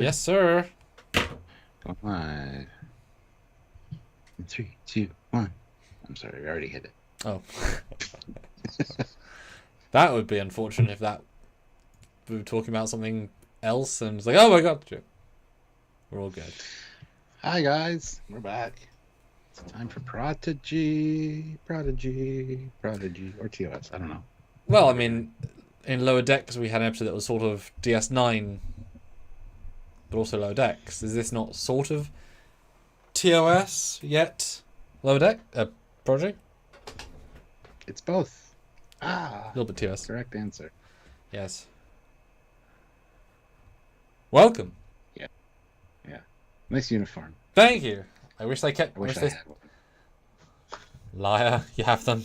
Yes, sir. Go live. In 3, 2, 1. I'm sorry, we already hit it. Oh, that would be unfortunate if that we were talking about something else and it's like, oh my god, we're all good. Hi guys, we're back. It's time for Prodigy, or TOS. I don't know. Well, I Whatever. mean, in Lower Decks we had an episode that was sort of DS9, but also Lower Decks. Is this not sort of TOS yet? Lower Deck? Project? It's both. A Ah, little bit TOS. correct answer. Yes. Welcome. Yeah, yeah. Nice uniform. Thank you. I wish they kept. I I wish wish I they. had one. Liar. You have them.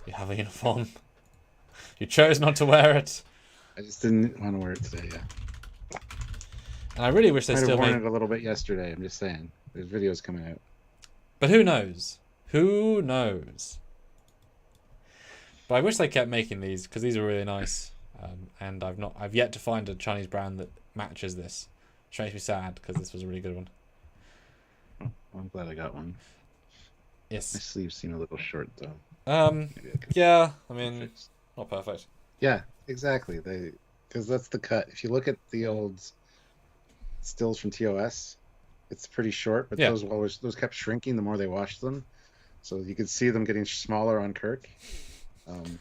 You have a uniform. You chose not to wear it. I just didn't want to wear it today. Yeah, And I really wish they might have still worn made. it a little bit yesterday. I'm just saying. There's videos coming out. But who knows? Who knows? But I wish they kept making these because these are really nice. And I've yet to find a Chinese brand that matches this. Which makes me sad because this was a really good one. Oh, well, I'm glad I got one. My Yes. sleeves seem a little short though. Um. Maybe I can Yeah. I mean, fix. not perfect. Yeah, exactly. Because that's the cut. If you look at the old stills from TOS, it's pretty short, but Yeah. those kept shrinking the more they washed them. So you could see them getting smaller on Kirk. Um,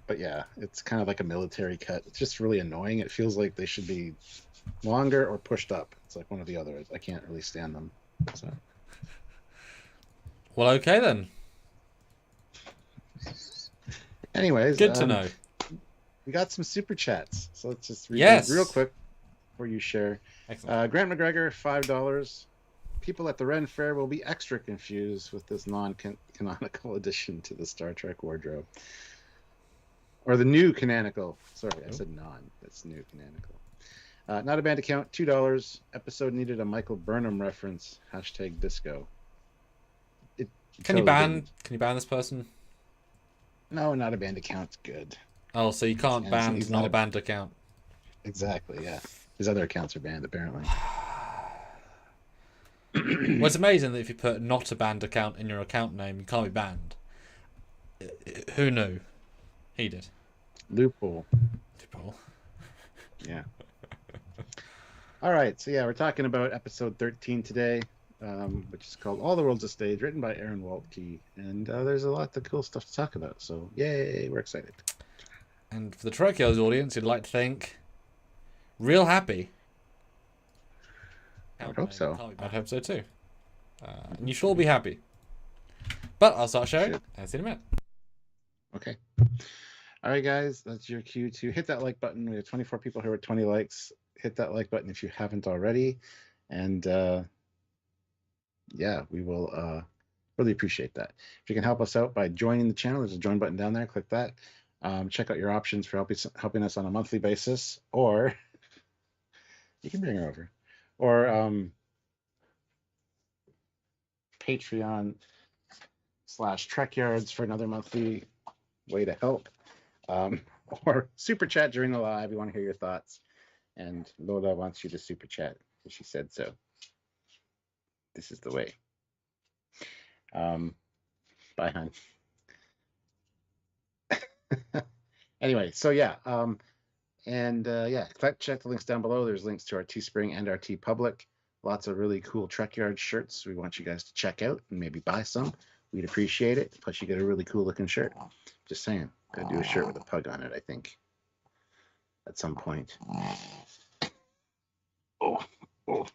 but yeah, it's kind of like a military cut. It's just really annoying. It feels like they should be longer or pushed up. It's like one or the other. I can't really stand them. So Well, okay then. anyways, Good to know. we got some super chats. So let's just read those real Yes. quick before you share. Excellent. Grant McGregor, $5. People at the Ren Fair will be extra confused with this non-canonical addition to the Star Trek wardrobe. Or the new canonical. Sorry, I said non. That's new canonical. Not a band account, $2. Episode needed a Michael Burnham reference. Hashtag disco. It Can you totally ban? didn't. Can you ban this person? No, not a band account's good. Oh, so you can't ban He's not not a banned account. exactly, yeah. His other accounts are banned, apparently. Well, it's amazing that if you put not a banned account in your account name, you can't be banned. Who knew? He did. Loophole. People. Yeah. All right, so yeah, we're talking about episode 13 today, which is called All the World's a Stage, written by Aaron Waltke, and there's a lot of cool stuff to talk about. So yay, we're excited. And for the Trekyards audience, you'd like to think real happy. I would hope so. I'd hope so too. And you should all be happy. But I'll start sharing Should. and see you in a minute. Okay. All right, guys, that's your cue to hit that like button. We have 24 people here with 20 likes. Hit that like button if you haven't already. And yeah, we will really appreciate that. If you can help us out by joining the channel, there's a join button down there. Click that. Check out your options for helping us on a monthly basis, or you can bring her over, or Patreon/Trekyards for another monthly way to help, or super chat during the live. We want to hear your thoughts, and Lola wants you to super chat because she said so. This is the way. Bye, hon. Anyway, so yeah, yeah, check the links down below. There's links to our Teespring and our TeePublic. Lots of really cool Trekyard shirts we want you guys to check out and maybe buy some. We'd appreciate it. Plus, you get a really cool looking shirt. Just saying, gotta do a shirt with a pug on it, I think, at some point. Oh, oh.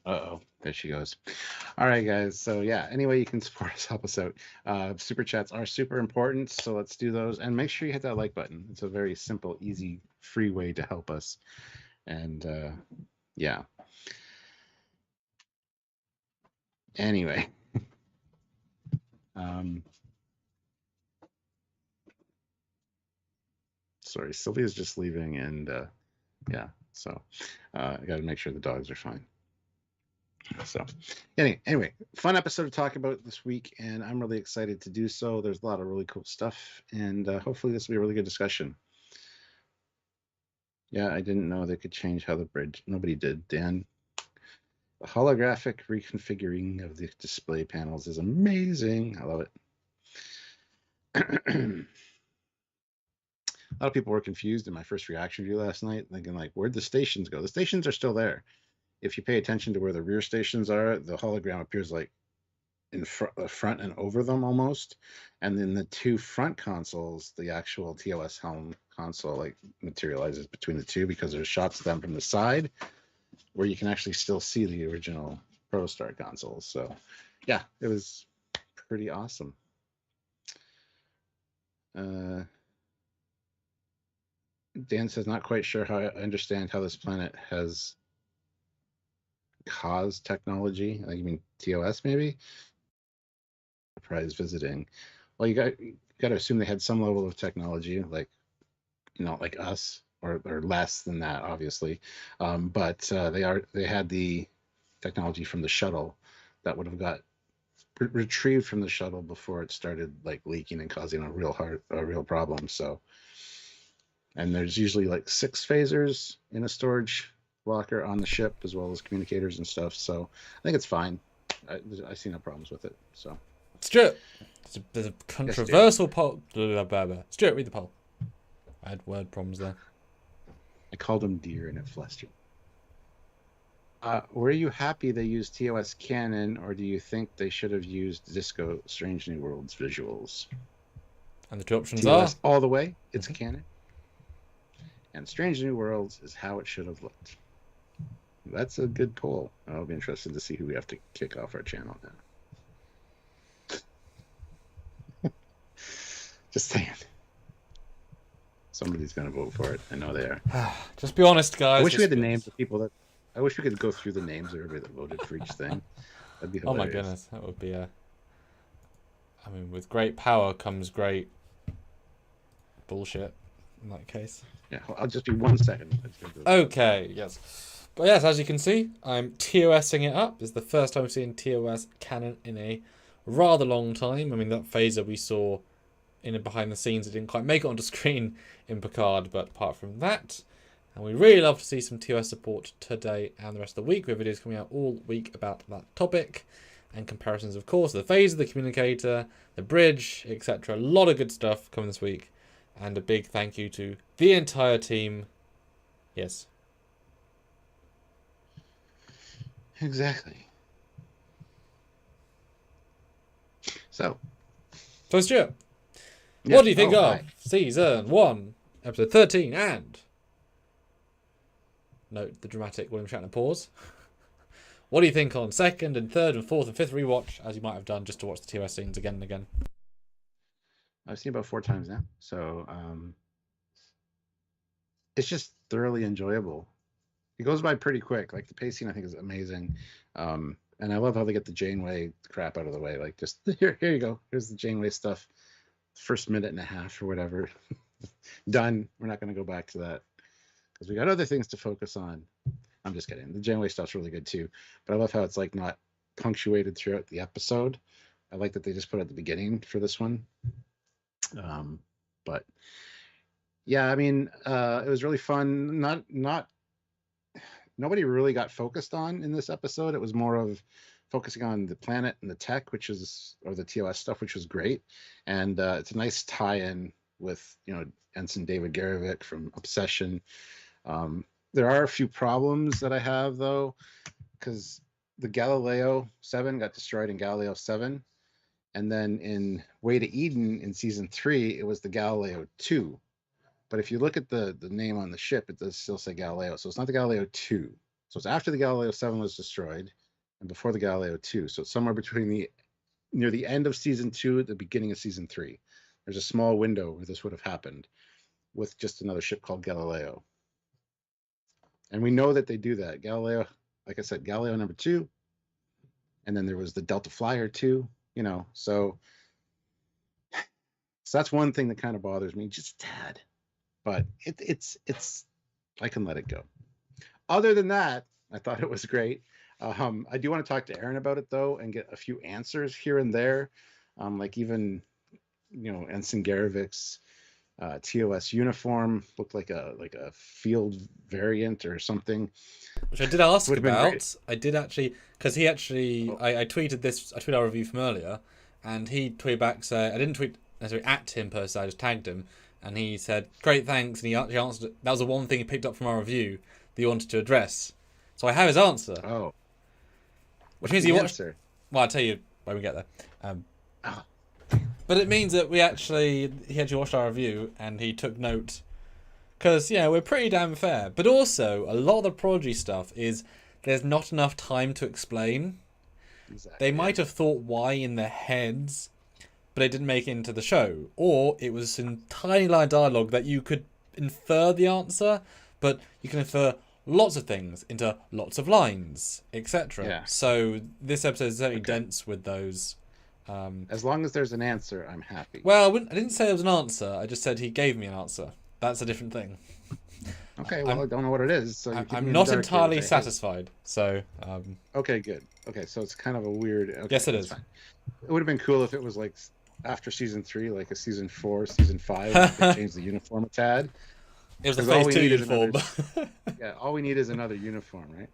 Uh-oh, there she goes. All right, guys. So yeah, anyway, you can support us, help us out. Super chats are super important, so let's do those. And make sure you hit that like button. It's a very simple, easy, free way to help us. And yeah. Anyway. Sorry, Sylvia's just leaving, and yeah, so I got to make sure the dogs are fine. So anyway, fun episode to talk about this week, and I'm really excited to do so. There's a lot of really cool stuff, and hopefully this will be a really good discussion. Yeah, I didn't know they could change how the bridge. Nobody did, Dan. The holographic reconfiguring of the display panels is amazing. I love it. A lot of people were confused in my first reaction view last night, thinking like, where'd the stations go? The stations are still there. If you pay attention to where the rear stations are, the hologram appears like in front and over them almost. And then the two front consoles, the actual TOS helm console, like materializes between the two because there's shots of them from the side where you can actually still see the original ProStar consoles. So yeah, it was pretty awesome. Dan says, not quite sure how I understand how this planet has caused technology. Like, you mean TOS maybe? Surprise visiting. Well, you got to assume they had some level of technology, like, like us, or less than that, obviously. But they had the technology from the shuttle that would have got retrieved from the shuttle before it started like leaking and causing a real problem. So, and there's usually like 6 phasers in a storage locker on the ship, as well as communicators and stuff. So I think it's fine. I see no problems with it. So, Stuart, there's a controversial poll. Stuart, read the poll. I had word problems there. I called him deer and it flustered. Were you happy they used TOS canon, or do you think they should have used Disco Strange New Worlds visuals? And the two options TOS are all the way, it's canon. And Strange New Worlds is how it should have looked. That's a good poll. I'll be interested to see who we have to kick off our channel now. Just saying. Somebody's going to vote for it. I know they are. Just be honest, guys. I wish we had the names of people that. I wish we could go through the names of everybody that voted for each thing. That'd be hilarious. Oh my goodness, that would be a. I mean, with great power comes great bullshit. In that case. Yeah, I'll just be 1 second. Okay, yes. But yes, as you can see, I'm TOSing it up. It's the first time I've seen TOS canon in a rather long time. I mean, that phaser we saw in behind the scenes, it didn't quite make it onto screen in Picard, but apart from that, and we really love to see some TOS support today and the rest of the week. We have videos coming out all week about that topic, and comparisons, of course, the phaser, the communicator, the bridge, etc. A lot of good stuff coming this week. And a big thank you to the entire team. Yes. Exactly. So Stuart, what do you think of Season 1, Episode 13, and... Note the dramatic William Shatner pause. What do you think on second and third and fourth and fifth rewatch, as you might have done just to watch the TOS scenes again and again? I've seen it about 4 times now, so it's just thoroughly enjoyable. It goes by pretty quick. Like, the pacing, I think, is amazing, and I love how they get the Janeway crap out of the way. Like, just here you go. Here's the Janeway stuff. First minute and a half or whatever. Done. We're not going to go back to that because we got other things to focus on. I'm just kidding. The Janeway stuff's really good too, but I love how it's like not punctuated throughout the episode. I like that they just put it at the beginning for this one. But yeah, I mean, it was really fun. Nobody really got focused on in this episode. It was more of focusing on the planet and the tech, or the TOS stuff, which was great. And it's a nice tie-in with, Ensign David Garrovick from Obsession. There are a few problems that I have, though, because the Galileo 7 got destroyed in Galileo 7. And then in Way to Eden in Season 3, it was the Galileo 2. But if you look at the name on the ship, it does still say Galileo. So it's not the Galileo 2. So it's after the Galileo 7 was destroyed and before the Galileo 2. So it's somewhere near the end of Season 2, at the beginning of Season 3. There's a small window where this would have happened with just another ship called Galileo. And we know that they do that. Galileo, like I said, Galileo number 2. And then there was the Delta Flyer 2, So that's one thing that kind of bothers me, just a tad. But it's I can let it go. Other than that, I thought it was great. I do want to talk to Aaron about it, though, and get a few answers here and there. Like even, Ensign Garrovick's TOS uniform. Looked like a field variant or something. Which I did ask Would have been about. great. I did actually, because he actually, Oh, I tweeted this, I tweeted our review from earlier, and he tweeted back, say, I didn't tweet necessarily at him per se, I just tagged him, and he said, great, thanks, and he actually answered, that was the one thing he picked up from our review that he wanted to address. So I have his answer, oh, which what's means the he watched, answer? well, I'll tell you when we get there. Ah, But it means that he actually watched our review, and he took note, because, yeah, we're pretty damn fair, but also, a lot of the Prodigy stuff is, there's not enough time to explain. exactly. They might have thought why in their heads, but it didn't make it into the show. Or it was in tiny line dialogue that you could infer the answer, but you can infer lots of things into lots of lines, etc. Yeah. So this episode is certainly Okay. dense with those. As long as there's an answer, I'm happy. Well, I didn't say there was an answer. I just said he gave me an answer. That's a different thing. Okay, well, I don't know what it is, so I'm not entirely satisfied. So, Okay, good. Okay, so it's kind of a weird. Okay, yes, it that's is. fine. It would have been cool if it was like after season 3, like a season 4, season 5. They changed the uniform a tad. It was the 'Cause all phase we 2 need is uniform. Yeah, all we need is another uniform, right?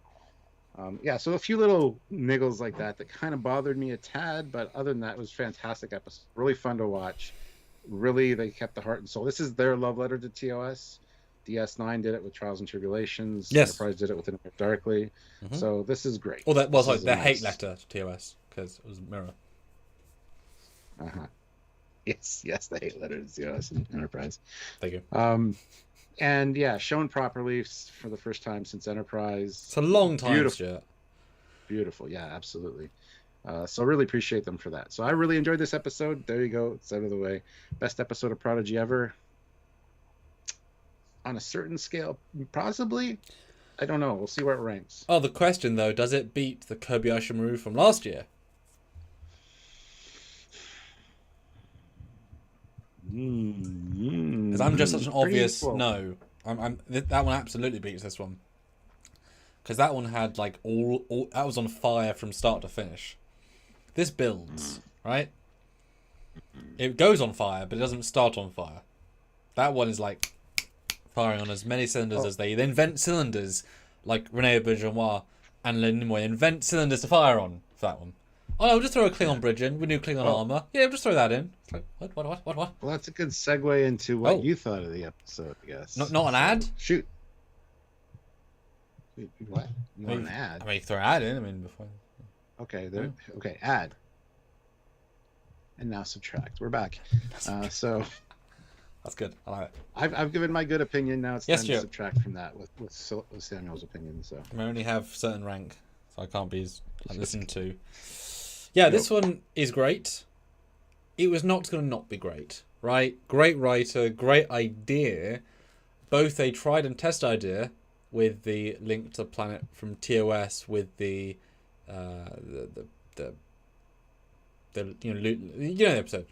Yeah, so a few little niggles like that kind of bothered me a tad, but other than that, it was a fantastic episode. Really fun to watch. Really, they kept the heart and soul. This is their love letter to TOS. DS9 did it with Trials and Tribulations. Yes. Enterprise did it with Infinite Darkly. Mhm. So this is great. Well, that was This like is the a hate nice- letter to TOS because it was Mirror. Uh-huh. Yes, the hate letter to TOS and Enterprise. Thank you. And yeah, shown properly for the first time since Enterprise. It's a long time, Beautiful. Stuart. Beautiful, yeah, absolutely. So I really appreciate them for that. So I really enjoyed this episode. There you go, it's out of the way. Best episode of Prodigy ever. On a certain scale, possibly. I don't know. We'll see where it ranks. Oh, the question though, does it beat the Kobayashi Maru from last year? Because I'm just such an obvious no. That one absolutely beats this one. Because that one had like all that was on fire from start to finish. This builds, right? It goes on fire, but it doesn't start on fire. That one is like firing on as many cylinders as they invent cylinders, like Rene Auberjonois and Leonard Nimoy invent cylinders to fire on for that one. Oh no, we'll just throw a Klingon bridge in with new Klingon armor. Yeah, we'll just throw that in. It's like, what? Well, that's a good segue into what Oh. you thought of the episode, I guess. Not an ad? Shoot. Wait, what? You want an I ad? mean, you can throw an ad in. I mean, before. Okay, there. Okay, ad. And now subtract. We're back. So That's good. I like it. I've given my good opinion. Now it's Yes, time Stuart. to subtract from that with Samuel's opinion. So I only have certain rank, so I can't be listened to. Yeah, this one is great. It was not going to not be great, right? Great writer, great idea. Both a tried and test idea with the link to planet from TOS with the the episode,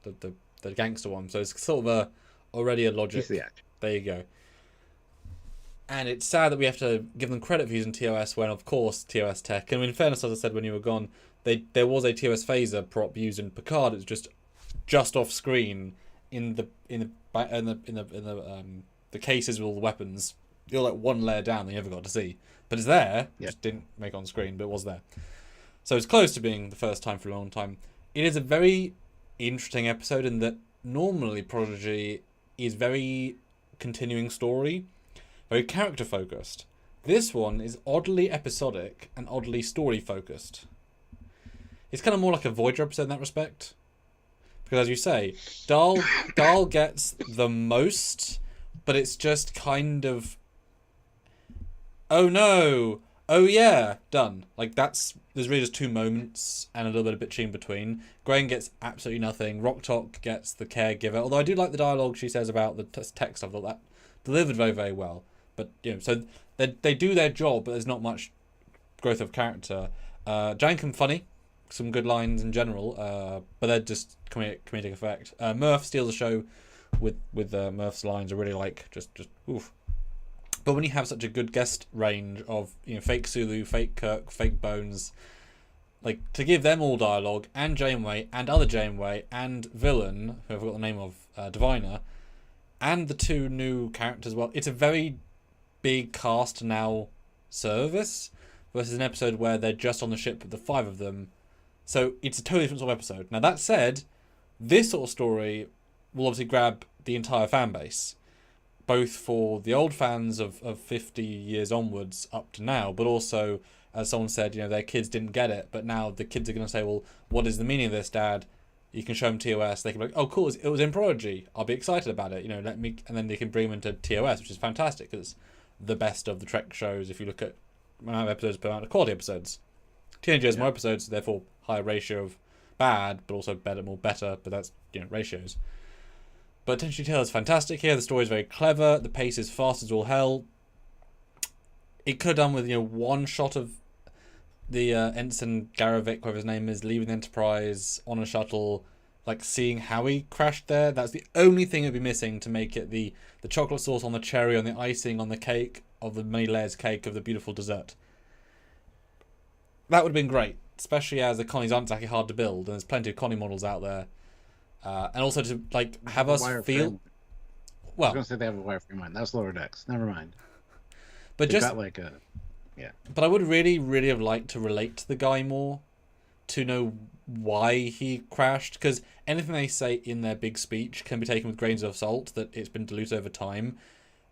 the gangster one. So it's sort of already a logic. he's the actor. There you go. And it's sad that we have to give them credit for using TOS when, of course, TOS tech. And in fairness, as I said when you were gone, there was a TOS phaser prop used in Picard. It's just off screen in the cases with all the weapons. You're like one layer down that you never got to see, but it's there. Yeah. Just didn't make it on screen, but it was there. So it's close to being the first time for a long time. It is a very interesting episode in that normally Prodigy is very continuing story, very character focused. This one is oddly episodic and oddly story focused. It's kind of more like a Voyager episode in that respect. Because as you say, Dahl gets the most, but it's just kind of, oh no, oh yeah, done. Like there's really just two moments and a little bit of bitching in between. Grain gets absolutely nothing. Rock Talk gets the caregiver. Although I do like the dialogue she says about the tech stuff, that delivered very, very well. But so they do their job, but there's not much growth of character. Jankum funny, some good lines in general, but they're just comedic effect. Murph steals the show with Murph's lines. I really like just oof. But when you have such a good guest range of fake Sulu, fake Kirk, fake Bones, like to give them all dialogue, and Janeway and other Janeway and villain who I forgot the name of, Diviner, and the 2 new characters. Well, it's a very big cast now service versus an episode where they're just on the ship with the 5 of them. So it's a totally different sort of episode. Now that said, this sort of story will obviously grab the entire fan base, both for the old fans of 50 years onwards up to now, but also, as someone said, their kids didn't get it, but now the kids are going to say, well, what is the meaning of this, Dad? You can show them TOS. They can be like, oh, cool, it was in Prodigy. I'll be excited about it. Let me, and then they can bring them into TOS, which is fantastic because it's the best of the Trek shows. If you look at amount of episodes per amount of quality episodes, Teenagers more episodes, therefore higher ratio of bad, but also more better. But that's ratios. But attention to detail is fantastic here. The story is very clever. The pace is fast as all hell. It could have done with one shot of the Ensign Garavik, whatever his name is, leaving the Enterprise on a shuttle, like seeing how he crashed there. That's the only thing that'd be missing to make it the chocolate sauce on the cherry, on the icing, on the cake of the many layers cake of the beautiful dessert. That would have been great, especially as the Connies aren't exactly hard to build, and there's plenty of Connie models out there. And also to have us feel. Well, I was going to say they have a wireframe line. That's Lower Decks. Never mind. But They've just got But I would really, really have liked to relate to the guy more, to know why he crashed, because anything they say in their big speech can be taken with grains of salt, that it's been diluted over time.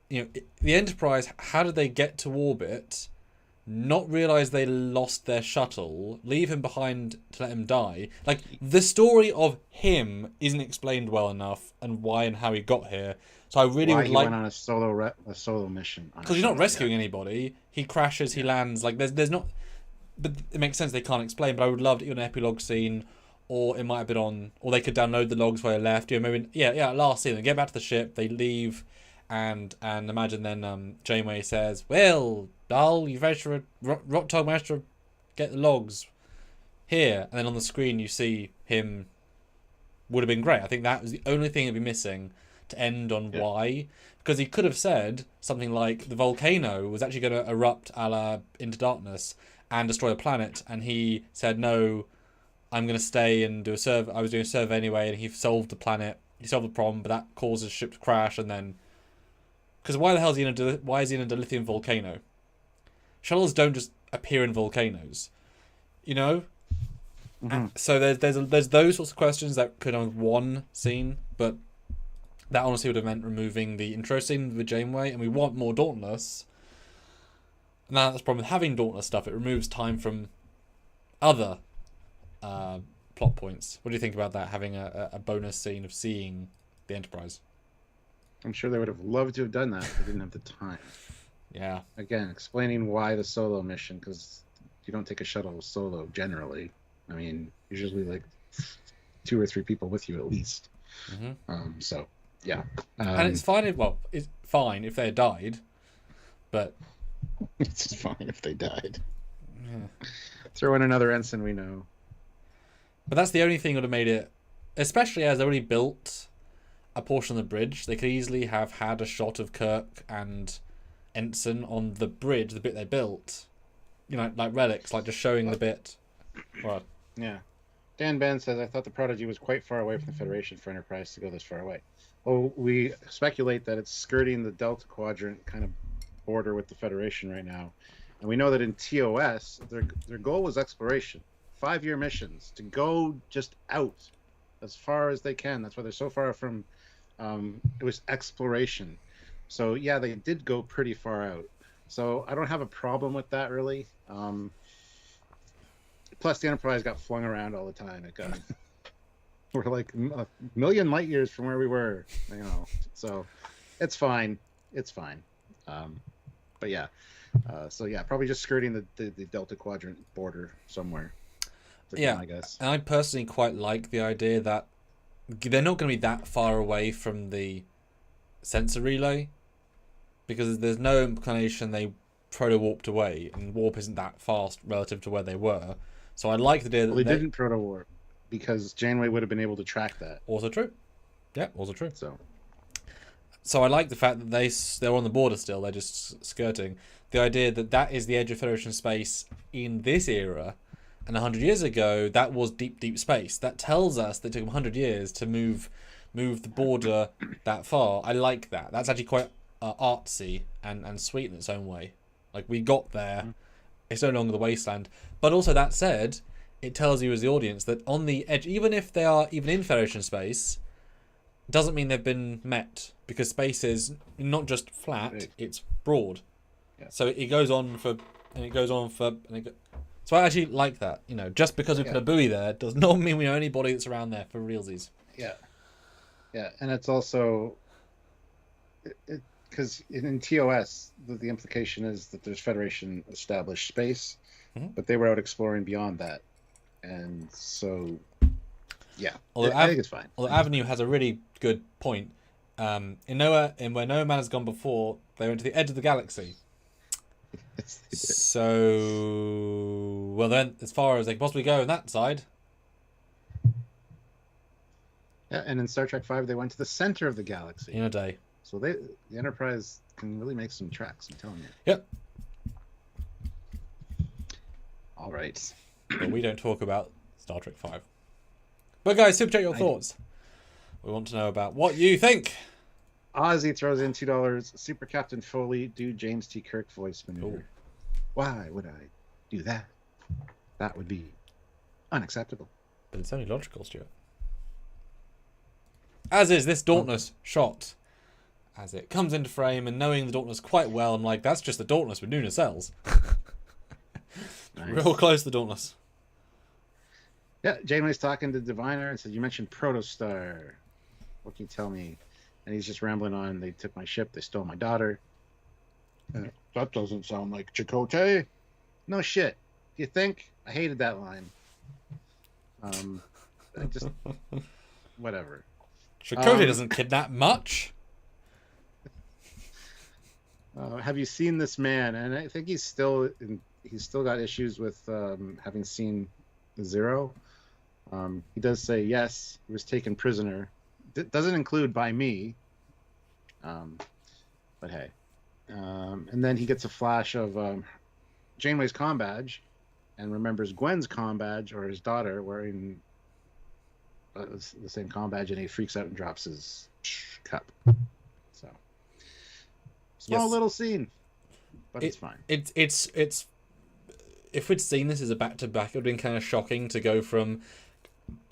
The Enterprise, how did they get to orbit, not realise they lost their shuttle, leave him behind to let him die? Like, the story of him isn't explained well enough, and why and how he got here. So I really would like. Went on a solo mission. Because he's not rescuing anybody. He crashes. He lands. Like there's not. But it makes sense they can't explain. But I would love to an epilogue scene, or it might have been on, or they could download the logs where they left. Maybe last scene. They get back to the ship. They leave, and imagine then Janeway says, "Well, Dal, you've managed to Rottog managed to get the logs here," and then on the screen you see him. Would have been great. I think that was the only thing that'd be missing to end on why, because he could have said something like the volcano was actually going to erupt a la Into Darkness and destroy the planet, and he said, no, I'm going to stay and do a survey. I was doing a survey anyway, and he solved the problem, but that causes ship to crash, and then because why the hell is he in a dilithium volcano? Shuttles don't just appear in volcanoes, So there's those sorts of questions that could have one scene, but that honestly would have meant removing the intro scene with Janeway, and we want more Dauntless. And that's the problem with having Dauntless stuff. It removes time from other plot points. What do you think about that, having a bonus scene of seeing the Enterprise? I'm sure they would have loved to have done that, but they didn't have the time. Yeah. Again, explaining why the solo mission, because you don't take a shuttle solo generally. I mean, usually like 2 or 3 people with you at least. Mm-hmm. So. Yeah, and it's fine if they had died, but it's fine if they died. Yeah. Throw in another ensign we know. But that's the only thing that would have made it, especially as they already built a portion of the bridge. They could easily have had a shot of Kirk and Ensign on the bridge, the bit they built, like relics, like just showing the bit. What? Yeah. Dan Ben says, I thought the Prodigy was quite far away from the Federation for Enterprise to go this far away. Well, we speculate that it's skirting the Delta Quadrant kind of border with the Federation right now. And we know that in TOS, their goal was exploration. 5-year missions to go just out as far as they can. That's why they're so far from, it was exploration. So, yeah, they did go pretty far out. So I don't have a problem with that, really. Plus, the Enterprise got flung around all the time. We're like a million light years from where we were, So it's fine. It's fine. But yeah. Probably just skirting the Delta Quadrant border somewhere. Yeah, I guess. And I personally quite like the idea that they're not going to be that far away from the sensor relay, because there's no inclination they proto-warped away, and warp isn't that fast relative to where they were. So I like the idea that they didn't proto-warp, because Janeway would have been able to track that. Also true. Yeah, also true. So I like the fact that they're on the border still. They're just skirting. The idea that is the edge of Federation space in this era, and 100 years ago, that was deep, deep space. That tells us that it took them 100 years to move move the border that far. I like that. That's actually quite artsy and sweet in its own way. Like, we got there. It's no longer the wasteland. But also, that said, it tells you as the audience that on the edge, even if they are even in Federation space, doesn't mean they've been met, because space is not just flat, it's broad. Yeah. So it goes on for, and it goes on for, so I actually like that. You know, just because we put a buoy there does not mean we know anybody that's around there for realsies. Yeah. Yeah, and it's also, because in TOS, the implication is that there's Federation established space, but they were out exploring beyond that. And so, yeah, I think it's fine. Although Avenue has a really good point. In where no man has gone before, they went to the edge of the galaxy. Yes, they did. So, well then, as far as they can possibly go on that side. Yeah, and in Star Trek V, they went to the center of the galaxy. In a day. So the Enterprise can really make some tracks, I'm telling you. Yep. All right. But we don't talk about Star Trek V. But guys, super chat your thoughts. We want to know about what you think. Ozzy throws in $2. Super Captain Foley, do James T. Kirk voice maneuver. Ooh. Why would I do that? That would be unacceptable. But it's only logical, Stuart. As is this Dauntless shot. As it comes into frame, and knowing the Dauntless quite well, I'm like, that's just the Dauntless with Nuna cells. Nice. Real close to the Dauntless. Yeah, Janeway's talking to Diviner and said, you mentioned Protostar. What can you tell me? And he's just rambling on. They took my ship. They stole my daughter. That doesn't sound like Chakotay. No shit. You think? I hated that line. I just... Whatever. Chakotay doesn't kidnap much. Have you seen this man? And I think he's still got issues with having seen Zero. He does say yes, he was taken prisoner. Doesn't include by me. But hey. And then he gets a flash of Janeway's comm badge and remembers Gwen's comm badge, or his daughter wearing the same comm badge, and he freaks out and drops his cup. So small little scene, but it's fine. It's if we'd seen this as a back-to-back, it would have been kind of shocking to go from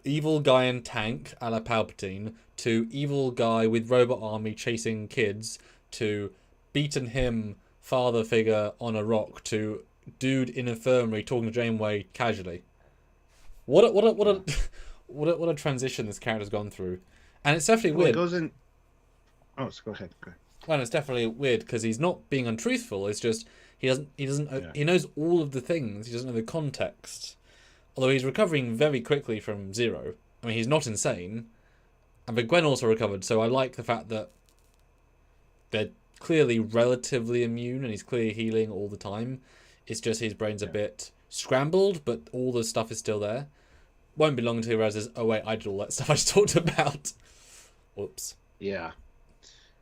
evil guy in tank a la Palpatine to evil guy with robot army chasing kids to beaten him father figure on a rock to dude in infirmary talking to Janeway casually. What a transition this character's gone through, and it's definitely weird. It goes in. Oh, so go ahead. Well, it's definitely weird because he's not being untruthful. It's just he knows all of the things. He doesn't know the context. Although he's recovering very quickly from Zero. I mean, he's not insane. But Gwen also recovered, so I like the fact that they're clearly relatively immune and he's clearly healing all the time. It's just his brain's a bit scrambled, but all the stuff is still there. Won't be long until he realizes, oh wait, I did all that stuff I just talked about. Whoops. Yeah.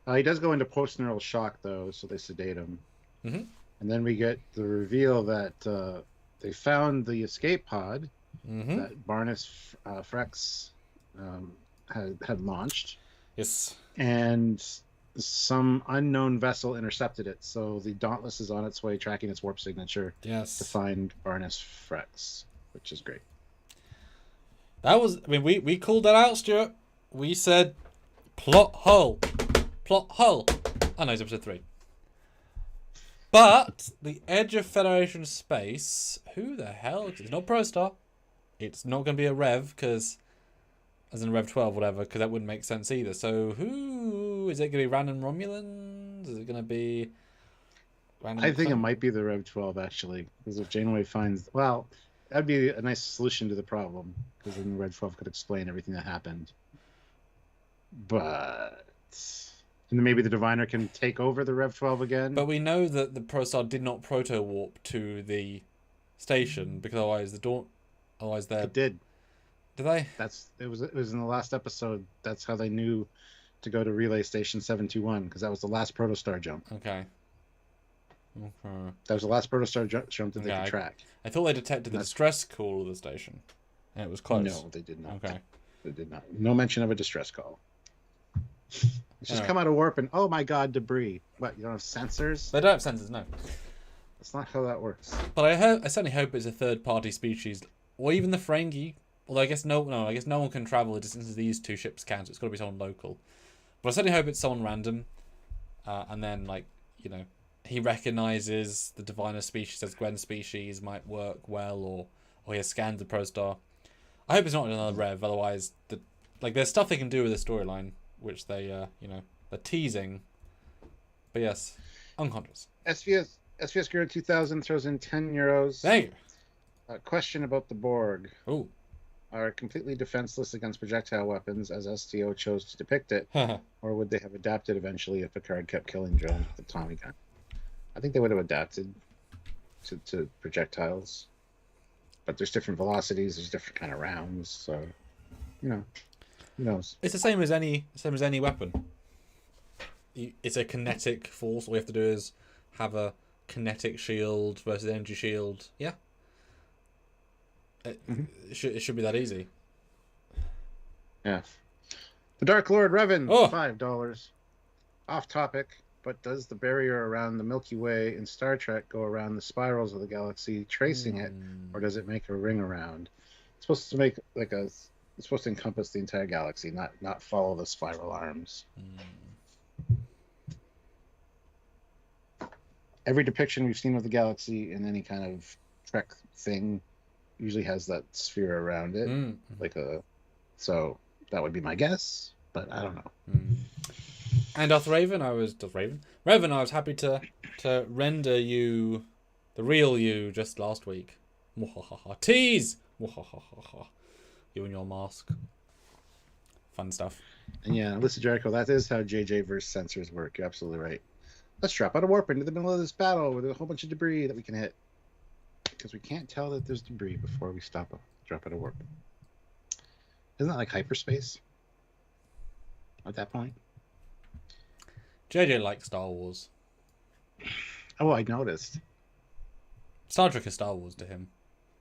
He does go into post-neural shock, though, so they sedate him. Mm-hmm. And then we get the reveal that they found the escape pod that Barnes Frex had launched. Yes. And some unknown vessel intercepted it, so the Dauntless is on its way, tracking its warp signature to find Barnes Frex, which is great. That was, I mean, we called that out, Stuart. We said, plot hole. Plot hole. Oh no, it's episode 3. But the edge of Federation space, who the hell? It's not Prostar. It's not going to be a Rev, because, as in Rev 12, whatever, because that wouldn't make sense either. So who is it going to be? Random Romulans? Is it going to be? Random I think it might be the Rev 12 actually, because if Janeway finds, well, that'd be a nice solution to the problem, because then Rev 12 could explain everything that happened. But. And then maybe the Diviner can take over the Rev 12 again. But we know that the Prostar did not proto-warp to the station, because otherwise they're... It did. Did they? It was in the last episode. That's how they knew to go to Relay Station 721, because that was the last Protostar jump. Okay. That was the last Protostar jump that they could track. I thought they detected the distress call of the station, and it was close. No, they did not. Okay. They did not. No mention of a distress call. It's just Anyway. come out of warp and oh my god, debris. What, you don't have sensors? They don't have sensors, no. That's not how that works. But I certainly hope it's a third-party species, or even the Ferengi. Although I guess no one can travel the distances these two ships can, so it's got to be someone local. But I certainly hope it's someone random, and then like he recognizes the diviner species as Gwen's species might work well, or he has scanned the Prostar. I hope it's not another Rev, otherwise there's stuff they can do with the storyline, which they they're teasing. But yes, unconscious. SVS Guru 2000 throws in €10. There you A question about the Borg. go. Are completely defenseless against projectile weapons, as STO chose to depict it, Ooh. or would they have adapted eventually if Picard kept killing drones with the Tommy gun? I think they would have adapted to projectiles, but there's different velocities, there's different kind of rounds, so who knows? It's the same as any weapon. It's a kinetic force. All you have to do is have a kinetic shield versus energy shield. Yeah. It should be that easy. Yeah. The Dark Lord Revan, Oh. $5. Off topic, but does the barrier around the Milky Way in Star Trek go around the spirals of the galaxy, tracing it, or does it make a ring around? It's supposed to make it's supposed to encompass the entire galaxy, not follow the spiral arms. Every depiction we've seen of the galaxy in any kind of Trek thing usually has that sphere around it, so that would be my guess, but I don't know. And Revan, I was happy to render you the real you just last week. Tease. You and your mask. Fun stuff. And yeah, Alyssa Jericho, that is how JJ versus sensors work. You're absolutely right. Let's drop out of warp into the middle of this battle with a whole bunch of debris that we can hit. Because we can't tell that there's debris before we drop out of warp. Isn't that like hyperspace? At that point? JJ likes Star Wars. Oh, I noticed. Star Trek is Star Wars to him,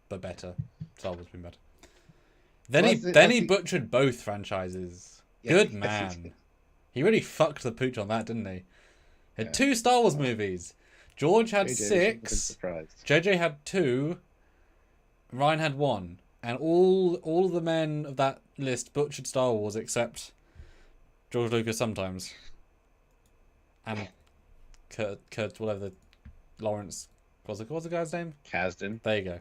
but better. Star Wars been better. Then he butchered both franchises. Yeah, Good man. He really fucked the pooch on that, didn't he? He had 2 Star Wars movies. George had JJ 6. JJ had 2. Ryan had 1. And all of the men of that list butchered Star Wars except George Lucas sometimes. And Kurt whatever Lawrence what's the guy's name? Kasdan. There you go.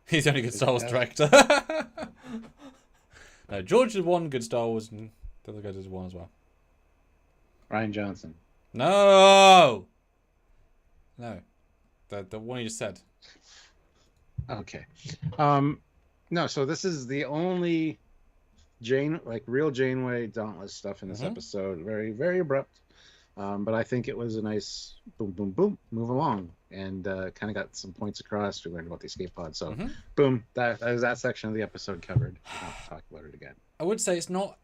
He's the only good Star Wars director. No, George did 1 good Star Wars and the other guy did 1 as well. Ryan Johnson. No. The one you just said. Okay. No, so this is the only real Janeway Dauntless stuff in this episode. Very, very abrupt. But I think it was a nice boom, boom, boom, move along, and kind of got some points across. We learned about the escape pod, so boom, that is that section of the episode covered. We don't have to talk about it again. I would say it's not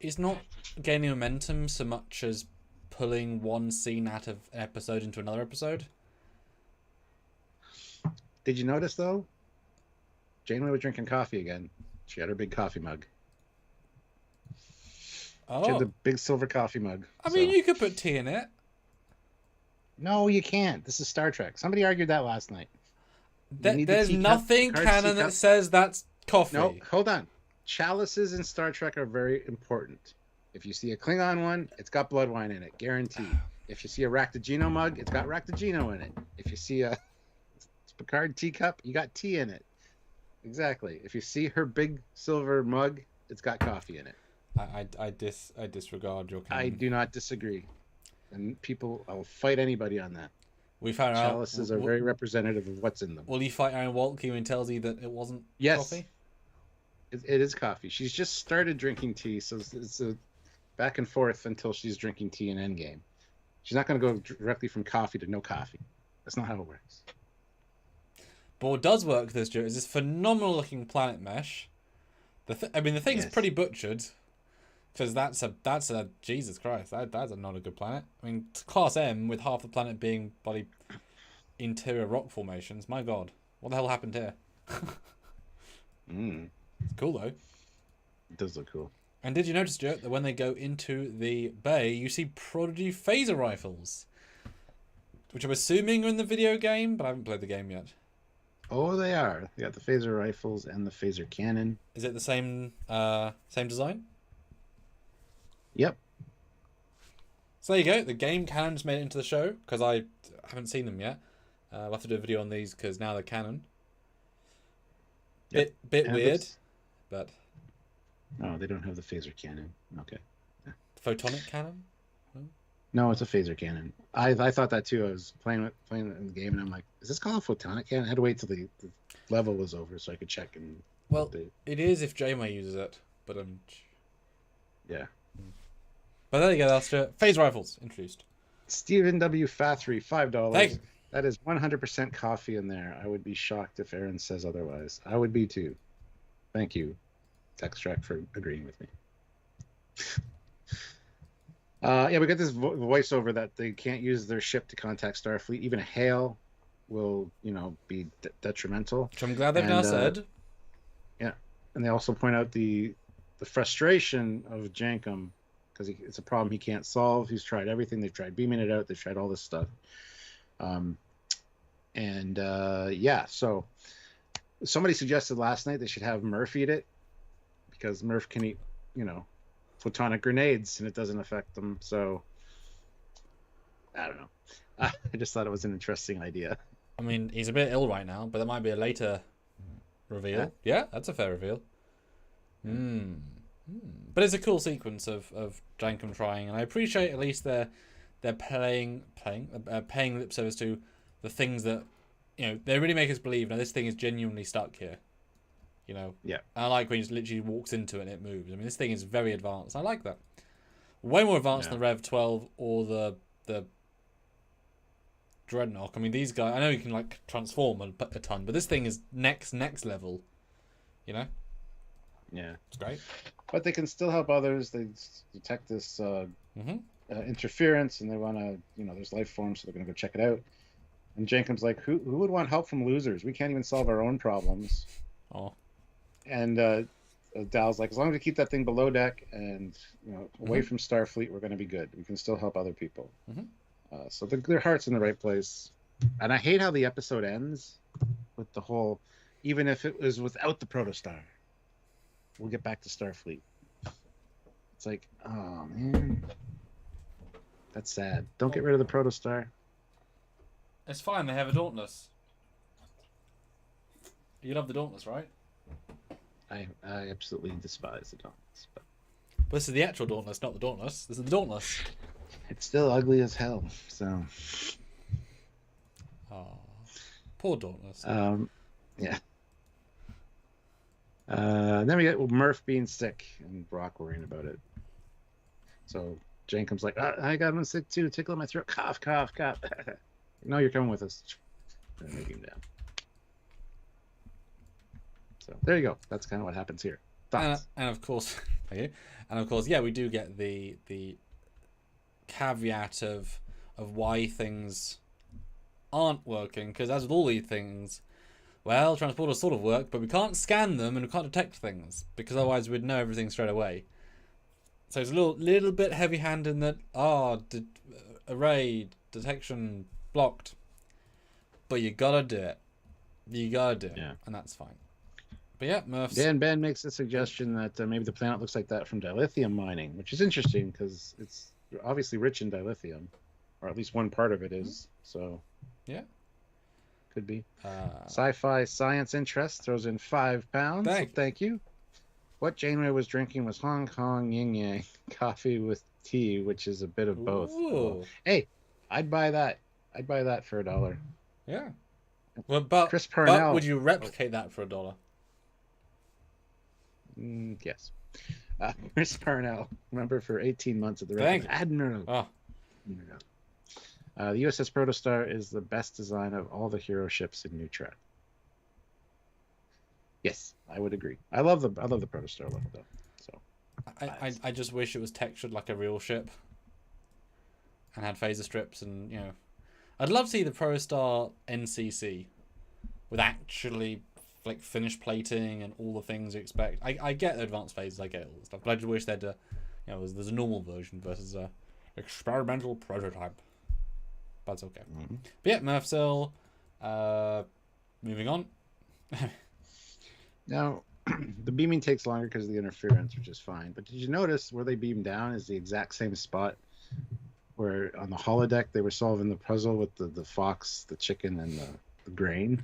gaining momentum so much as pulling one scene out of an episode into another episode. Did you notice though? Janeway was drinking coffee again. She had her big coffee mug. Oh. She had the big silver coffee mug. I mean, you could put tea in it. No, you can't. This is Star Trek. Somebody argued that last night. There's nothing canon that says that's coffee. No, hold on. Chalices in Star Trek are very important. If you see a Klingon one, it's got blood wine in it, guaranteed. If you see a Ractagino mug, it's got Ractagino in it. If you see a Picard teacup, you got tea in it. Exactly. If you see her big silver mug, it's got coffee in it. I disregard your canon. I do not disagree. And I will fight anybody on that. We found out chalices are very representative of what's in them. Will you fight Aaron Waltke when he tells you that it wasn't coffee? It is coffee. She's just started drinking tea, so it's a back and forth until she's drinking tea in Endgame. She's not going to go directly from coffee to no coffee. That's not how it works. But what does work this year is this phenomenal looking planet mesh. The thing's pretty butchered. Because that's a Jesus Christ, that's not a good planet. I mean, Class M with half the planet being bloody interior rock formations. My God, what the hell happened here? It's cool though. It does look cool. And did you notice, Stuart, that when they go into the bay, you see Prodigy phaser rifles, which I'm assuming are in the video game, but I haven't played the game yet. Oh, they are. They got the phaser rifles and the phaser cannon. Is it the same design? Yep. So there you go. The game cannons made it into the show because I haven't seen them yet. I'll have to do a video on these because now they're canon. Yep. Bit And weird, but no, they don't have the phaser cannon. Okay. photonic cannon. No, it's a phaser cannon. I thought that too. I was playing in the game, and I'm like, is this called a photonic cannon? I had to wait till the level was over so I could check and Well, update. it is if Janeway uses it, but Yeah. But there you go. That's phase rifles introduced. Stephen W. Fathry, $5. Thank you. That is 100% coffee in there. I would be shocked if Aaron says otherwise. I would be too. Thank you, Textrack, for agreeing with me. Yeah, we got this voiceover that they can't use their ship to contact Starfleet. Even a hail will, be detrimental. Which I'm glad they've now said. Yeah, and they also point out the frustration of Jankum because it's a problem he can't solve. He's tried everything. They've tried beaming it out. They've tried all this stuff. Yeah, so somebody suggested last night they should have Murph eat it because Murph can eat, photonic grenades and it doesn't affect them. So I don't know. I just thought it was an interesting idea. I mean, he's a bit ill right now, but there might be a later reveal. Yeah, that's a fair reveal. But it's a cool sequence of Jankum trying, and I appreciate at least they're paying lip service to the things that they really make us believe. Now this thing is genuinely stuck here. Yeah. And I like when he just literally walks into it and it moves. I mean, this thing is very advanced. I like that. Way more advanced than the Rev 12 or the Dreadnought. I mean, these guys. I know you can transform a ton, but this thing is next level. Yeah. It's great. But they can still help others. They detect this interference, and they want to. There's life forms, so they're going to go check it out. And Jankum's like, who would want help from losers? We can't even solve our own problems. Oh. And Dal's like, as long as we keep that thing below deck and away from Starfleet, we're going to be good. We can still help other people. So their heart's in the right place. And I hate how the episode ends with the whole, even if it was without the protostar, we'll get back to Starfleet. It's like, oh man, that's sad. Don't get rid of the protostar. It's fine. They have a Dauntless. You love the Dauntless, right? I absolutely despise the Dauntless. But this is the actual Dauntless, not the Dauntless. This is the Dauntless. it's still ugly as hell. So. Oh, poor Dauntless. Yeah. Then we get Murph being sick and Brock worrying about it. So Jankum's like, I got him sick too. Tickle in my throat. Cough, cough, cough. No, you're coming with us. And they him down. So there you go. That's kind of what happens here. And of course, thank you. And of course, yeah, we do get the caveat of why things aren't working. Because as with all these things, well, transporters sort of work, but we can't scan them and we can't detect things because otherwise we'd know everything straight away. So it's a little bit heavy-handed in that array detection blocked, but you gotta do it. Yeah. And that's fine. But yeah, Murph's. Dan Ben makes a suggestion that maybe the planet looks like that from dilithium mining, which is interesting because it's obviously rich in dilithium, or at least one part of it is. So yeah, could be. Sci-fi science interest throws in £5. Thank you. What Janeway was drinking was Hong Kong Yin Yang coffee with tea, which is a bit of both. Ooh. Hey, I'd buy that. I'd buy that for $1. Yeah. Well, but Chris Parnell. But would you replicate that for $1? Yes. Chris Parnell, remember for 18 months at the Red Admiral. Oh. The USS Protostar is the best design of all the hero ships in New Trek. Yes, I would agree. I love the Protostar look though. So I just wish it was textured like a real ship and had phaser strips and I'd love to see the Protostar NCC with actually like finish plating and all the things you expect. I get the advanced phases, I get all the stuff, but I just wish they'd, there's a normal version versus a experimental prototype. But it's okay. Mm-hmm. But yeah, Murphsil. Moving on. Now, the beaming takes longer because of the interference, which is fine. But did you notice where they beam down is the exact same spot where on the holodeck they were solving the puzzle with the fox, the chicken, and the grain?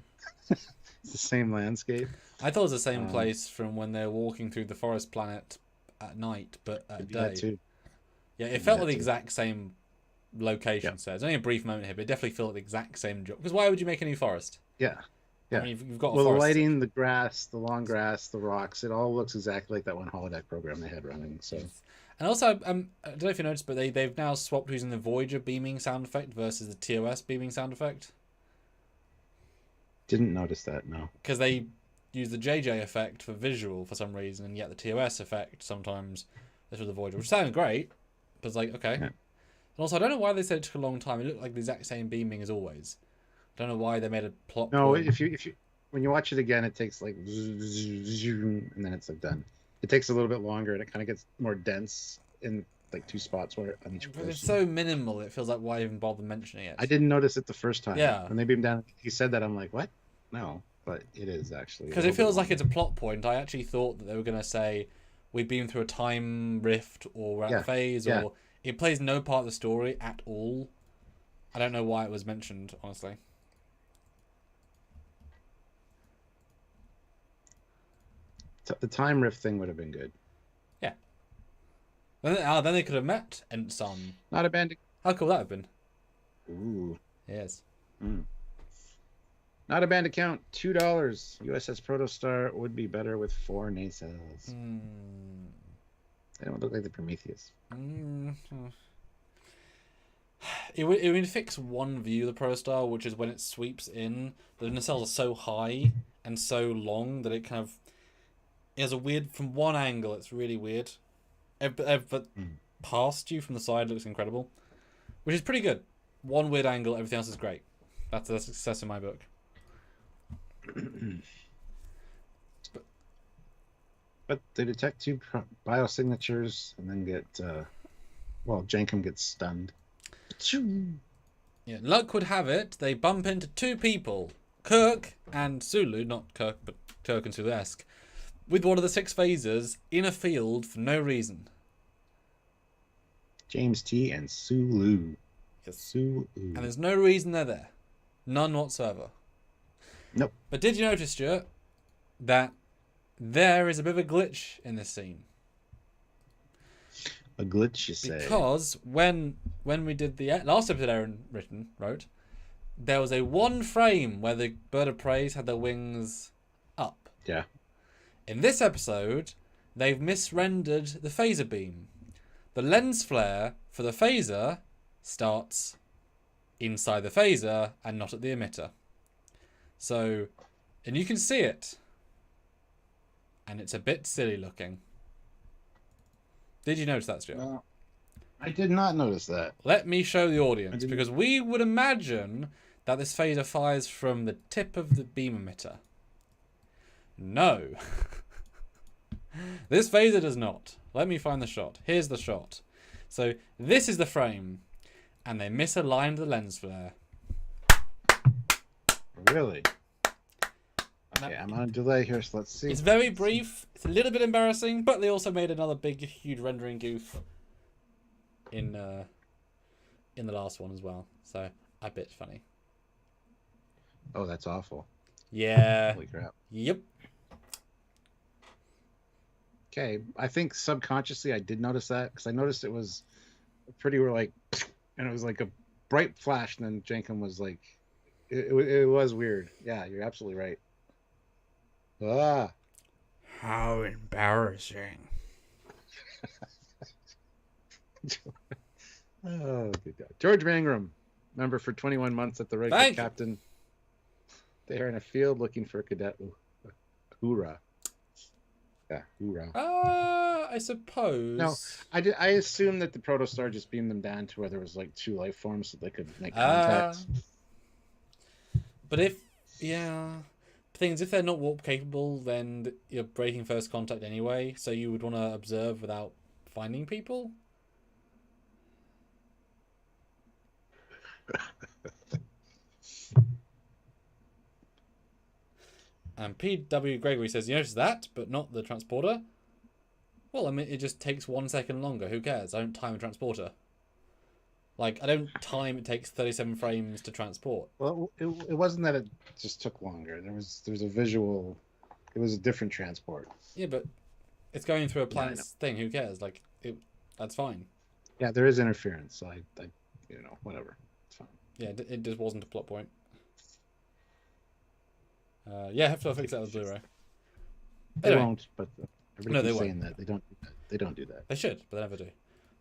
It's the same landscape. I thought it was the same place from when they're walking through the forest planet at night, but at day. That too. Yeah, it felt like the exact same location. So it's only a brief moment here, but it definitely felt like the exact same job. Because why would you make a new forest? Yeah. Yeah. I mean, you've got a well, the forest. lighting, the grass, the long grass, the rocks, it all looks exactly like that one holodeck program they had running. So, and also, I don't know if you noticed, but they've now swapped using the Voyager beaming sound effect versus the TOS beaming sound effect. Didn't notice that, no. Because they use the JJ effect for visual for some reason, and yet the TOS effect sometimes is for the Voyager, which sounds great, but it's like, okay. Yeah. And also, I don't know why they said it took a long time. It looked like the exact same beaming as always. I don't know why they made a plot. No, point. if you when you watch it again, it takes like and then it's like done. It takes a little bit longer, and it kind of gets more dense in like two spots where on each. But it's so minimal. It feels like why even bother mentioning it. I didn't notice it the first time. Yeah. When they beamed down, he said that. I'm like, what? No, but it is actually because it feels like it's a plot point. I actually thought that they were going to say we beam through a time rift or we're at phase or it plays no part of the story at all. I don't know why it was mentioned, honestly. The time rift thing would have been good. Yeah. Then they could have met Ensign. Not a band. How cool that have been. Ooh. Yes. Not a band account. $2. USS Protostar would be better with 4 nacelles. They don't look like the Prometheus. It would fix one view of the Protostar, which is when it sweeps in. The nacelles are so high and so long that it kind of has a weird. From one angle, it's really weird. But past you from the side looks incredible, which is pretty good. One weird angle, everything else is great. That's a success in my book. But they detect 2 biosignatures and then get, Jankum gets stunned. Yeah, luck would have it, they bump into 2 people, Kirk and Sulu, not Kirk, but Kirk and Sulu-esque, with one of the 6 phasers in a field for no reason. James T. and Sulu. Yes. Sulu. And there's no reason they're there. None whatsoever. Nope. But did you notice, Stuart, that there is a bit of a glitch in this scene? A glitch, you say? Because when we did the last episode Aaron wrote, there was a one frame where the bird of prey had their wings up. Yeah. In this episode, they've misrendered the phaser beam. The lens flare for the phaser starts inside the phaser and not at the emitter. So, and you can see it. And it's a bit silly looking. Did you notice that, Stuart? I did not notice that. Let me show the audience, because we would imagine that this phaser fires from the tip of the beam emitter. No. This phaser does not. Let me find the shot. Here's the shot. So this is the frame, and they misaligned the lens flare. Really? Okay, I'm on a delay here, so let's see. It's very brief. It's a little bit embarrassing, but they also made another big, huge rendering goof in the last one as well. So a bit funny. Oh, that's awful. Yeah. Holy crap. Yep. Okay, I think subconsciously I did notice that because I noticed it was pretty and it was like a bright flash, and then Jankum was like, it was weird. Yeah, you're absolutely right. Ah. How embarrassing. Oh, good God. George Mangrum, member for 21 months at the Red Captain. They are in a field looking for a cadet. Hoorah. Yeah, hoorah. I suppose. No, I assumed that the Protostar just beamed them down to where there was like 2 life forms so they could make contact. But if, yeah. thing is, if they're not warp capable, then you're breaking first contact anyway, so you would want to observe without finding people. And P.W. Gregory says, you notice that, but not the transporter? Well, I mean, it just takes 1 second longer. Who cares? I don't time a transporter. Like, I don't time it takes 37 frames to transport. Well, it wasn't that it just took longer. There was a visual. It was a different transport. Yeah, but it's going through a planet's thing. Who cares? Like, that's fine. Yeah, there is interference. So I whatever. It's fine. Yeah, it just wasn't a plot point. Yeah, have to fix that with Blu-ray. They won't, but everybody's they saying that they don't. They don't do that. They should, but they never do.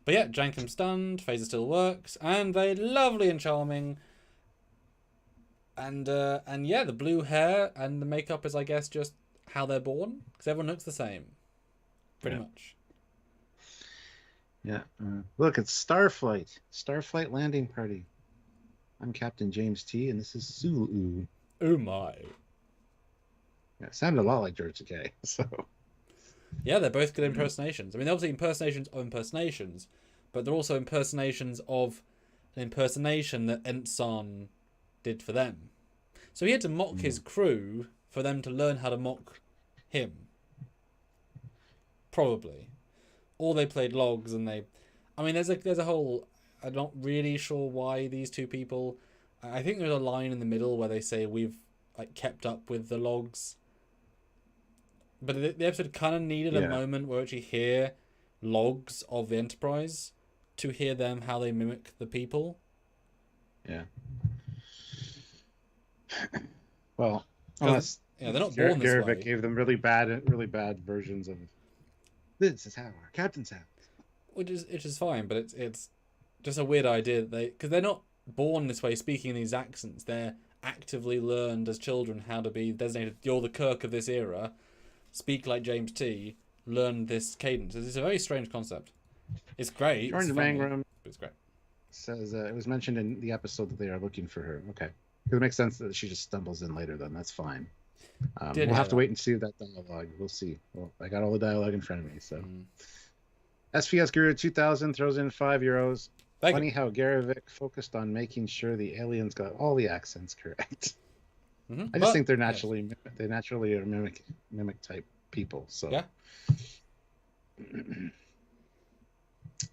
But yeah, Jankum stunned. Phaser still works, and they lovely and charming. And yeah, the blue hair and the makeup is, I guess, just how they're born, because everyone looks the same, pretty much. Yeah. Look, it's Starflight. Starflight landing party. I'm Captain James T, and this is Sulu. Oh my. Yeah, it sounded a lot like George Takei. So. Yeah, they're both good impersonations. I mean, they're obviously impersonations of impersonations, but they're also impersonations of an impersonation that Ensign did for them. So he had to mock his crew for them to learn how to mock him. Probably. Or they played logs and they... I mean, there's a whole... I'm not really sure why these two people... I think there's a line in the middle where they say we've kept up with the logs. But the episode kind of needed a moment where we actually hear logs of the Enterprise to hear them how they mimic the people. Yeah. Well, unless they're not born this way. Garrick gave them really bad versions of this is how our captain sounds. Which is fine, but it's just a weird idea because they're not born this way, speaking in these accents. They're actively learned as children how to be designated. You're the Kirk of this era. Speak like James T. Learn this cadence. It's a very strange concept. It's great. Jordan Mangram it's great. Says it was mentioned in the episode that they are looking for her. Okay, it makes sense that she just stumbles in later. Then that's fine. We'll have to wait and see that dialogue. We'll see. Well, I got all the dialogue in front of me. So, SPS Guru 2000 throws in €5. Funny how Garavik focused on making sure the aliens got all the accents correct. I just think they're naturally are mimic type people. So yeah.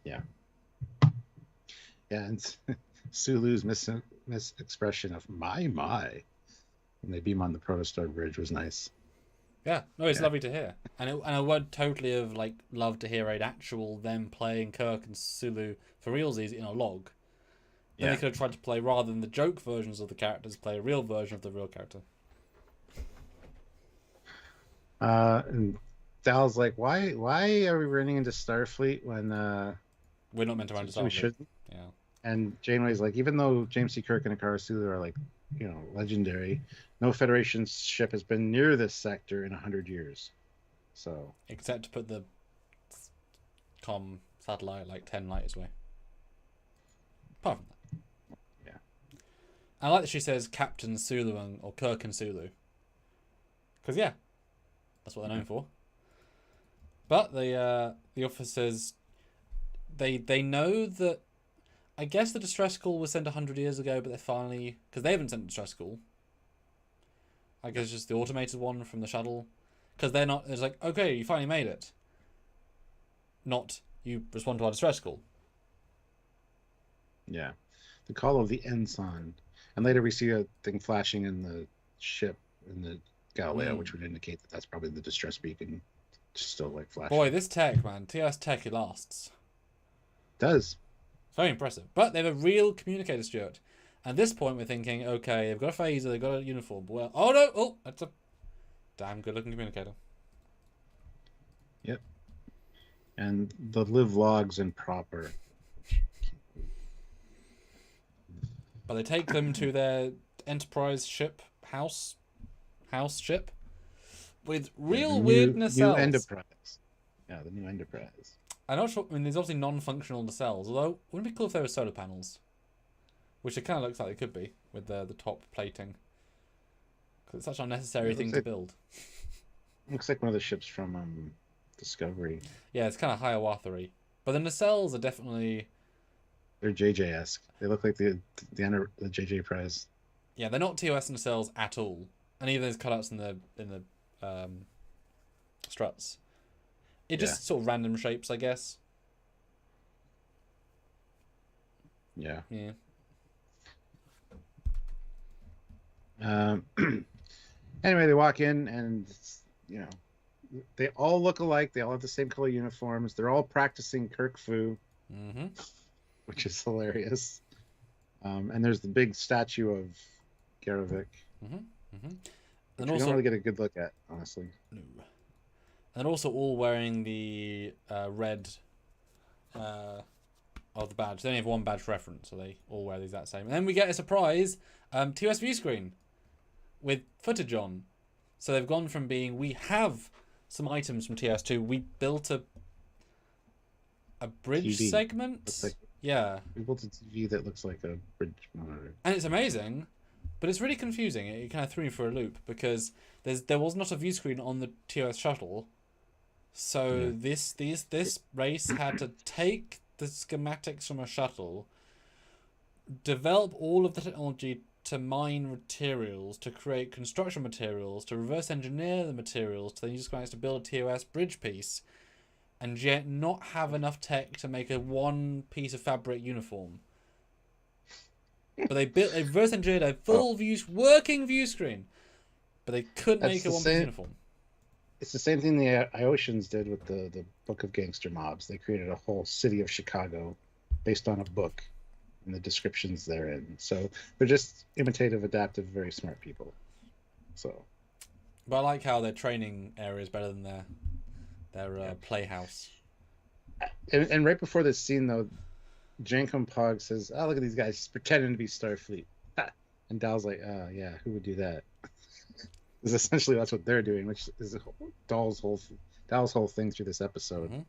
Yeah, and Sulu's misexpression of my when they beam on the Protostar bridge was nice. Yeah, no, it's lovely to hear, and I would totally have loved to hear an actual them playing Kirk and Sulu for realsies in a log. Then they could have tried to play, rather than the joke versions of the characters, play a real version of the real character. And Dal's like, why are we running into Starfleet when we're not meant to run into Starfleet? We shouldn't. Yeah. And Janeway's like, even though James T. Kirk and Akara Sulu are legendary, no Federation ship has been near this sector in 100 years. So except to put the satellite 10 light away. Apart from that. I like that she says Captain Sulu or Kirk and Sulu. Because, that's what they're known for. But the officers, they know that, I guess the distress call was sent 100 years ago, but they're finally, because they haven't sent a distress call. I guess it's just the automated one from the shuttle. Because they're not, it's like, okay, you finally made it. Not, you respond to our distress call. Yeah. The call of the Ensign. And later we see a thing flashing in the ship, in the Galileo, which would indicate that that's probably the distress beacon still flashing. Boy, this tech, man. TS tech, it lasts. Does. Very impressive. But they have a real communicator, Stuart. At this point, we're thinking, okay, they've got a phaser, they've got a uniform. Well, oh no! Oh, that's a damn good-looking communicator. Yep. And the live logs in proper. But they take them to their Enterprise ship, house ship, with real weird nacelles. New Enterprise. Yeah, the new Enterprise. I'm not sure. I mean, there's obviously non-functional nacelles, although wouldn't it be cool if there were solar panels? Which it kind of looks like they could be, with the top plating. It's such an unnecessary thing to build. Looks like one of the ships from Discovery. Yeah, it's kind of Hiawatha-y. But the nacelles are definitely... They're JJ-esque. They look like the JJ prize. Yeah, they're not TOS nacelles at all. And even those cutouts in the struts. It just sort of random shapes, I guess. Yeah. Yeah. Anyway, they walk in and, they all look alike. They all have the same color uniforms. They're all practicing Kirk Fu, which is hilarious. And there's the big statue of Garovic. Which we don't really get a good look at, honestly. No. And also all wearing the red of the badge. They only have one badge reference, so they all wear the exact same. And then we get a surprise TOS view screen with footage on. So they've gone from being, we have some items from TS2. We built a bridge TV segment. Yeah. We built a TV that looks like a bridge monitor. And it's amazing, but it's really confusing. It kind of threw me for a loop because there was not a view screen on the TOS shuttle. So this race had to take the schematics from a shuttle, develop all of the technology to mine materials, to create construction materials, to reverse engineer the materials, to then use schematics to build a TOS bridge piece, and yet not have enough tech to make a one piece of fabric uniform. But they reverse engineered a full working view screen, but they couldn't make a one piece uniform. It's the same thing the Iosians did with the Book of Gangster Mobs. They created a whole city of Chicago based on a book and the descriptions therein. So they're just imitative, adaptive, very smart people. So, but I like how their training area is better than their playhouse. And right before this scene, though, Jankum Pog says, "Oh, look at these guys pretending to be Starfleet." And Dal's like, "Oh, yeah, who would do that?" Because essentially that's what they're doing, which is Dal's whole thing through this episode.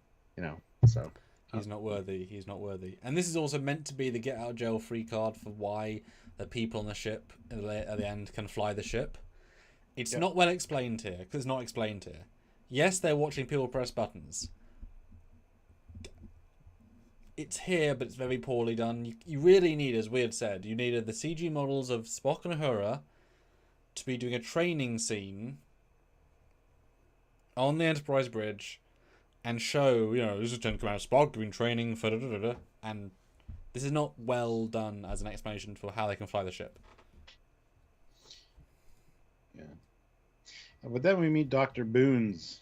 So he's not worthy. He's not worthy. And this is also meant to be the get out of jail free card for why the people on the ship at the end can fly the ship. It's not well explained here, because it's not explained here. Yes, they're watching people press buttons. It's here, but it's very poorly done. You really need, as we had said, you needed the CG models of Spock and Uhura to be doing a training scene on the Enterprise bridge and show, this is Lieutenant Commander Spock doing training for da-da-da-da, and this is not well done as an explanation for how they can fly the ship. Yeah. But then we meet Dr. Boons.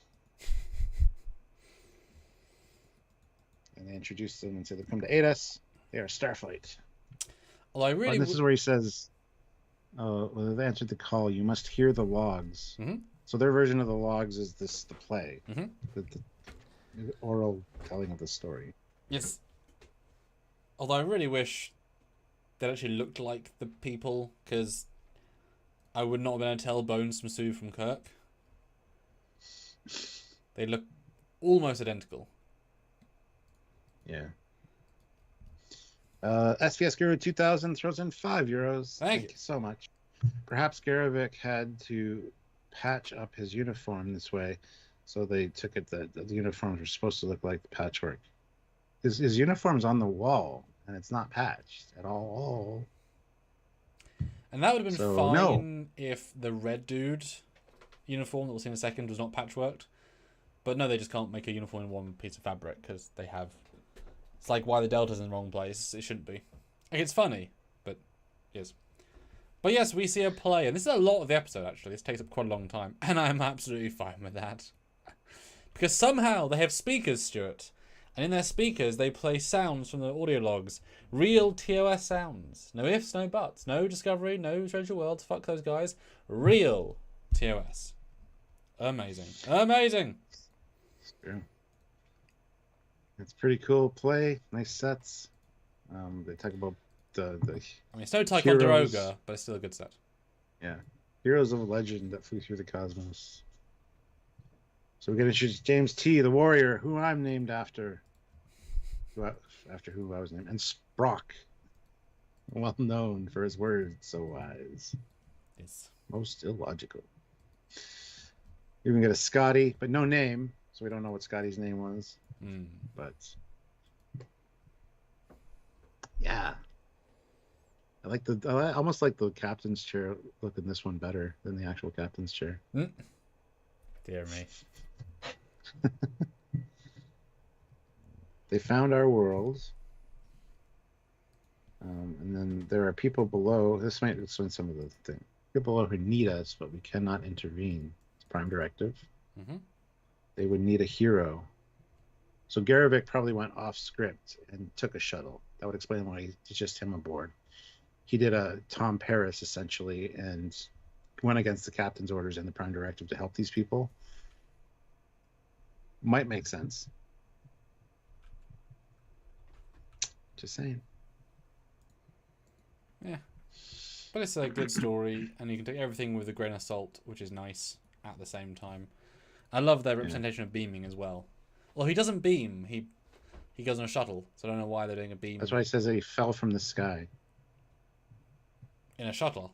And they introduce them and say they've come to aid us. They are Starfleet. Well, this is where he says, they answered the call. You must hear the logs. So their version of the logs is the play. The oral telling of the story. Yes. Although I really wish they actually looked like the people, because I would not have been able to tell Bones from Sue from Kirk. They look almost identical. Yeah. SPS Guru 2000 throws in €5. Thank you so much. Perhaps Garovic had to patch up his uniform this way, so they took it that the uniforms were supposed to look like the patchwork. His uniform's on the wall, and it's not patched at all. And that would have been fine if the red dude uniform that we'll see in a second was not patchworked. But no, they just can't make a uniform in one piece of fabric because they have... It's like why the Delta's in the wrong place. It shouldn't be. Like, it's funny, but yes. But yes, we see a play, and this is a lot of the episode, actually. This takes up quite a long time, and I'm absolutely fine with that. Because somehow they have speakers, Stuart, and in their speakers they play sounds from the audio logs. Real TOS sounds. No ifs, no buts. No Discovery, no Treasure Worlds. Fuck those guys. Real TOS. Amazing. Amazing! Yeah. It's pretty cool play. Nice sets. They talk about the I mean, it's no Ticonderoga, but it's still a good set. Yeah. Heroes of legend that flew through the cosmos. So we're going to choose James T, the warrior, who I'm named after. After who I was named. And Sprock. Well known for his words so wise. Yes. Most illogical. You even get a Scotty, but no name, so we don't know what Scotty's name was. But yeah, I almost like the captain's chair look in this one better than the actual captain's chair. Dear me. They found our world. And then there are people below. This might explain some of the things. People below who need us, but we cannot intervene. It's Prime Directive. They would need a hero. So Garavik probably went off script and took a shuttle. That would explain why it's just him aboard. He did a Tom Paris, essentially, and went against the captain's orders and the Prime Directive to help these people. Might make sense. Just saying. Yeah. But it's a good story, and you can take everything with a grain of salt, which is nice at the same time. I love their representation of beaming as well. Well, he doesn't beam. He goes on a shuttle, so I don't know why they're doing a beam. That's why he says that he fell from the sky. In a shuttle?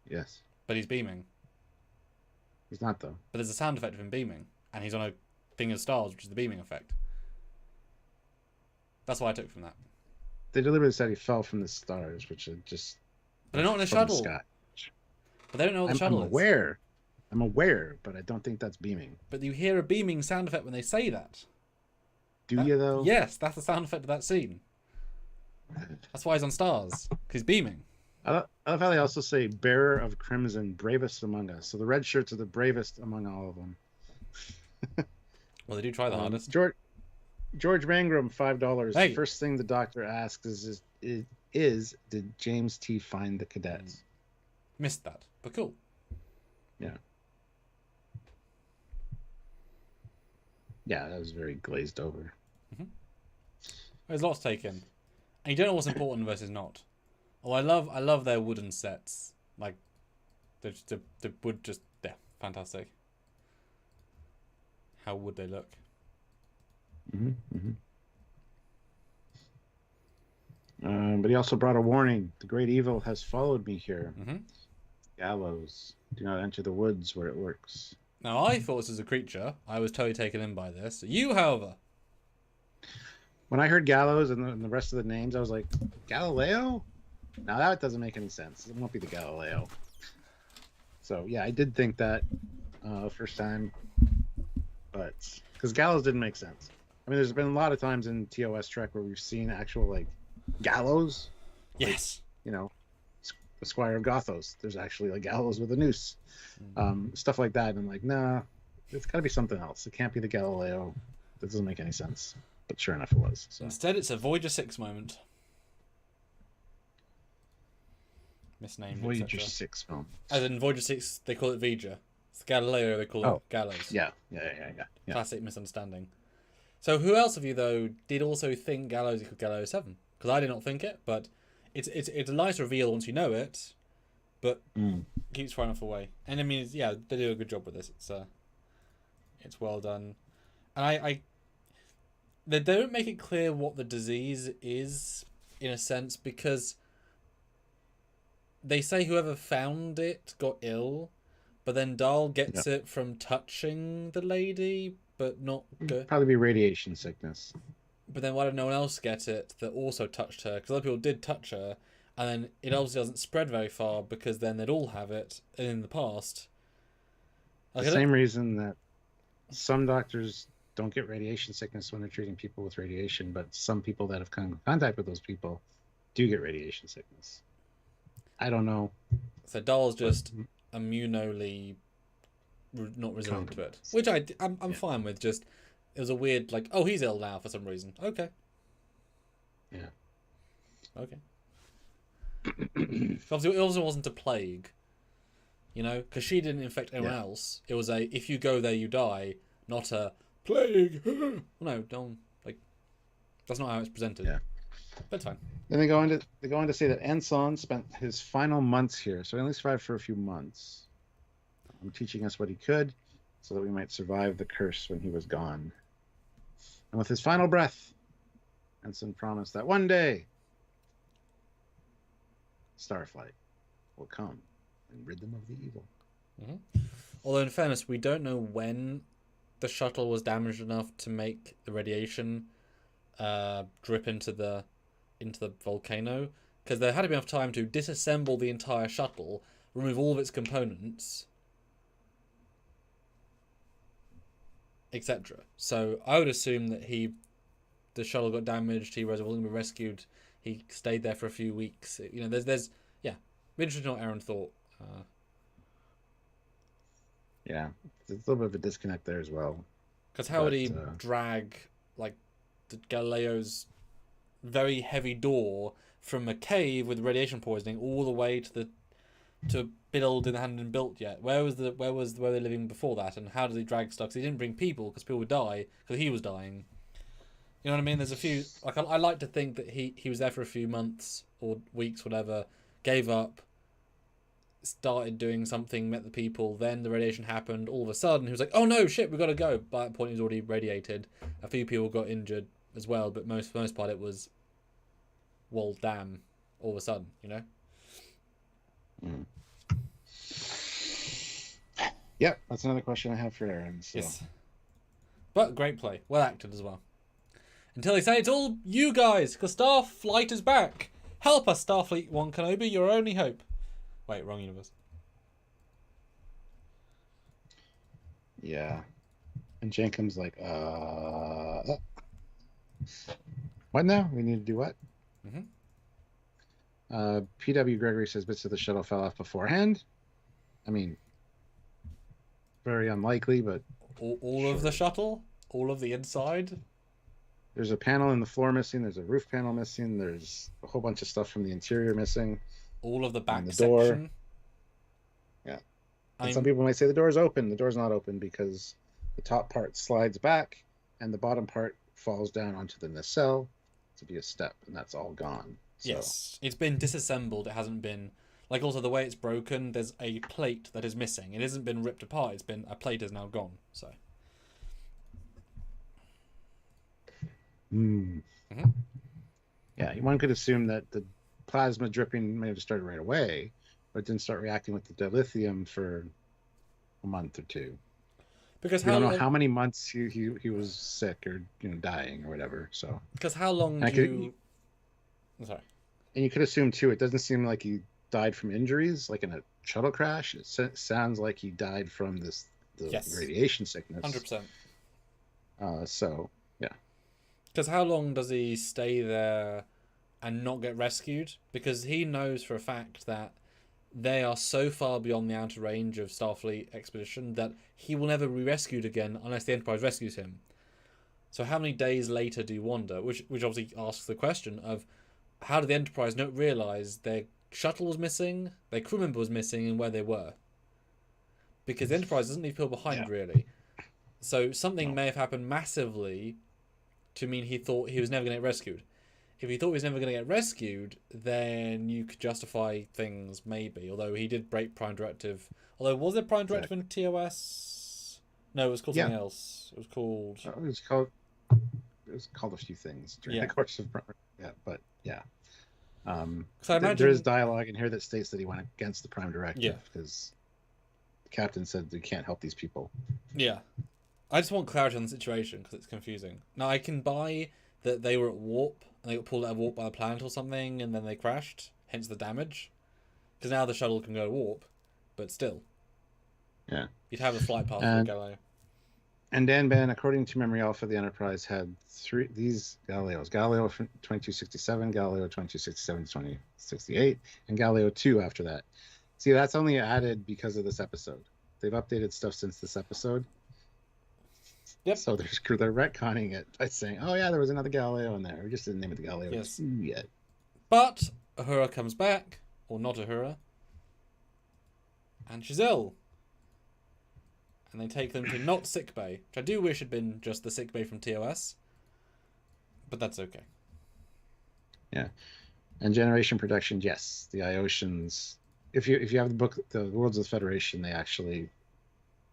Yes. But he's beaming. He's not, though. But there's a sound effect of him beaming, and he's on a thing of stars, which is the beaming effect. That's what I took from that. They deliberately said he fell from the stars, which is just... But they're not in a shuttle. But they don't know what the shuttle is. I'm aware, but I don't think that's beaming. But you hear a beaming sound effect when they say that. Do you, though? Yes, that's the sound effect of that scene. That's why he's on stars, because he's beaming. I love how they also say, bearer of crimson, bravest among us. So the red shirts are the bravest among all of them. Well, they do try the hardest. George Mangrum, $5. Hey. The first thing the doctor asks is did James T. find the cadets? Missed that, but cool. Yeah. Yeah, that was very glazed over. There's lots taken, and you don't know what's important versus not. Oh, I love their wooden sets. Like, the wood just fantastic. How would they look? But he also brought a warning. The great evil has followed me here. Gallows. Do not enter the woods where it works. Now, I thought this was a creature. I was totally taken in by this. You, however... When I heard Gallows and the rest of the names, I was like, Galileo? Now that doesn't make any sense. It won't be the Galileo. So, yeah, I did think that first time. But, because Gallows didn't make sense. I mean, there's been a lot of times in TOS Trek where we've seen actual, like, gallows. Yes. Like, you know, the Squire of Gothos. There's actually a gallows with a noose. Stuff like that. And I'm like, nah, it's got to be something else. It can't be the Galileo. That doesn't make any sense. But sure enough, it was. So. Instead, it's a Voyager 6 moment. Misnamed. Voyager 6 film. As in Voyager 6, they call it Vija. It's Galileo, they call it Gallows. Yeah. Classic misunderstanding. So who else of you, though, did also think Gallows equal Galileo 7? Because I did not think it, but it's a nice reveal once you know it, but keeps far enough away. And I mean, yeah, they do a good job with this. It's well done. And they don't make it clear what the disease is, in a sense, because they say whoever found it got ill, but then Dahl gets it from touching the lady, but not... Probably be radiation sickness. But then why did no one else get it that also touched her? Because other people did touch her, and then it obviously doesn't spread very far, because then they'd all have it in the past. The same reason that some doctors don't get radiation sickness when they're treating people with radiation, but some people that have come in contact with those people do get radiation sickness. I don't know. So Dahl's just immunally not resilient to it, which I'm fine with. Just it was a weird, like, oh, he's ill now for some reason. Okay. Yeah. Okay. Obviously, it also wasn't a plague, you know, because she didn't infect anyone else. It was if you go there, you die, not a plague. No, don't, like, that's not how it's presented. Yeah. But it's fine. Then they go on to say that Anson spent his final months here, so he only survived for a few months. Teaching us what he could, so that we might survive the curse when he was gone. And with his final breath, Anson promised that one day, Starflight will come. and rid them of the evil. Although, in fairness, we don't know when the shuttle was damaged enough to make the radiation drip into the volcano, because there had to be enough time to disassemble the entire shuttle, remove all of its components, etc. So I would assume that the shuttle got damaged, he wasn't going to be rescued, he stayed there for a few weeks. There's interesting what Aaron thought. Yeah, there's a little bit of a disconnect there as well. Because how would he drag Galileo's very heavy door from a cave with radiation poisoning all the way to a building that hadn't been built yet? Where were they living before that? And how did he drag stuff? 'Cause he didn't bring people because people would die because he was dying. You know what I mean? There's a few I like to think that he was there for a few months or weeks, whatever, gave up, started doing something, met the people, then the radiation happened, all of a sudden he was like, oh no, shit, we've got to go. By that point he was already radiated. A few people got injured as well, but for the most part it was, well, damn, all of a sudden, Yep, that's another question I have for Aaron. So. Yes. But great play. Well acted as well. Until they say it's all you guys, because Starflight is back. Help us, Starfleet 1 Kenobi, your only hope. Wait, wrong universe. Yeah. And Jenkin's like, what now? We need to do what? P.W. Gregory says bits of the shuttle fell off beforehand. I mean, very unlikely, but... All sure. Of the shuttle? All of the inside? There's a panel in the floor missing. There's a roof panel missing. There's a whole bunch of stuff from the interior missing. All of the back the section. Door. Yeah. And some people might say the door's open. The door's not open because the top part slides back and the bottom part falls down onto the nacelle to be a step, and that's all gone. So. Yes. It's been disassembled. It hasn't been... also the way it's broken, there's a plate that is missing. It hasn't been ripped apart. A plate is now gone. So... Yeah, one could assume that the plasma dripping may have started right away, but didn't start reacting with the dilithium for a month or two. Because we don't know how many months he was sick or dying or whatever. So because how long I'm sorry. And you could assume too, it doesn't seem like he died from injuries, like in a shuttle crash. It sounds like he died from the radiation sickness. 100%. So yeah. Because how long does he stay there and not get rescued? Because he knows for a fact that they are so far beyond the outer range of Starfleet expedition that he will never be rescued again unless the Enterprise rescues him. So how many days later do you wander? Which obviously asks the question of how did the Enterprise not realise their shuttle was missing, their crew member was missing, and where they were? Because the Enterprise doesn't leave people behind, really. So something may have happened massively to mean he thought he was never going to get rescued. If he thought he was never going to get rescued, then you could justify things, maybe. Although he did break Prime Directive. Although, was there Prime Directive in TOS? No, it was called something else. It was called... It was called a few things during the course of... there is dialogue in here that states that he went against the Prime Directive because the captain said we can't help these people. Yeah. I just want clarity on the situation because it's confusing. Now, I can buy that they were at warp and they got pulled out of warp by the planet or something and then they crashed, hence the damage. Because now the shuttle can go to warp, but still. Yeah. You'd have a flight path for Galileo. And Dan Ben, according to Memory Alpha, the Enterprise had these Galileos. Galileo 2267, Galileo 2267-2068, and Galileo 2 after that. See, that's only added because of this episode. They've updated stuff since this episode. Yep. So they're retconning it by saying, oh yeah, there was another Galileo in there. We just didn't name it the Galileo 2 yet. But Uhura comes back, or not Uhura, and she's ill. And they take them to not sickbay, which I do wish had been just the sickbay from TOS. But that's okay. Yeah. And Generation Production, yes. The Iosians, if you have the book, The Worlds of the Federation, they actually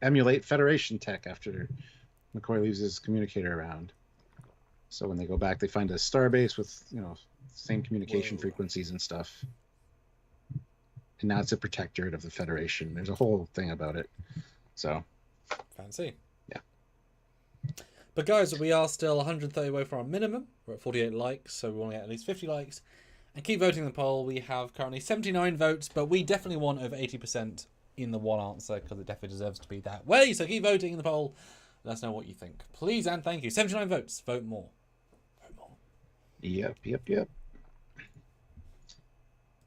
emulate Federation tech after McCoy leaves his communicator around. So when they go back, they find a starbase with, same communication frequencies and stuff. and now it's a protectorate of the Federation. There's a whole thing about it. So fancy. Yeah. But guys, we are still 130 away from our minimum. We're at 48 likes, so we want to get at least 50 likes. And keep voting in the poll. We have currently 79 votes, but we definitely want over 80% in the one answer, because it definitely deserves to be that way. So keep voting in the poll. Let us know what you think. Please and thank you. 79 votes. Vote more. Vote more. Yep.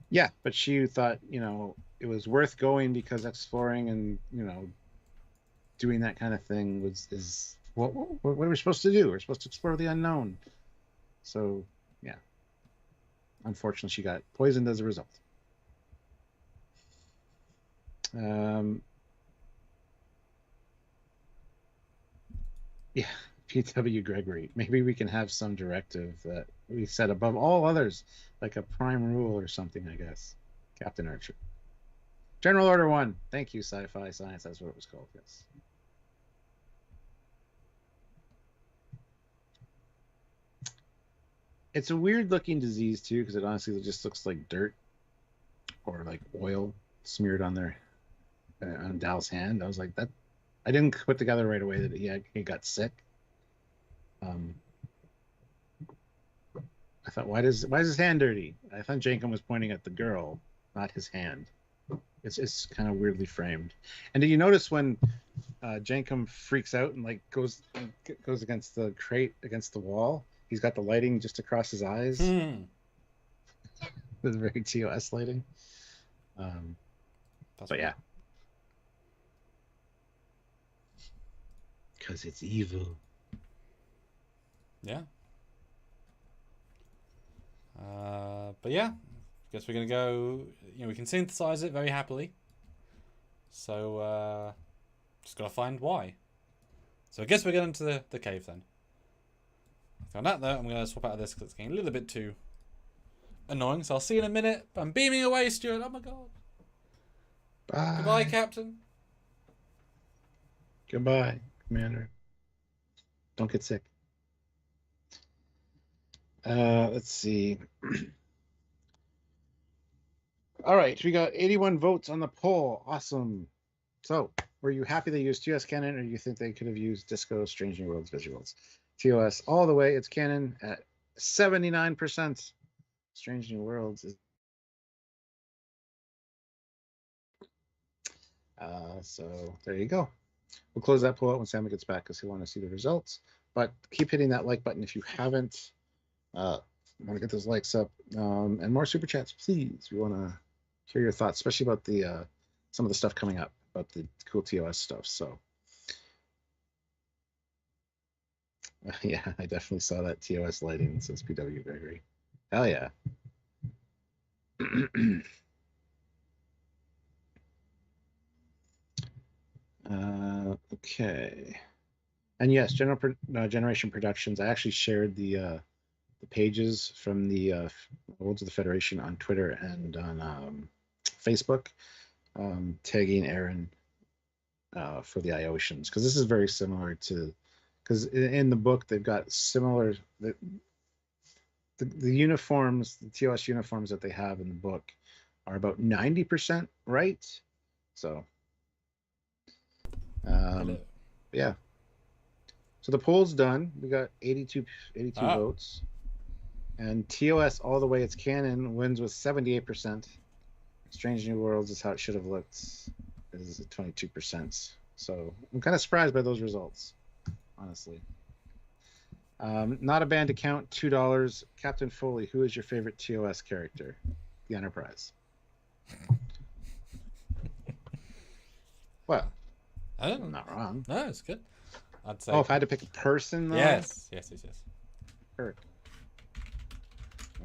Yeah, but she thought, it was worth going because exploring and, doing that kind of thing is what are we supposed to do? We're supposed to explore the unknown. So, yeah. Unfortunately, she got poisoned as a result. Yeah, P.W. Gregory. Maybe we can have some directive that we set above all others, like a prime rule or something, I guess. Captain Archer. General Order 1. Thank you, Sci-Fi Science. That's what it was called, yes. It's a weird-looking disease, too, because it honestly just looks like dirt or like oil smeared on on Dal's hand. I was like, that. I didn't put together right away that he got sick. I thought, why is his hand dirty? I thought Jankum was pointing at the girl, not his hand. It's kind of weirdly framed. And did you notice when Jankum freaks out and like goes against the crate, against the wall? He's got the lighting just across his eyes. It's very TOS lighting. But yeah. Because it's evil. Yeah. But yeah, guess we're gonna go. We can synthesize it very happily. So just gotta find why. So I guess we're going to the cave then. On that though, I'm gonna swap out of this because it's getting a little bit too annoying. So I'll see you in a minute. I'm beaming away, Stuart. Oh my god. Bye. Goodbye, Captain. Goodbye, Commander. Don't get sick. Let's see. All right, we got 81 votes on the poll. Awesome. So, were you happy they used TOS canon, or do you think they could have used Disco Strange New Worlds visuals? TOS all the way. It's canon at 79%. Strange New Worlds is. So there you go. We'll close that poll out when Sammy gets back because he'll want to see the results. But keep hitting that like button if you haven't. Want to get those likes up and more super chats, please. We want to hear your thoughts, especially about the some of the stuff coming up, about the cool TOS stuff. So yeah, I definitely saw that TOS lighting, says PW Gregory. Hell yeah. Okay. And yes, Generation Productions. I actually shared the pages from the Worlds of the Federation on Twitter and on Facebook, tagging Aaron for the Iosians, because this is very similar to, because in the book they've got similar the uniforms, the TOS uniforms that they have in the book are about 90% right. So yeah. So the poll's done. We got 82 votes. And TOS all the way, it's canon, wins with 78%. Strange New Worlds is how it should have looked, is at 22%. So I'm kind of surprised by those results, honestly. Not a banned account, $2. Captain Foley, who is your favorite TOS character? The Enterprise. Well, I'm not wrong. No, it's good. I'd say. Oh, if I had to pick a person, though? Yes. Kirk.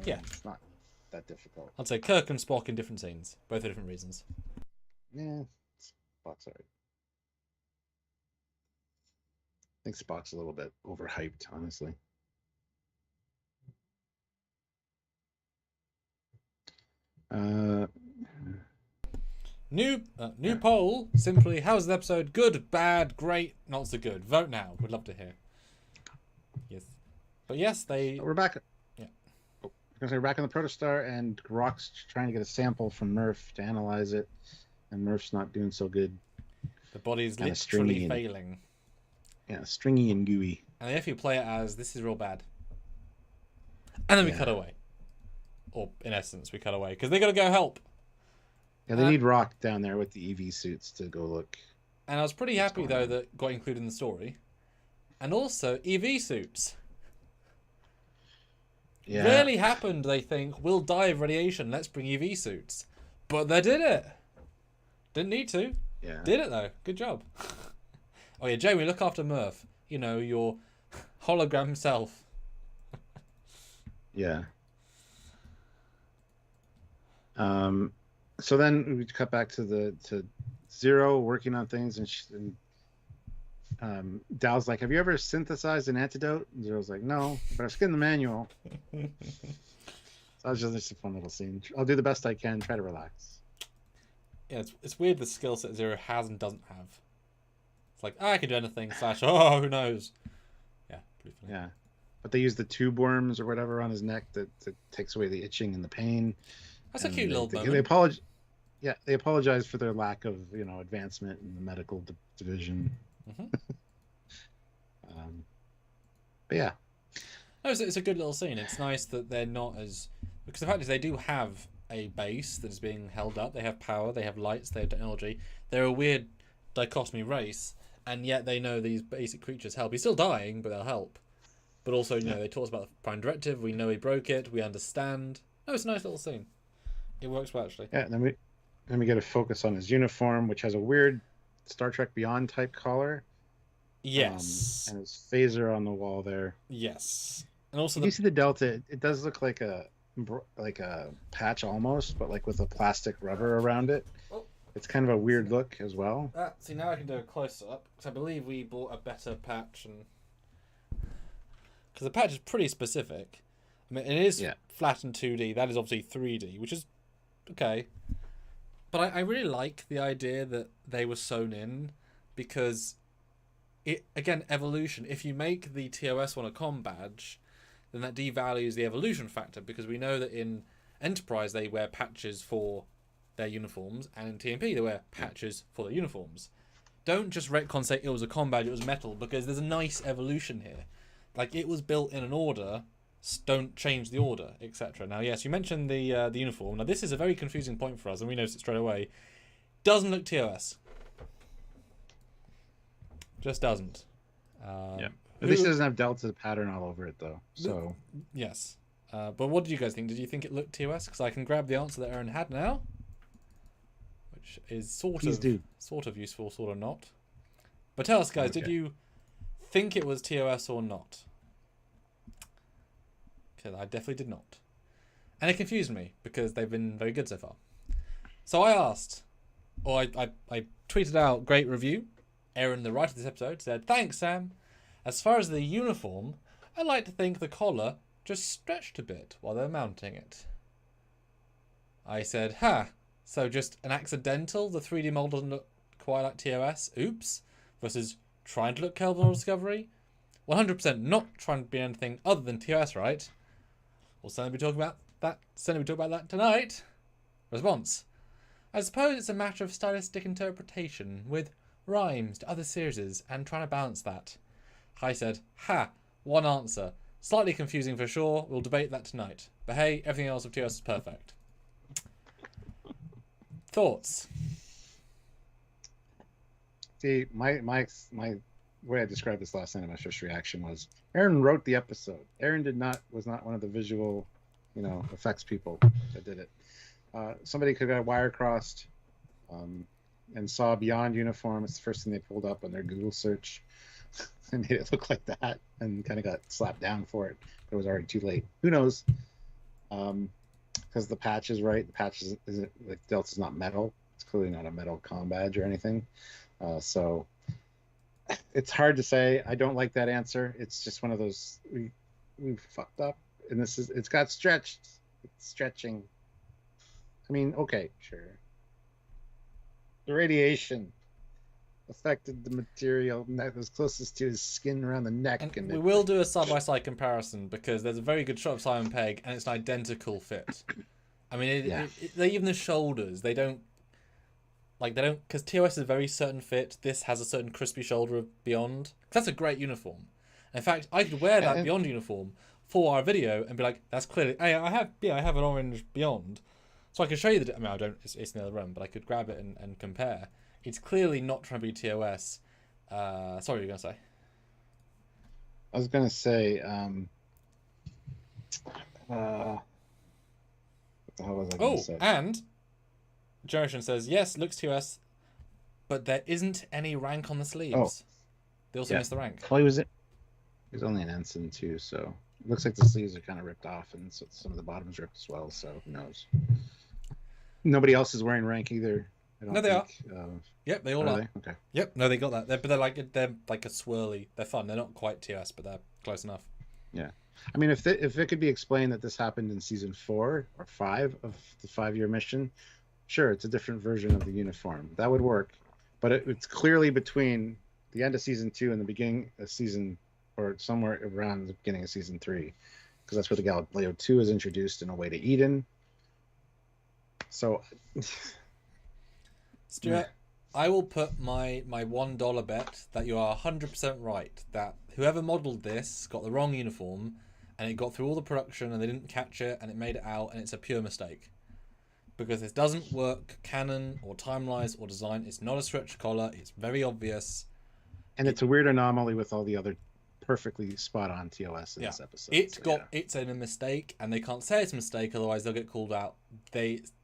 Yeah. It's not that difficult. I'd say Kirk and Spock in different scenes, both for different reasons. Yeah, Spock's alright. I think Spock's a little bit overhyped, honestly. New poll. Simply, how's the episode? Good, bad, great, not so good. Vote now. We'd love to hear. Yes, but yes, We're back. Yeah. Oh, gonna say Rack on the Protostar, and Rock's trying to get a sample from Murph to analyze it, and Murph's not doing so good. The body's Kinda literally stringy and- failing. Yeah, stringy and gooey. And if you play it as, this is real bad. And then we cut away. Or, in essence, we cut away. Because they got to go help. Yeah, they need Rock down there with the EV suits to go look. And I was pretty happy, though, that got included in the story. And also, EV suits. Yeah. Rarely happened, they think, we'll die of radiation, let's bring EV suits. But they did it. Didn't need to. Yeah. Did it, though. Good job. Oh, yeah, Jamie, look after Murph. You know, your hologram self. Yeah. So then we cut back to Zero working on things, and Dow's like, "Have you ever synthesized an antidote?" And Zero's like, "No, but I've skinned the manual." So that was just a fun little scene. I'll do the best I can. Try to relax. Yeah, it's weird the skill set Zero has and doesn't have. It's like, I can do anything, / oh, who knows? Yeah, pretty funny. Yeah. But they use the tube worms or whatever on his neck that takes away the itching and the pain. That's a cute little moment. They apologize for their lack of, advancement in the medical division. Mm-hmm. But yeah. No, it's a good little scene. It's nice that they're not as... Because the fact is they do have a base that is being held up. They have power, they have lights, they have technology. They're a weird dichotomy race, and yet they know these basic creatures help. He's still dying, but they'll help. But also, they taught us about the Prime Directive. We know he broke it. We understand. No, it's a nice little scene. It works well, actually. Yeah, and then we get a focus on his uniform, which has a weird Star Trek Beyond type collar. Yes. And his phaser on the wall there. Yes. And also, you see the Delta. It does look like a patch almost, but like with a plastic rubber around it. Oh. It's kind of a weird look as well. See, now I can do a close up because I believe we bought a better patch, and because the patch is pretty specific. I mean, it is flat and 2D. That is obviously 3D, which is okay. But I really like the idea that they were sewn in, because it, again, evolution. If you make the TOS one a comm badge, then that devalues the evolution factor, because we know that in Enterprise they wear patches for their uniforms, and in TMP they wear patches for their uniforms. Don't just retcon say it was a comm badge, it was metal, because there's a nice evolution here. Like, it was built in an order, don't change the order, etc. Now, yes, you mentioned the uniform. Now, this is a very confusing point for us, and we noticed it straight away. Doesn't look TOS. Just doesn't. At least it doesn't have Delta pattern all over it, though. So yes. But what did you guys think? Did you think it looked TOS? Because I can grab the answer that Aaron had now, which is sort of useful, sort of not. But tell us, guys, did you think it was TOS or not? Because I definitely did not. And it confused me, because they've been very good so far. So I asked, or I tweeted out, great review. Aaron, the writer of this episode, said, "Thanks, Sam. As far as the uniform, I like to think the collar just stretched a bit while they're mounting it." I said, so just an accidental? The 3D model doesn't look quite like TOS? Oops. Versus trying to look Kelvin or Discovery? 100% not trying to be anything other than TOS, right? We'll certainly be talking about that tonight. Response: I suppose it's a matter of stylistic interpretation, with rhymes to other series and trying to balance that. I said, one answer. Slightly confusing for sure. We'll debate that tonight. But hey, everything else of TOS is perfect. Thoughts? See, my way I described this last night, my first reaction was, Aaron wrote the episode. Aaron was not one of the visual, effects people that did it. Somebody could have got wire crossed, and saw Beyond uniform. It's the first thing they pulled up on their Google search, and made it look like that, and kind of got slapped down for it. But it was already too late. Who knows? Because the patch is right. The patch isn't like Delta's not metal. It's clearly not a metal comm badge or anything. So it's hard to say. I don't like that answer. It's just one of those we fucked up, and it's got stretched. It's stretching. I mean, okay, sure. The radiation. affected the material that was closest to his skin around the neck. And And we will do a side-by-side comparison because there's a very good shot of Simon Pegg and it's an identical fit. I mean, Yeah. even the shoulders, they don't, because TOS is a very certain fit. This has a certain crispy shoulder of Beyond. That's a great uniform. In fact, I could wear that Beyond uniform for our video and be like, that's clearly, hey, I have an orange Beyond. So I can show you I mean, I don't, it's in the other room, but I could grab it and compare. It's clearly not trying to be TOS. Sorry, what were you going to say? I was going to say, what the hell was I going to say? And Generation says, yes, looks TOS, but there isn't any rank on the sleeves. They also missed the rank. Well, he was only an ensign too, so it looks like the sleeves are kind of ripped off and so some of the bottoms ripped as well, so who knows. Nobody else is wearing rank either. No, they are. Yep, they all are. They? Okay. Yep, no, they got that. They're like a swirly. They're fun. They're not quite TOS, but they're close enough. Yeah, I mean, if it could be explained that this happened in season 4 or 5 of the 5-year mission, sure, it's a different version of the uniform. That would work, but it's clearly between the end of season 2 and the beginning of season, or somewhere around the beginning of season 3, because that's where the Galileo 2 is introduced in A Way to Eden. So, Stuart, I will put my $1 bet that you are 100% right, that whoever modelled this got the wrong uniform and it got through all the production and they didn't catch it and it made it out and it's a pure mistake. Because this doesn't work canon or time-wise or design. It's not a stretch collar. It's very obvious. And it's a weird anomaly with all the other perfectly spot-on TOS in this episode. It's a mistake, and they can't say it's a mistake, otherwise they'll get called out.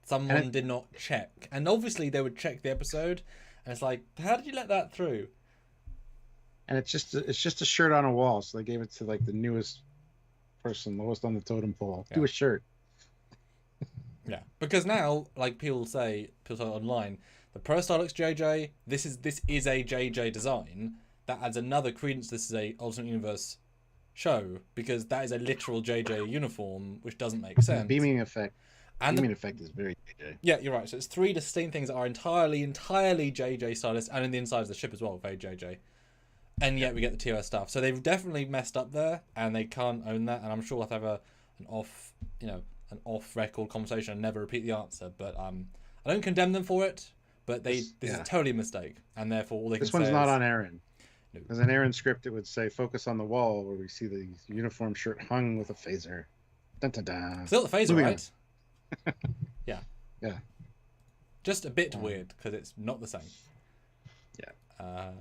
Someone did not check. And obviously they would check the episode, and it's like, how did you let that through? And it's just a shirt on a wall, so they gave it to like the newest person, lowest on the totem pole. Do a shirt. Yeah, because now, like people say online, the Pro Star looks JJ. This is a JJ design. That adds another credence. This is a alternate universe show because that is a literal JJ uniform, which doesn't make sense. The beaming effect. Beaming effect is very JJ. Yeah, you're right. So it's 3 distinct things that are entirely JJ stylists, and in the inside of the ship as well, very JJ. And yet we get the TOS stuff. So they've definitely messed up there, and they can't own that. And I'm sure we'll have to have an off-record conversation and never repeat the answer. But I don't condemn them for it. But this is totally a mistake, and therefore all they can say is... This one's not on Aaron. No. As an Aaron script, it would say, focus on the wall, where we see the uniform shirt hung with a phaser. Dun, dun, dun. Still the phaser, right? Yeah. Yeah. Just a bit weird, because it's not the same. Yeah.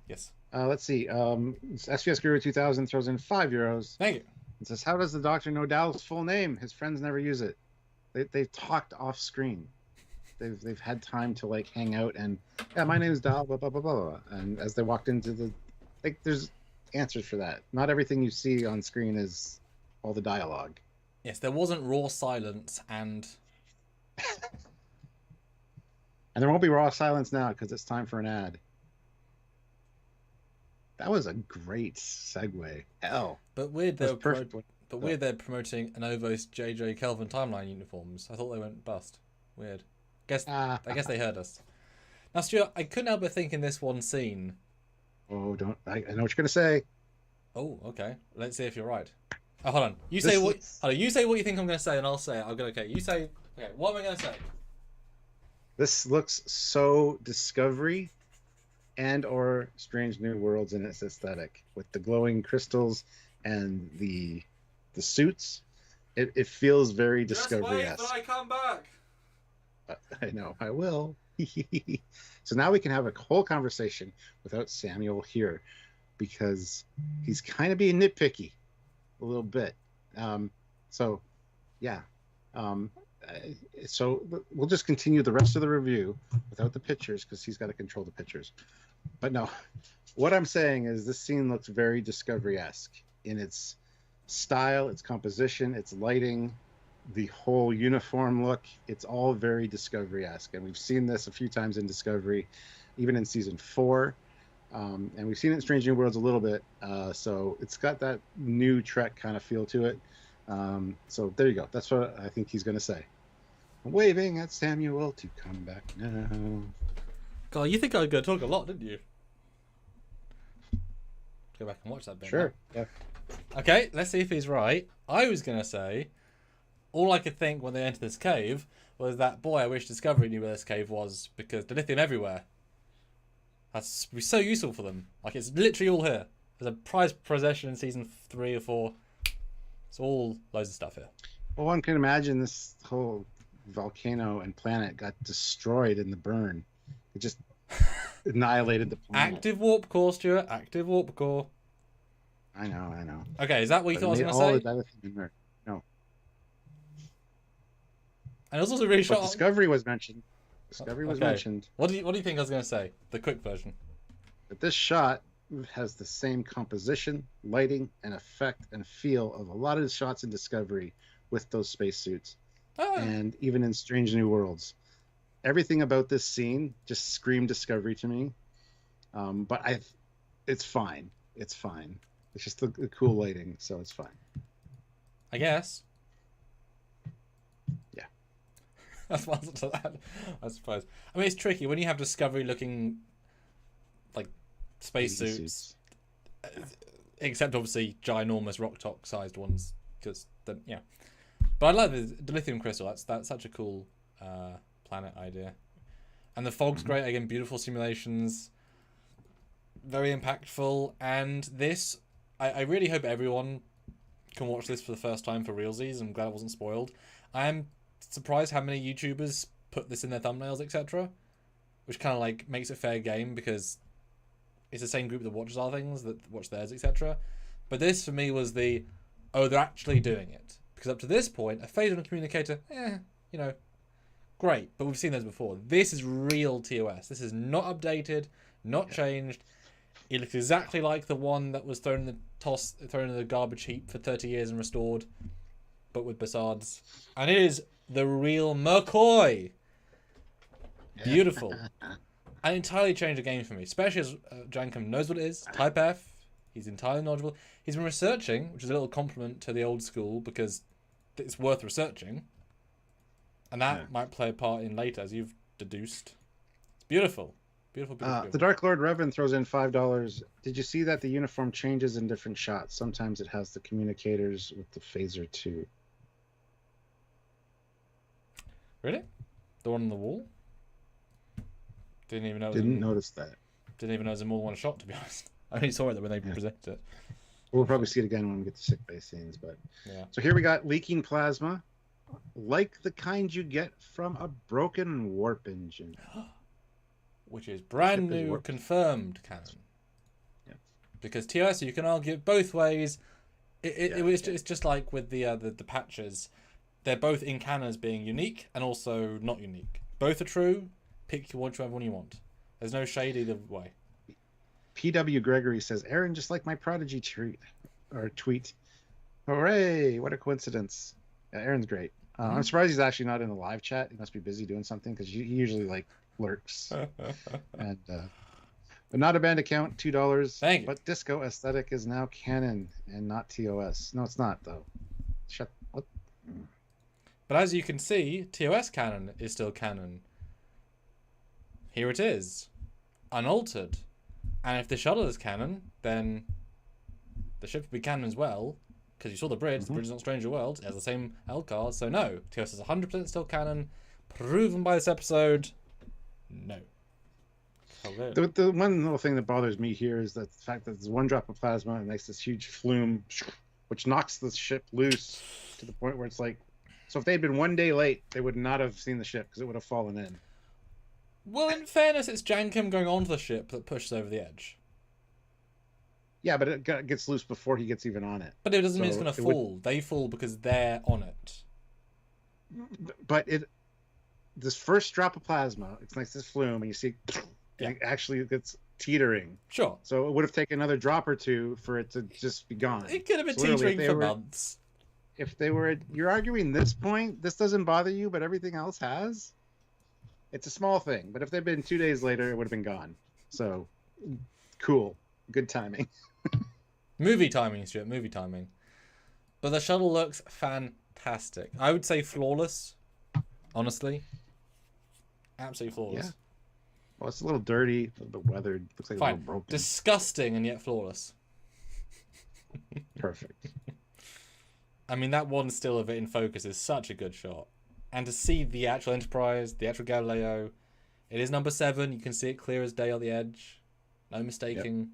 Yes. Let's see. SBS Guru 2000 throws in €5. Thank you. It says, how does the Doctor know Dal's full name? His friends never use it. They've talked off screen. They've had time to like hang out and my name is Dal, blah blah blah blah. And as they walked into there's answers for that. Not everything you see on screen is all the dialogue. Yes, there wasn't raw silence and there won't be raw silence now because it's time for an ad. That was a great segue. Hell. But weird they're weird they're promoting Anovos JJ Kelvin timeline uniforms. I thought they went bust. Weird. I guess they heard us. Now, Stuart, I couldn't help but think in this one scene. Oh, don't! I know what you're gonna say. Oh, okay. Let's see if you're right. Oh, hold on. You say what you think I'm gonna say, and I'll say it. I'll go. Okay. You say. Okay. What am I gonna say? This looks so Discovery, and/or Strange New Worlds in its aesthetic, with the glowing crystals and the suits. It feels very Discovery-esque. Just wait till I come back. I know, I will. So now we can have a whole conversation without Samuel here because he's kind of being nitpicky a little bit. So we'll just continue the rest of the review without the pictures because he's got to control the pictures. But no, what I'm saying is this scene looks very Discovery-esque in its style, its composition, its lighting, the whole uniform look. It's all very Discovery-esque, and we've seen this a few times in Discovery, even in season 4, and we've seen it in Strange New Worlds a little bit. So it's got that new Trek kind of feel to it. So there you go. That's what I think he's going to say. I'm waving at Samuel to come back now. God, you think I was going to talk a lot, didn't you? Go back and watch that bit. Sure. Now. Yeah. Okay, let's see if he's right. I was going to say, all I could think when they entered this cave was that, boy, I wish Discovery knew where this cave was, because dilithium everywhere. That's be so useful for them. Like, it's literally all here. There's a prized possession in season 3 or 4. It's all loads of stuff here. Well, one can imagine this whole volcano and planet got destroyed in the burn. It just annihilated the planet. Active warp core, Stuart. Active warp core. I know. Okay, is that what you thought I was going to all say? the dilithium in there. No. And it was also really But shot. Discovery was mentioned. Discovery was mentioned. What do you think I was going to say? The quick version. But this shot has the same composition, lighting, and effect and feel of a lot of the shots in Discovery with those spacesuits. Oh. And even in Strange New Worlds. Everything about this scene just screamed Discovery to me. But it's fine. It's fine. It's just the cool lighting, so it's fine. I guess. Yeah. That's my answer to that, I suppose. I mean, it's tricky when you have Discovery looking like spacesuits, except obviously ginormous rock top sized ones, because yeah. But I love the lithium crystal. That's such a cool planet idea, and the fog's great. Again, beautiful simulations, very impactful. And this, I really hope everyone can watch this for the first time for realsies. I'm glad it wasn't spoiled. I'm surprised how many YouTubers put this in their thumbnails, etc., which kind of like makes it fair game, because it's the same group that watches our things that watch theirs, etc. But this for me was they're actually doing it, because up to this point, a phaser and a communicator, great, but we've seen those before. This is real TOS. This is not updated, not changed. It looks exactly like the one that was thrown in the garbage heap for 30 years and restored, but with Bassards. And it is the real McCoy. Beautiful. And entirely changed the game for me, especially as Jankum knows what it is. Type F. He's entirely knowledgeable. He's been researching, which is a little compliment to the old school, because it's worth researching. And that might play a part in later, as you've deduced. It's beautiful. Beautiful. The Dark Lord Revan throws in $5. Did you see that the uniform changes in different shots? Sometimes it has the communicators with the phaser too. Really? The one on the wall? Didn't even know. Didn't notice that. Didn't even know it was in more than one shot, to be honest. I only saw it when they presented it. We'll probably see it again when we get to sick bay scenes. But yeah. So here we got leaking plasma, like the kind you get from a broken warp engine. Which is brand new, confirmed canon. Yeah. Because TOS, you can argue it both ways. It's just like with the patches. They're both in canon as being unique and also not unique. Both are true. Pick whichever one you want. There's no shade either way. P.W. Gregory says, Aaron, just like my Prodigy tweet. Hooray! What a coincidence. Yeah, Aaron's great. I'm surprised he's actually not in the live chat. He must be busy doing something, because he usually lurks. And but not a band account, $2. Thank you. But Disco Aesthetic is now canon and not TOS. No, it's not though. What? But as you can see, TOS canon is still canon. Here it is, unaltered. And if the shuttle is canon, then the ship will be canon as well, because you saw the bridge. The bridge is not Stranger World. It has the same L card. So no, TOS is 100% still canon. Proven by this episode. No. The one little thing that bothers me here is that the fact that there's one drop of plasma and makes this huge flume, which knocks the ship loose to the point where it's like, so if they'd been 1 day late, they would not have seen the ship, because it would have fallen in. Well, in fairness, it's Jankum going onto the ship that pushes over the edge. Yeah, but it gets loose before he gets even on it. But it doesn't mean it's going to fall. They fall because they're on it. But this first drop of plasma, it's like this flume, and you see it actually gets teetering. Sure. So it would have taken another drop or two for it to just be gone. It could have been teetering for months. If they were, you're arguing this point, this doesn't bother you, but everything else has. It's a small thing, but if they'd been 2 days later, it would have been gone. So, cool. Good timing. Movie timing, Stuart. Movie timing. But the shuttle looks fantastic. I would say flawless. Honestly. Absolutely flawless. Well, it's a little dirty, a little bit weathered. Looks like a Fine. little broken. Disgusting and yet flawless. Perfect. I mean, that one still of it in focus is such a good shot. And to see the actual Enterprise, the actual Galileo, it is number 7. You can see it clear as day on the edge. No mistaking. Yep.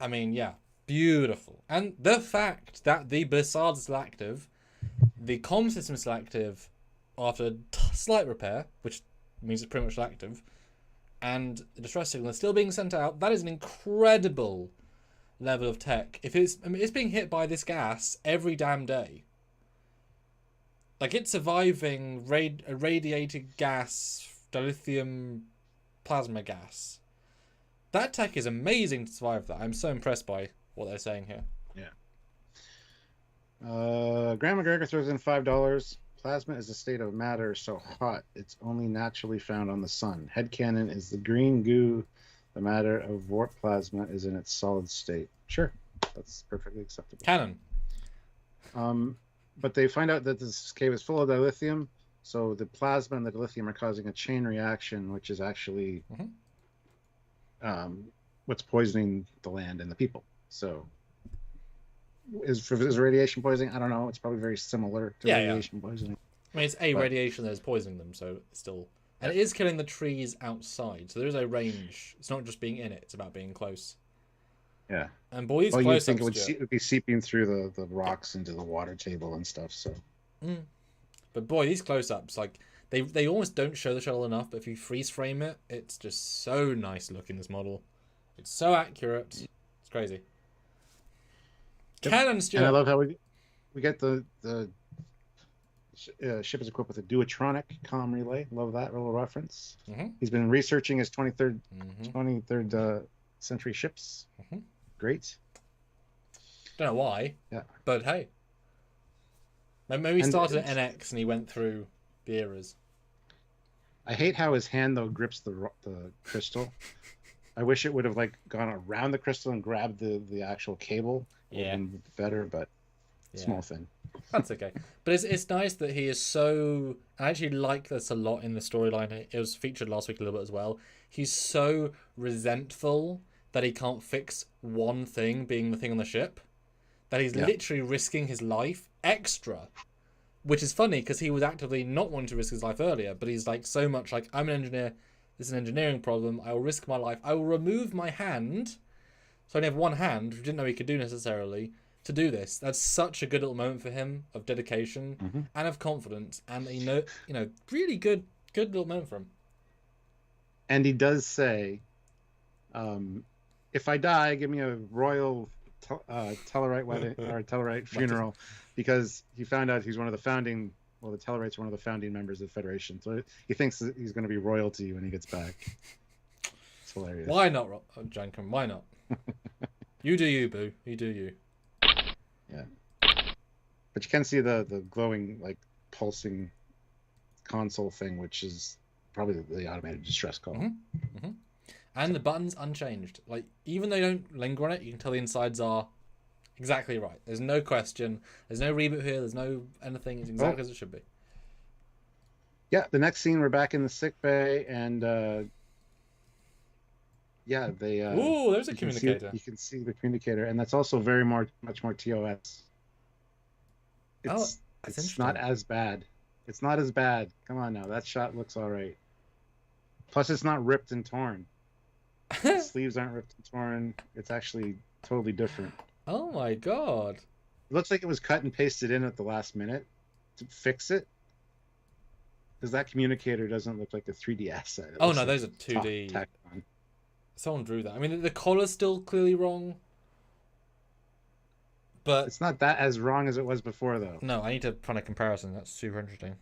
I mean, yeah, beautiful. And the fact that the Bussard is still active, the comm system is still active after a slight repair, which means it's pretty much active, and the distress signal is still being sent out, that is an incredible level of tech. If it's, I mean, it's being hit by this gas every damn day. Like, it's surviving radiated gas, dilithium plasma gas. That tech is amazing to survive that. I'm so impressed by what they're saying here. Yeah. Graham McGregor throws in $5. Plasma is a state of matter so hot it's only naturally found on the sun. Headcanon is the green goo. The matter of warp plasma is in its solid state. Sure, that's perfectly acceptable. Canon. But they find out that this cave is full of dilithium, so the plasma and the dilithium are causing a chain reaction, which is actually what's poisoning the land and the people. So, is radiation poisoning? I don't know. It's probably very similar to radiation poisoning. I mean, it's radiation that is poisoning them, so it's still... And it is killing the trees outside, so there is a range. It's not just being in it, it's about being close. Yeah. And boy, these you'd think it would be seeping through the rocks into the water table and stuff, so... But boy, these close-ups, like, they almost don't show the shuttle enough, but if you freeze frame it, it's just so nice looking, this model. It's so accurate. It's crazy. Yep. Canon, Stuart. And I love how we get the ship is equipped with a Duotronic comm relay. Love that little reference. He's been researching his 23rd century ships. Great. Don't know why. Yeah. But hey. Maybe he started at NX and he went through the eras. I hate how his hand though grips the crystal. I wish it would have like gone around the crystal and grabbed the actual cable. Yeah. Better, but small thing. That's okay. But it's nice that he is so... I actually like this a lot in the storyline. It was featured last week a little bit as well. He's so resentful that he can't fix one thing, being the thing on the ship, that he's literally risking his life extra. Which is funny, because he was actively not wanting to risk his life earlier, but he's like so much like, I'm an engineer, this is an engineering problem, I will risk my life, I will remove my hand, so I only have one hand, which I didn't know he could do necessarily, to do this. That's such a good little moment for him of dedication and of confidence, and really good little moment for him. And he does say, if I die, give me a royal Tellarite wedding or Tellarite funeral, because he found out he's one of the founding. Well, the Tellarites are one of the founding members of the Federation, so he thinks that he's going to be royalty when he gets back. It's hilarious. Why not, Jankum? Why not? You do you, boo. You do you. Yeah. But you can see the glowing, like, pulsing console thing, which is probably the automated distress call. And the button's unchanged. Like, even though you don't linger on it, you can tell the insides are exactly right. There's no question. There's no reboot here. There's no anything. It's exactly as it should be. Yeah, the next scene, we're back in the sick bay, and they... Ooh, there's a communicator. You can see the communicator, and that's also much more TOS. It's not as bad. It's not as bad. Come on now, that shot looks all right. Plus, it's not ripped and torn. The sleeves aren't ripped and torn. It's actually totally different. Oh my god. It looks like it was cut and pasted in at the last minute to fix it. Because that communicator doesn't look like a 3D asset. Oh no, those are 2D. Someone drew that. I mean, the collar's still clearly wrong. But it's not that as wrong as it was before, though. No, I need to find a comparison. That's super interesting.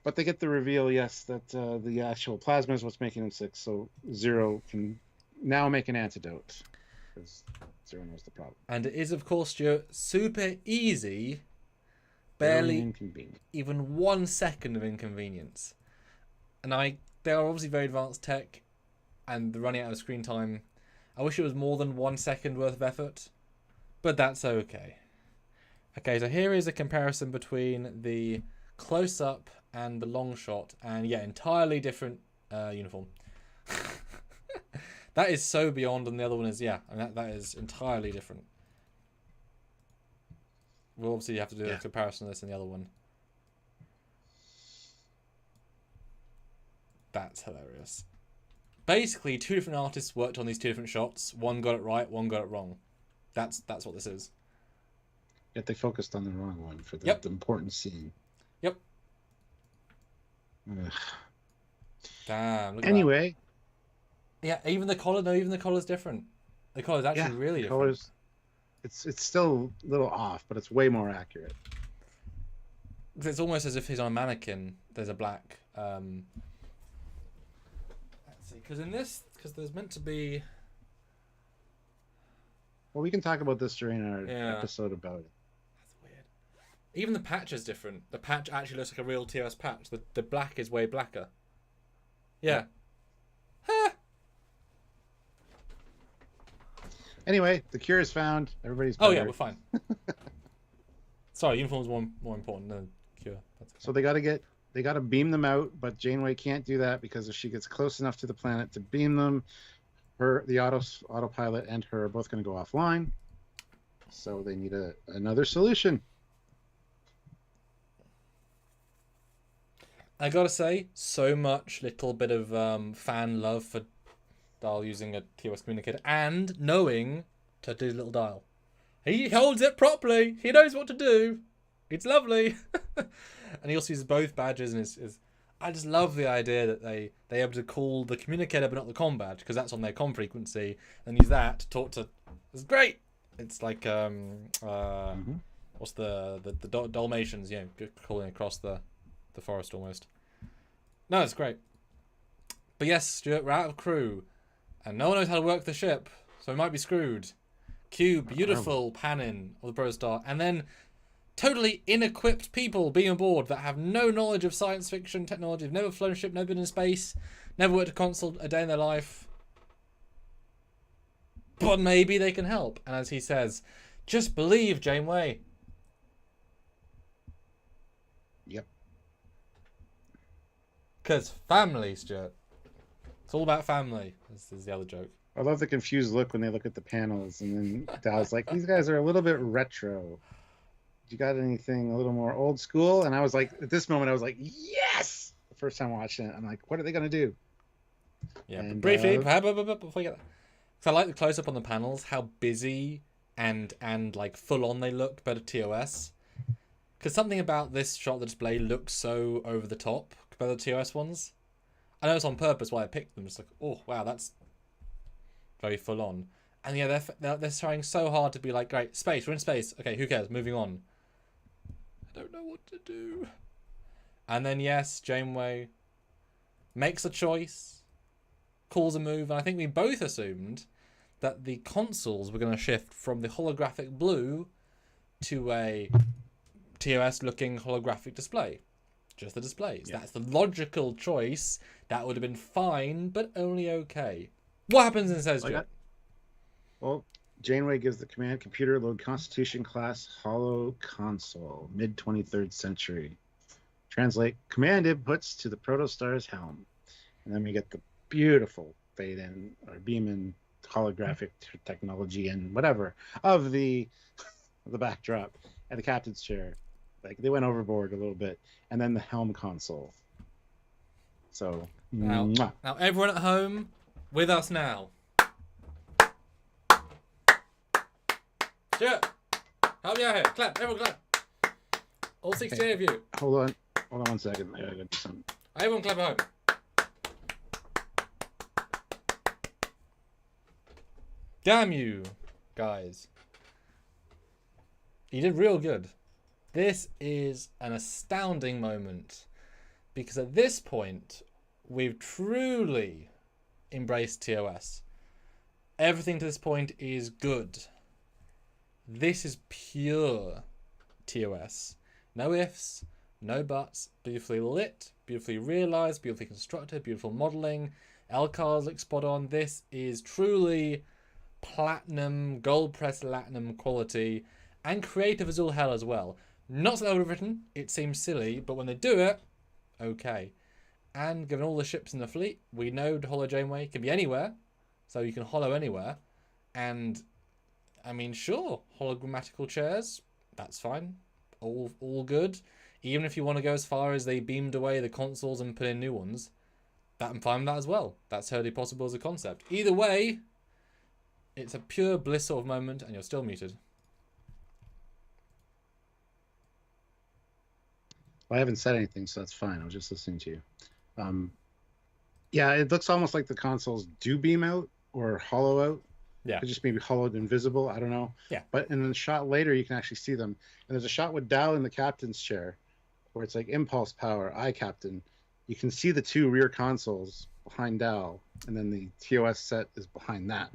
But they get the reveal, yes, that the actual plasma is what's making him sick. So Zero can now make an antidote. Because Zero knows the problem. And it is, of course, Stuart, super easy. Barely even 1 second of inconvenience. And they are obviously very advanced tech. And they're running out of screen time. I wish it was more than 1 second worth of effort. But that's okay. Okay, so here is a comparison between the close-up and the long shot, and yeah, entirely different uniform. That is so beyond, and the other one is, yeah, I mean, that is entirely different. We'll obviously have to do a comparison of this and the other one. That's hilarious. Basically, two different artists worked on these two different shots. One got it right, one got it wrong. That's what this is. Yet they focused on the wrong one for the important scene. Yep. Ugh. Damn. Look Anyway. At that. Yeah, even the collar. No, even the collar's different. The collar's actually really different. Colors. It's still a little off, but it's way more accurate. It's almost as if he's on a mannequin. There's a black. Let's see, because there's meant to be. Well, we can talk about this during our episode about it. That's weird. Even the patch is different. The patch actually looks like a real TOS patch. The black is way blacker. Yeah. Huh. Anyway, the cure is found. Everybody's better. Oh yeah, we're fine. Sorry, uniform's more important than cure. So they got to beam them out, but Janeway can't do that because if she gets close enough to the planet to beam them, the autopilot and her are both going to go offline. So they need another solution. I gotta say, so much little bit of fan love for Dial using a TOS communicator and knowing to do his little dial. He holds it properly. He knows what to do. It's lovely. And he also uses both badges, and I just love the idea that they able to call the communicator but not the comm badge, because that's on their comm frequency, and use that to talk to. It's great. It's like what's the Dalmatians, calling across the forest almost. No, it's great. But yes, Stuart, we're out of crew, and no one knows how to work the ship, so we might be screwed. Cue beautiful panning of the Protostar, and then totally inequipped people being aboard that have no knowledge of science fiction technology, have never flown a ship, never been in space, never worked a console a day in their life. But maybe they can help. And as he says, just believe, Janeway. Yep. Because family, Stuart. It's all about family. This is the other joke. I love the confused look when they look at the panels, and then Dow's like, these guys are a little bit retro. You got anything a little more old school? And I was like, at this moment, I was like, yes! The first time watching it, I'm like, what are they going to do? Yeah, and, briefly, before you get that. So I like the close-up on the panels, how busy and like full-on they look, better TOS. Because something about this shot of the display looks so over the top compared to the TOS ones. I know it's on purpose why I picked them. It's like, oh, wow, that's very full-on. And yeah, they're trying so hard to be like, great, space, we're in space. Okay, who cares? Moving on. I don't know what to do. And then, yes, Janeway makes a choice, calls a move, and I think we both assumed that the consoles were going to shift from the holographic blue to a TOS-looking holographic display. Just the displays. Yeah. That's the logical choice. That would have been fine, but only okay. What happens in says Well, Janeway gives the command computer load Constitution class holo console, mid-23rd century. Translate command inputs to the Protostar's helm. And then we get the beautiful fade in or beam in holographic technology and whatever of the backdrop and the captain's chair. Like they went overboard a little bit. And then the helm console. So now everyone at home with us now. Stuart, help me out here. Clap, everyone clap. All 68 of you. Hold on 1 second. I gotta do something. Everyone clap at home. Damn you, guys. You did real good. This is an astounding moment. Because at this point, we've truly embraced TOS. Everything to this point is good. This is pure TOS. No ifs, no buts. Beautifully lit, beautifully realised, beautifully constructed, beautiful modelling. LCARs look spot on. This is truly platinum, gold press latinum quality, and creative as all hell as well. Not so that I would have written, it seems silly, but when they do it, okay. And given all the ships in the fleet, we know the Hollow Janeway can be anywhere, so you can hollow anywhere. And I mean, sure, hologrammatical chairs, that's fine, all good. Even if you want to go as far as they beamed away the consoles and put in new ones, that I'm fine with that as well. That's totally possible as a concept. Either way, it's a pure bliss sort of moment, and you're still muted. Well, I haven't said anything, so that's fine. I was just listening to you. Yeah, it looks almost like the consoles do beam out or hollow out. Yeah. It just maybe hollowed invisible. I don't know. Yeah. But in the shot later, you can actually see them. And there's a shot with Dal in the captain's chair where it's like impulse power, I captain. You can see the two rear consoles behind Dal, and then the TOS set is behind that.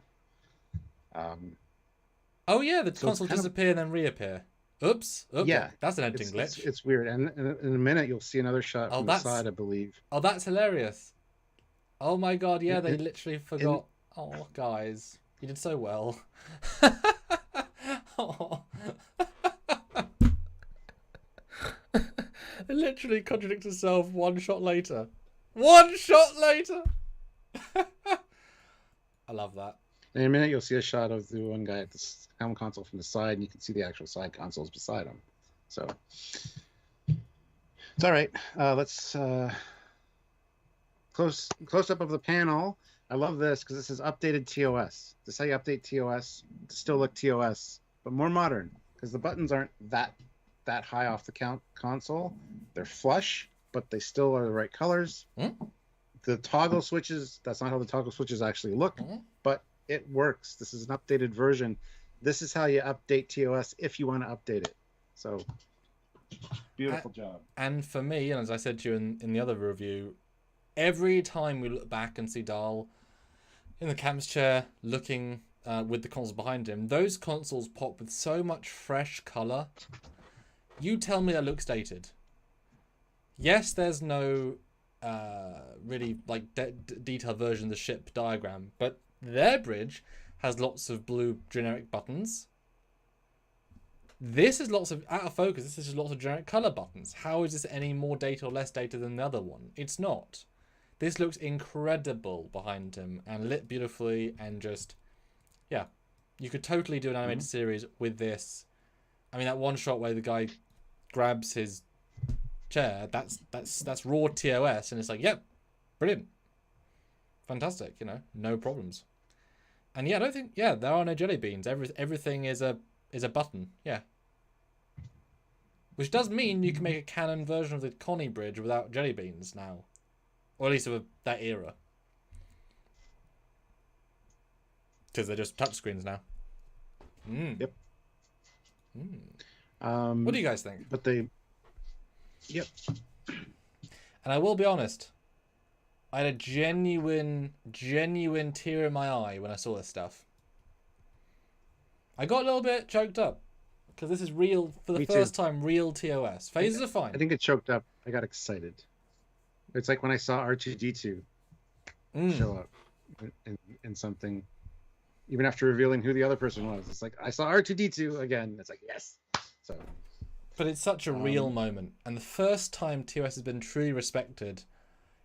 Oh yeah, the So it's consoles kind of- disappear and then reappear. Oops. Okay. Yeah, That's an editing glitch. It's weird. And in a minute, you'll see another shot Oh, from the that's- side, I believe. Oh, that's hilarious. Oh my god, yeah, they It- literally forgot. Oh, guys, you did so well. Oh. It literally contradicts itself one shot later. One shot later! I love that. In a minute, you'll see a shot of the one guy at the helm console from the side, and you can see the actual side consoles beside him. So it's all right. Let's close up of the panel. I love this because this is updated TOS. This is how you update TOS to still look TOS, but more modern because the buttons aren't that high off the console. They're flush, but they still are the right colors. The toggle switches, that's not how the toggle switches actually look, but it works. This is an updated version. This is how you update TOS if you want to update it. So, beautiful job. And for me, and as I said to you in the other review, every time we look back and see Dal in the captain's chair looking with the consoles behind him, those consoles pop with so much fresh colour. You tell me that looks dated. Yes, there's no really like detailed version of the ship diagram, but their bridge has lots of blue generic buttons. This is lots of out of focus. This is just lots of generic color buttons. How is this any more data or less data than the other one? It's not. This looks incredible behind him and lit beautifully, and just yeah, you could totally do an animated series with this. I mean, that one shot where the guy grabs his chair, that's raw TOS, and it's like, yep, brilliant, fantastic, no problems. And yeah, I don't think there are no jelly beans. Everything is a button, yeah. Which does mean you can make a canon version of the Connie bridge without jelly beans now, or at least of that era, because they're just touchscreens now. Yep. What do you guys think? But yep. And I will be honest, I had a genuine tear in my eye when I saw this stuff. I got a little bit choked up because this is real for the first time. Real TOS phases are fine. I think it choked up. I got excited. It's like when I saw R2D2 show up in something, even after revealing who the other person was. It's like I saw R2D2 again. It's like yes. So. But it's such a real moment, and the first time TOS has been truly respected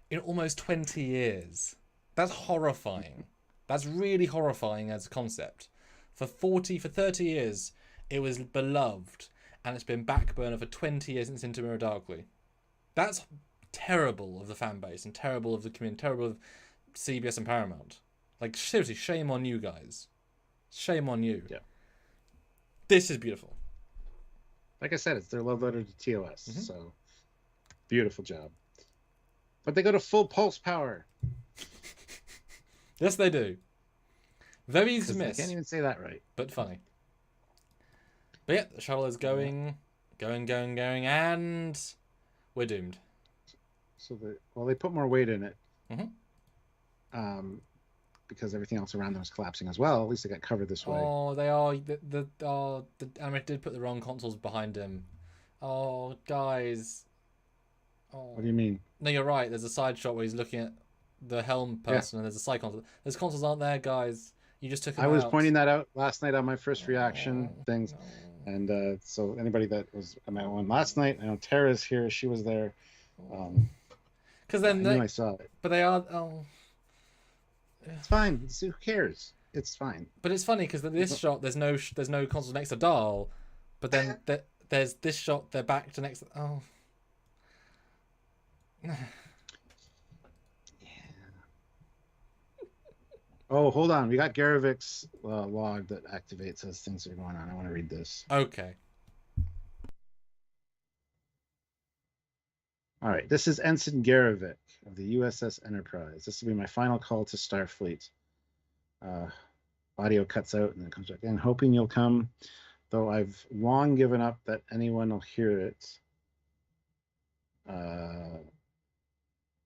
in almost 20 years. That's horrifying. That's really horrifying as a concept. For 30 years, it was beloved, and it's been backburner for 20 years since Into Mirror Darkly. That's terrible of the fan base, and terrible of the community, terrible of CBS and Paramount. Like, seriously, shame on you guys. Shame on you. Yeah. This is beautiful. Like I said, it's their love letter to TOS. So, beautiful job. But they go to full pulse power. Yes, they do. Very easy to miss. I can't even say that right. But funny. But yeah, the shuttle is going, and we're doomed. So they put more weight in it. Mm-hmm. Because everything else around them is collapsing as well. At least they got covered this way. Oh, they are. The animator did put the wrong consoles behind him. Oh, guys. Oh. What do you mean? No, you're right. There's a side shot where he's looking at the helm person, and there's a side console. Those consoles aren't there, guys. You just took them out. I was pointing that out last night on my first reaction things. No. And so anybody that was at my one last night, I know Tara's here. She was there. Because I then knew I saw it. but they are. Oh, It's fine. Who cares? It's fine. but it's funny because this shot, there's no console next to Dahl, but then there's this shot. They're back to next. Oh. Oh, hold on. We got Garavic's log that activates as things are going on. I want to read this. Okay. All right. This is Ensign Garavik of the USS Enterprise. This will be my final call to Starfleet. Audio cuts out and then comes back in. Hoping you'll come, though I've long given up that anyone will hear it.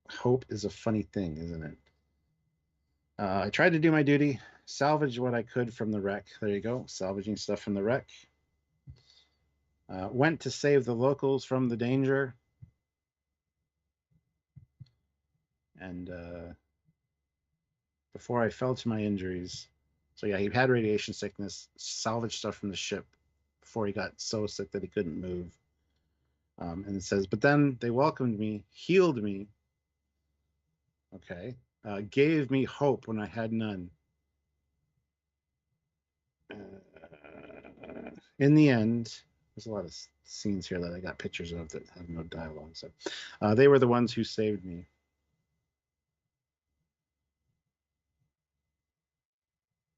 Hope is a funny thing, isn't it? I tried to do my duty, salvage what I could from the wreck. There you go, salvaging stuff from the wreck. Went to save the locals from the danger. And before I fell to my injuries. So yeah, he had radiation sickness, salvaged stuff from the ship before he got so sick that he couldn't move. And it says, but then they welcomed me, healed me. Okay. Gave me hope when I had none. In the end, there's a lot of scenes here that I got pictures of that have no dialogue. So they were the ones who saved me.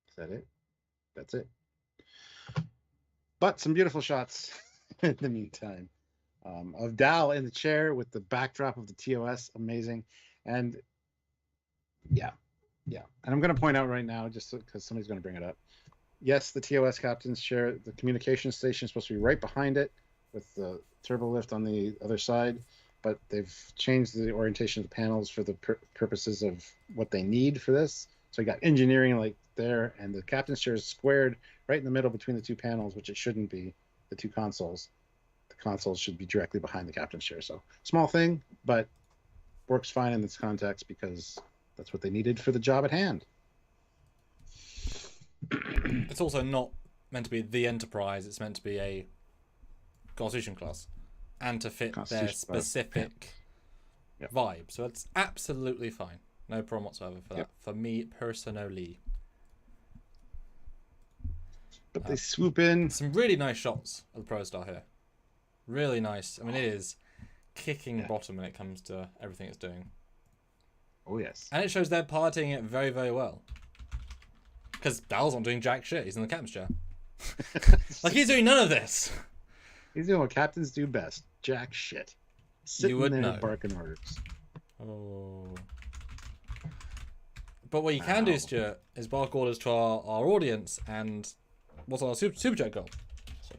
Is that it? That's it. But some beautiful shots in the meantime of Dal in the chair with the backdrop of the TOS. Amazing. And yeah. And I'm going to point out right now, just because somebody's going to bring it up. Yes, the TOS captain's chair, the communication station is supposed to be right behind it with the turbo lift on the other side, but they've changed the orientation of the panels for the purposes of what they need for this. So you got engineering like there, and the captain's chair is squared right in the middle between the two panels, which it shouldn't be, the two consoles. The consoles should be directly behind the captain's chair. So small thing, but works fine in this context because that's what they needed for the job at hand. It's also not meant to be the Enterprise. It's meant to be a Constitution class and to fit their specific vibe. So it's absolutely fine. No problem whatsoever for that. For me personally. But they swoop in. Some really nice shots of the Pro Star here. Really nice. I mean, it is kicking bottom when it comes to everything it's doing. Oh, yes. And it shows they're piloting it very, very well. Because Dal's not doing jack shit. He's in the captain's chair. Like, he's doing none of this. He's doing what captains do best. Jack shit. Sitting You would there know. barking orders. Oh. But what you can do, Stuart, is bark orders to our audience and what's our super chat goal? So.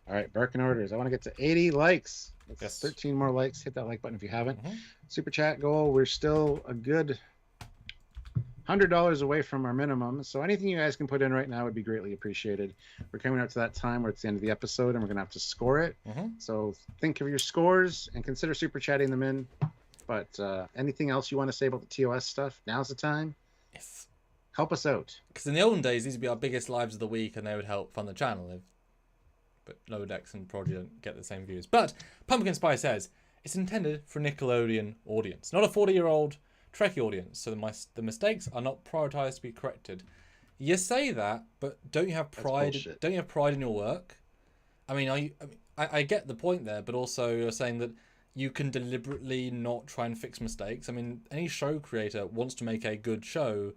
All right, barking orders. I want to get to 80 likes. That's Yes. 13 more likes. Hit that like button if you haven't. Super chat goal. We're still a good $100 away from our minimum. So anything you guys can put in right now would be greatly appreciated. We're coming up to that time where it's the end of the episode and we're going to have to score it. So think of your scores and consider super chatting them in. But anything else you want to say about the TOS stuff? Now's the time. Yes. Help us out. Because in the olden days, these would be our biggest lives of the week and they would help fund the channel. But Lower Decks and Prodigy don't get the same views. But Pumpkin Spice says, it's intended for a Nickelodeon audience, not a 40-year-old Trekkie audience. So the mistakes are not prioritized to be corrected. You say that, but don't you have pride? Don't you have pride in your work? I mean, I get the point there, but also you're saying that you can deliberately not try and fix mistakes. I mean, any show creator wants to make a good show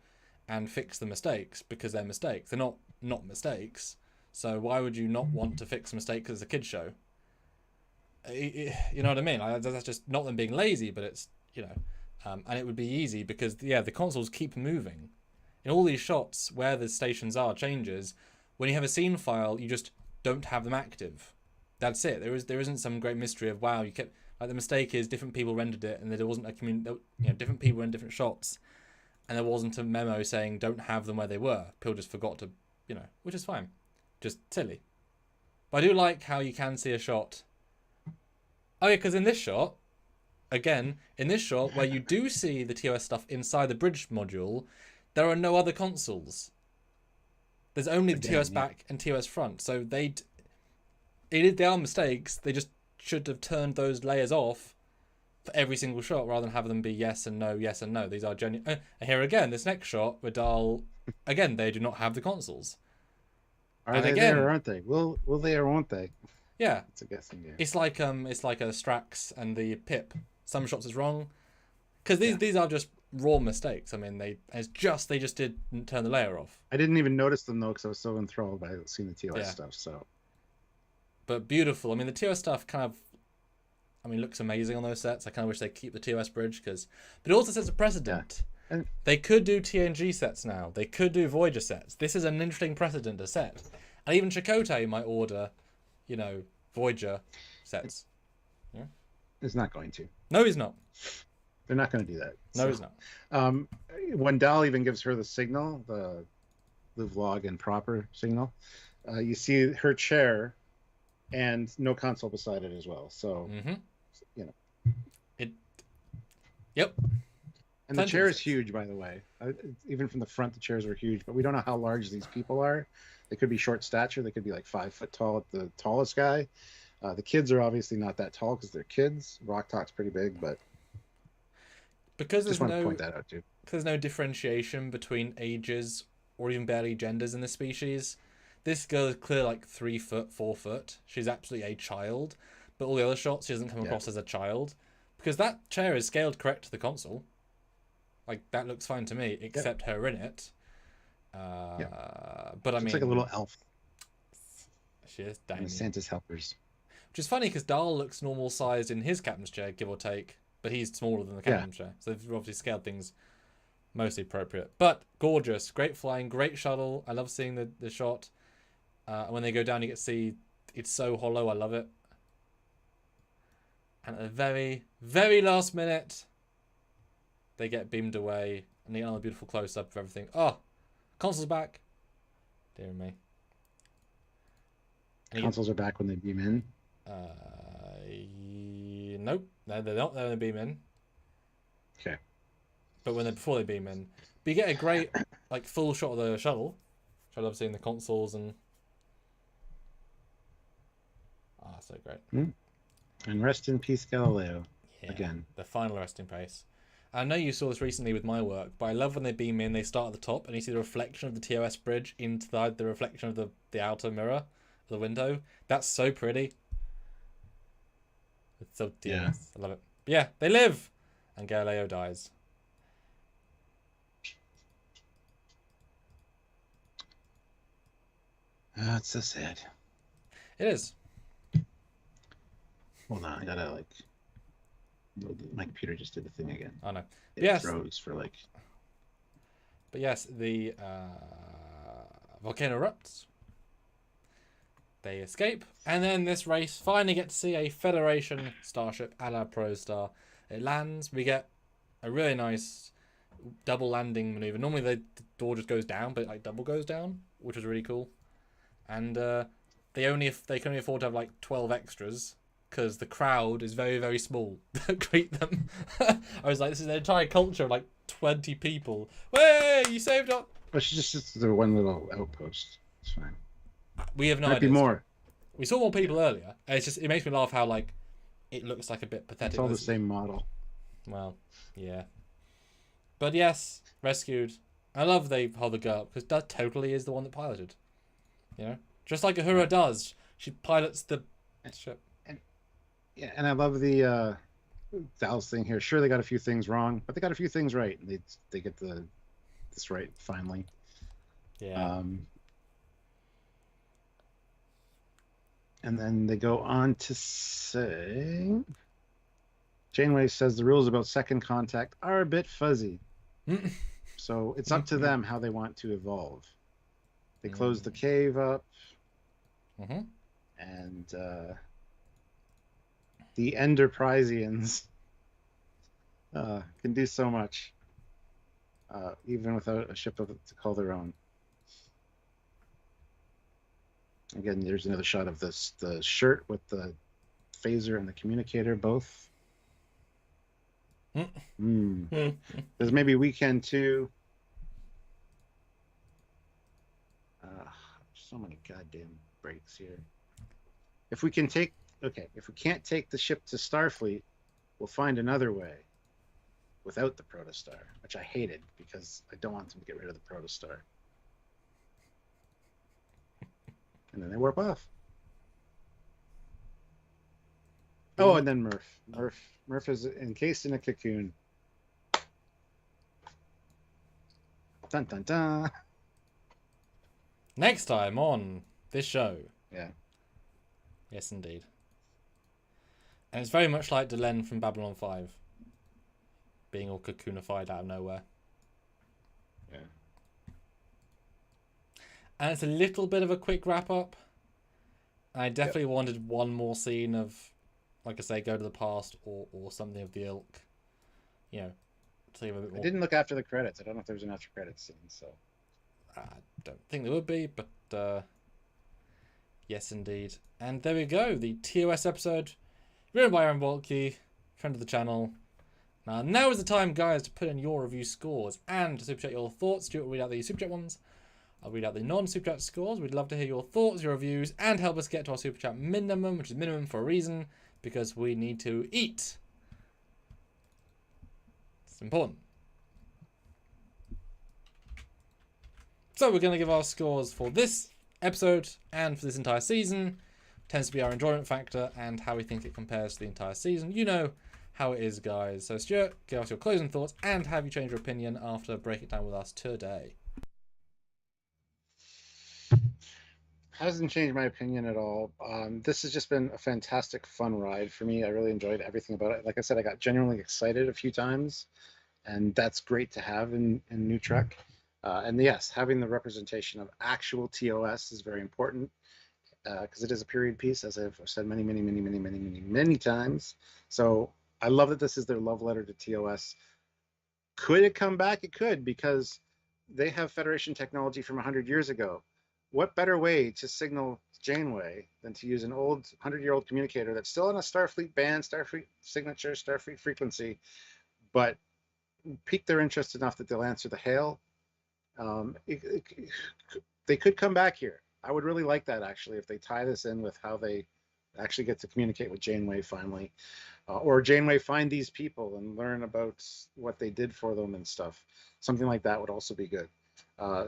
and fix the mistakes because they're mistakes. They're not mistakes. So why would you not want to fix a mistake because it's a kid's show? You know what I mean? That's just not them being lazy, but it's, you know, and it would be easy because, the consoles keep moving. In all these shots where the stations are changes, when you have a scene file, you just don't have them active. That's it. There isn't some great mystery of, wow, you kept... Like, the mistake is different people rendered it, and there wasn't a different people in different shots, and there wasn't a memo saying don't have them where they were. People just forgot to, which is fine, just silly. But I do like how you can see a shot. Oh yeah, because in this shot, where you do see the TOS stuff inside the bridge module, there are no other consoles. There's only the TOS back and TOS front, so they are mistakes. They just should have turned those layers off for every single shot, rather than having them be yes and no, yes and no. These are genuine. And here again, this next shot, Vidal, again, they do not have the consoles. Are And they again, there or aren't they? Will they or won't they? yeah, It's a guessing game. it's like a Strax and the Pip. Some shots is wrong because these are just raw mistakes. I mean, they just didn't turn the layer off. I didn't even notice them though because I was so enthralled by seeing the TOS Yeah. stuff. So, but beautiful. I mean, the TOS stuff kind of, I mean, looks amazing on those sets. I kind of wish they'd keep the TOS bridge but it also sets a precedent. Yeah. And they could do TNG sets now. They could do Voyager sets. This is an interesting precedent to set. And even Chakotay might order, Voyager sets. Yeah. He's not going to. No, he's not. They're not going to do that. No, he's not. When Dal even gives her the signal, the live log and proper signal, you see her chair and no console beside it as well. So, Yep. And the chair is huge, by the way. Even from the front, the chairs are huge, but we don't know how large these people are. They could be short stature. They could be like 5 foot tall at the tallest guy. The kids are obviously not that tall because they're kids. Rock Talk's pretty big, but because just want to point that out too. Because there's no differentiation between ages or even barely genders in this species. This girl is clear like 3 foot, 4 foot. She's absolutely a child. But all the other shots, she doesn't come across as a child. Because that chair is scaled correct to the console. Like, that looks fine to me, except her in it. But I mean... It's like a little elf. She is tiny. Santa's helpers. Which is funny, because Dahl looks normal sized in his captain's chair, give or take. But he's smaller than the captain's chair. So they've obviously scaled things mostly appropriate. But gorgeous. Great flying, great shuttle. I love seeing the shot. And when they go down, you get to see it's so hollow. I love it. And at the very, very last minute, they get beamed away. And they get another beautiful close-up of everything. Oh, console's back. Dear me. Consoles are back when they beam in? Nope. No, they're not there when they beam in. Okay. But before they beam in. But you get a great, like, full shot of the shuttle. Which I love seeing the consoles and... so great. And rest in peace, Galileo. Yeah, again. The final resting place. I know you saw this recently with my work, but I love when they beam in, they start at the top, and you see the reflection of the TOS bridge into the reflection of the outer mirror of the window. That's so pretty. It's so TOS. Yeah. I love it. But yeah, they live! And Galileo dies. Oh, it's so sad. It is. Hold on, I gotta, like... My computer just did the thing again. I know. It froze for, like... But yes, the volcano erupts. They escape. And then this race finally get to see a Federation starship a la Protostar. It lands. We get a really nice double landing maneuver. Normally the door just goes down, but it like double goes down, which was really cool. And they can only afford to have like 12 extras because the crowd is very, very small that greet them. I was like, this is an entire culture of like 20 people. Way, you saved up. But she's just the one little outpost. It's fine. We have no Might idea. be more. We saw more people earlier. And it makes me laugh how like it looks like a bit pathetic. It's all the same model. Well, yeah. But yes, rescued. I love they hold the girl up because that totally is the one that piloted. You know, just like Uhura does. She pilots the ship. And I love the Dal's thing here. Sure, they got a few things wrong, but they got a few things right. And they get this right finally. Yeah. And then they go on to say, Janeway says the rules about second contact are a bit fuzzy. So it's up to them how they want to evolve. They close the cave up. And the Enterpriseians can do so much, even without a ship to call their own. Again, there's another shot of the shirt with the phaser and the communicator both. There's maybe Weekend too. So many goddamn breaks here. If we can't take the ship to Starfleet, will find another way without the protostar, which I hated because I don't want them to get rid of the protostar. And then they warp off. Oh, and then Murph is encased in a cocoon. Dun dun dun. Next time on this show. Yeah. Yes, indeed. And it's very much like Delenn from Babylon 5. Being all cocoonified out of nowhere. Yeah. And it's a little bit of a quick wrap up. I definitely wanted one more scene of, like I say, go to the past or something of the ilk. You know, to give a bit more. I didn't look after the credits. I don't know if there's an after credits scene, so. I don't think there would be, but yes, indeed. And there we go, the TOS episode, written by Aaron Waltke, friend of the channel. Now is the time, guys, to put in your review scores and to super chat your thoughts. Stuart will read out the super chat ones. I'll read out the non-super chat scores. We'd love to hear your thoughts, your reviews, and help us get to our super chat minimum, which is minimum for a reason, because we need to eat. It's important. So we're going to give our scores for this episode and for this entire season. Tends to be our enjoyment factor and how we think it compares to the entire season. You know how it is, guys. So Stuart, give us your closing thoughts and have you changed your opinion after breaking it down with us today? Hasn't changed my opinion at all. This has just been a fantastic, fun ride for me. I really enjoyed everything about it. Like I said, I got genuinely excited a few times, and that's great to have in New Trek. And yes, having the representation of actual TOS is very important because it is a period piece, as I've said many times. So I love that this is their love letter to TOS. Could it come back? It could, because they have Federation technology from 100 years ago. What better way to signal Janeway than to use an old 100-year-old communicator that's still on a Starfleet band, Starfleet signature, Starfleet frequency, but pique their interest enough that they'll answer the hail. They could come back here. I would really like that, actually, if they tie this in with how they actually get to communicate with Janeway finally. Or Janeway find these people and learn about what they did for them and stuff. Something like that would also be good.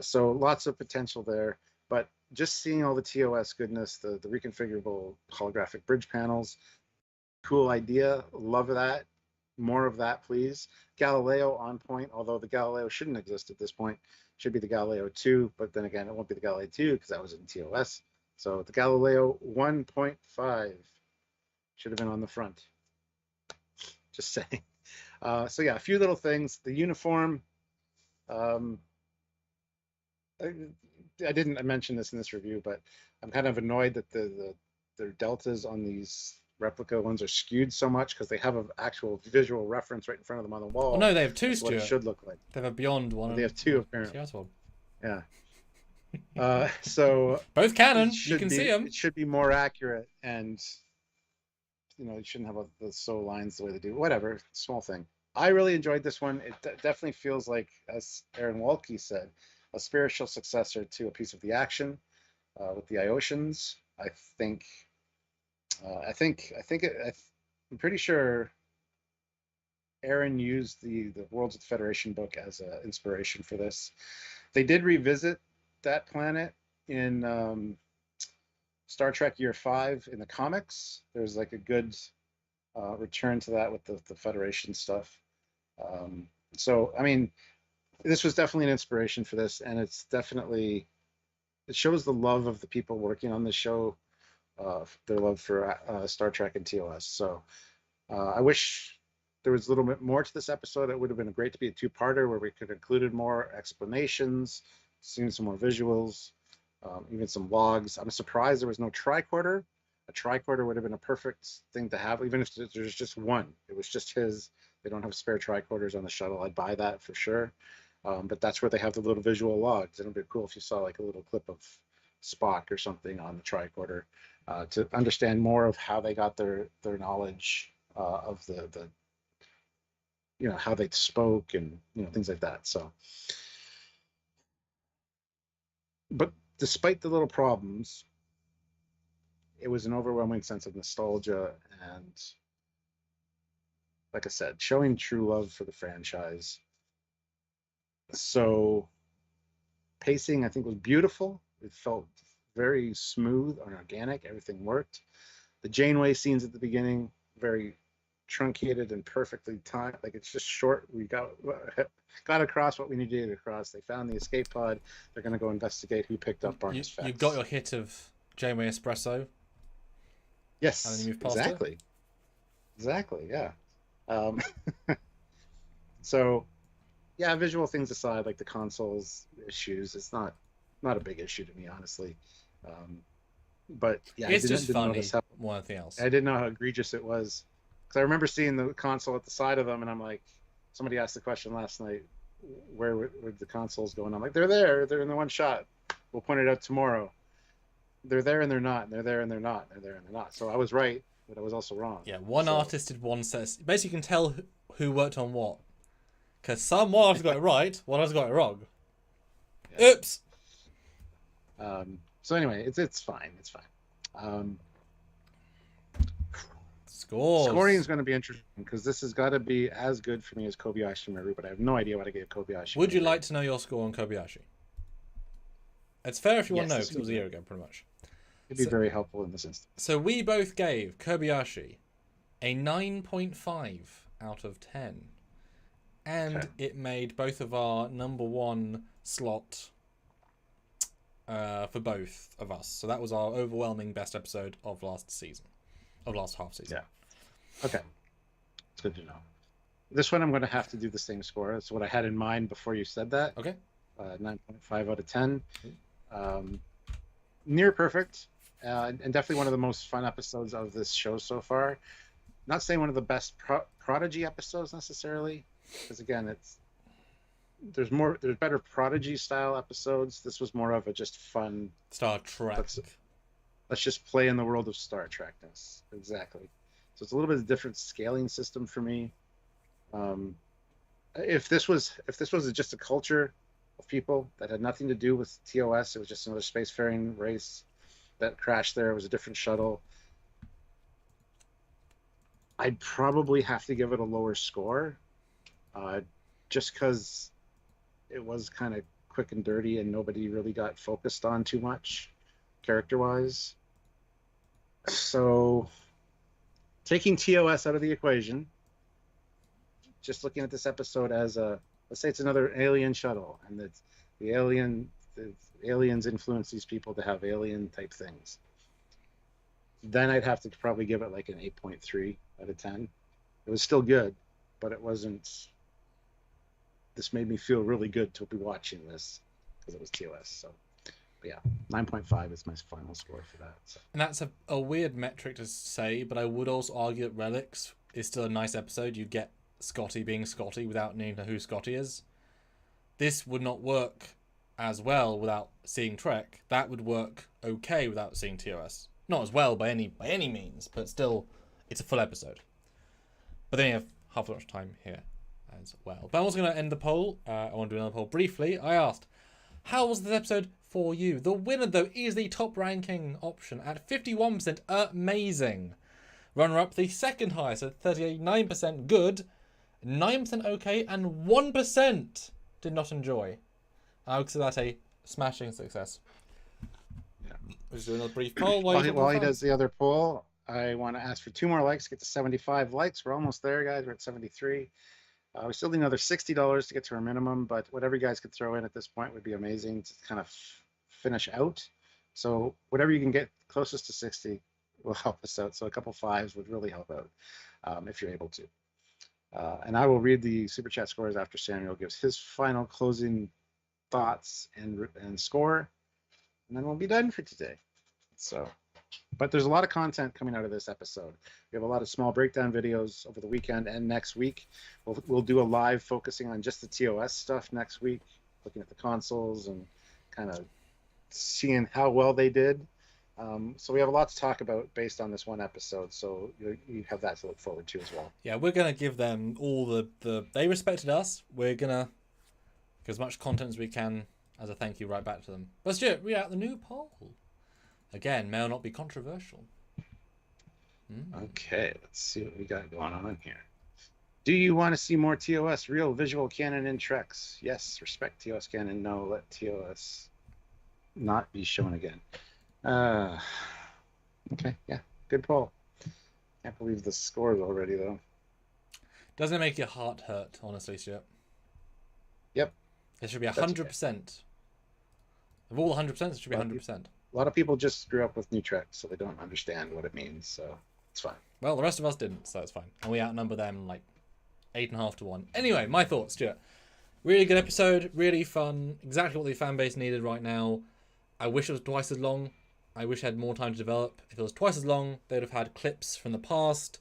So lots of potential there. But just seeing all the TOS goodness, the reconfigurable holographic bridge panels, cool idea. Love that. More of that, please. Galileo on point, although the Galileo shouldn't exist at this point. Should be the Galileo 2, but then again, it won't be the Galileo 2 because that was in TOS. So the Galileo 1.5 should have been on the front. Just saying. So yeah, a few little things. The uniform. I didn't mention this in this review, but I'm kind of annoyed that their deltas on these replica ones are skewed so much because they have an actual visual reference right in front of them on the wall. Oh no, they have two, That's what it should look like. They have a beyond one. They have two, apparently. One. Yeah. So both canon. You can see them. It should be more accurate, and you shouldn't have the so lines the way they do. Whatever, small thing. I really enjoyed this one. It definitely feels like, as Aaron Waltke said, a spiritual successor to a piece of the action with the Iosians. I'm pretty sure Aaron used the Worlds of the Federation book as an inspiration for this. They did revisit that planet in Star Trek Year 5 in the comics. There's like a good return to that with the Federation stuff. So, I mean, this was definitely an inspiration for this, and it shows the love of the people working on the show, their love for Star Trek and TOS. So I wish there was a little bit more to this episode. It would have been great to be a two-parter where we could have included more explanations, seen some more visuals, even some logs. I'm surprised there was no tricorder. A tricorder would have been a perfect thing to have, even if there's just one. It was just his. They don't have spare tricorders on the shuttle. I'd buy that for sure. But that's where they have the little visual logs. It'd be cool if you saw like a little clip of Spock or something on the tricorder to understand more of how they got their knowledge of the how they spoke and things like that. So, but despite the little problems, it was an overwhelming sense of nostalgia and like I said, showing true love for the franchise. So pacing, I think, was beautiful. It felt very smooth and organic. Everything worked. The Janeway scenes at the beginning, very truncated and perfectly timed. Like it's just short. We got across what we needed to get across. They found the escape pod. They're going to go investigate who picked up Barnes Fax. You got your hit of Janeway espresso. Yes, and then you moved past exactly. It. Exactly. Yeah. So, yeah, visual things aside, like the consoles issues, it's not a big issue to me, honestly. But yeah, it's didn't just funny notice how, more than anything else. I didn't know how egregious it was. Because I remember seeing the console at the side of them, and I'm like, somebody asked the question last night, where would the consoles go? And I'm like, they're there. They're in the one shot. We'll point it out tomorrow. They're there and they're not. And they're there and they're not. And they're there and they're not. So I was right, but I was also wrong. Yeah, one artist did one set. Basically, you can tell who worked on what. Because one artist got it right, one artist got it wrong. Yeah. Oops! So anyway, it's fine. It's fine. Scoring is going to be interesting because this has got to be as good for me as Kobayashi Maru, but I have no idea what I gave Kobayashi. Would you like to know your score on Kobayashi? It's fair if you want to know, because it was a year ago, pretty much. It'd be very helpful in this instance. So we both gave Kobayashi a 9.5 out of 10. And it made both of our number one slot for both of us. So that was our overwhelming best episode of last half season. Yeah. Okay. It's good to know. This one I'm going to have to do the same score. That's what I had in mind before you said that. Okay. 9.5 out of 10. Near perfect. And definitely one of the most fun episodes of this show so far. Not saying one of the best Prodigy episodes necessarily, because again, there's better Prodigy style episodes. This was more of a just fun Star Trek. Let's just play in the world of Star Trekness. Exactly. So it's a little bit of a different scaling system for me. If this was just a culture of people that had nothing to do with TOS, it was just another spacefaring race that crashed there. It was a different shuttle. I'd probably have to give it a lower score, just because it was kind of quick and dirty and nobody really got focused on too much character-wise. So taking TOS out of the equation, just looking at this episode as let's say it's another alien shuttle, and that the aliens influence these people to have alien type things, then I'd have to probably give it like an 8.3 out of 10. It was still good, but it wasn't. This made me feel really good to be watching this because it was TOS. So, but yeah, 9.5 is my final score for that. So. And that's a weird metric to say, but I would also argue that Relics is still a nice episode. You get Scotty being Scotty without needing to know who Scotty is. This would not work as well without seeing Trek. That would work okay without seeing TOS. Not as well by any means, but still, it's a full episode. But then you have half as much time here as well. But I'm also going to end the poll. I want to do another poll briefly. I asked, how was this episode for you? The winner, though, is the top ranking option at 51%. Amazing. Runner-up, the second highest at 39% good, 9% okay, and 1% did not enjoy. I would consider that a smashing success. Yeah. Let's do another brief poll. While he does the other poll, I want to ask for 2 more likes, get to 75 likes. We're almost there, guys. We're at 73. We still need another $60 to get to our minimum, but whatever you guys could throw in at this point would be amazing to kind of finish out. So whatever you can get closest to 60 will help us out. So a couple fives would really help out if you're able to. And I will read the Super Chat scores after Samuel gives his final closing thoughts and score, and then we'll be done for today. So, but there's a lot of content coming out of this episode. We have a lot of small breakdown videos over the weekend and next week. We'll do a live focusing on just the TOS stuff next week, looking at the consoles and kind of seeing how well they did. So we have a lot to talk about based on this one episode. So you have that to look forward to as well. Yeah, we're going to give them all the... They respected us. We're going to give as much content as we can as a thank you right back to them. Let's do it. Read out the new poll. Again, may or not be controversial. Okay, let's see what we got going on here. Do you want to see more TOS? Real visual canon in Treks? Yes. Respect TOS canon. No. Let TOS not be shown again. Uh, okay. Yeah. Good poll. Can't believe the scores already, though. Doesn't it make your heart hurt, honestly, Stuart? Yep. It should be That's 100%. Of all 100%, it should be 100%. A lot of people just grew up with New Trek, so they don't understand what it means. So it's fine. Well, the rest of us didn't, so it's fine. And we outnumber them like 8.5 to 1. Anyway, my thoughts, Stuart. Really good episode, really fun. Exactly what the fan base needed right now. I wish it was twice as long. I wish I had more time to develop. If it was twice as long, they'd have had clips from the past,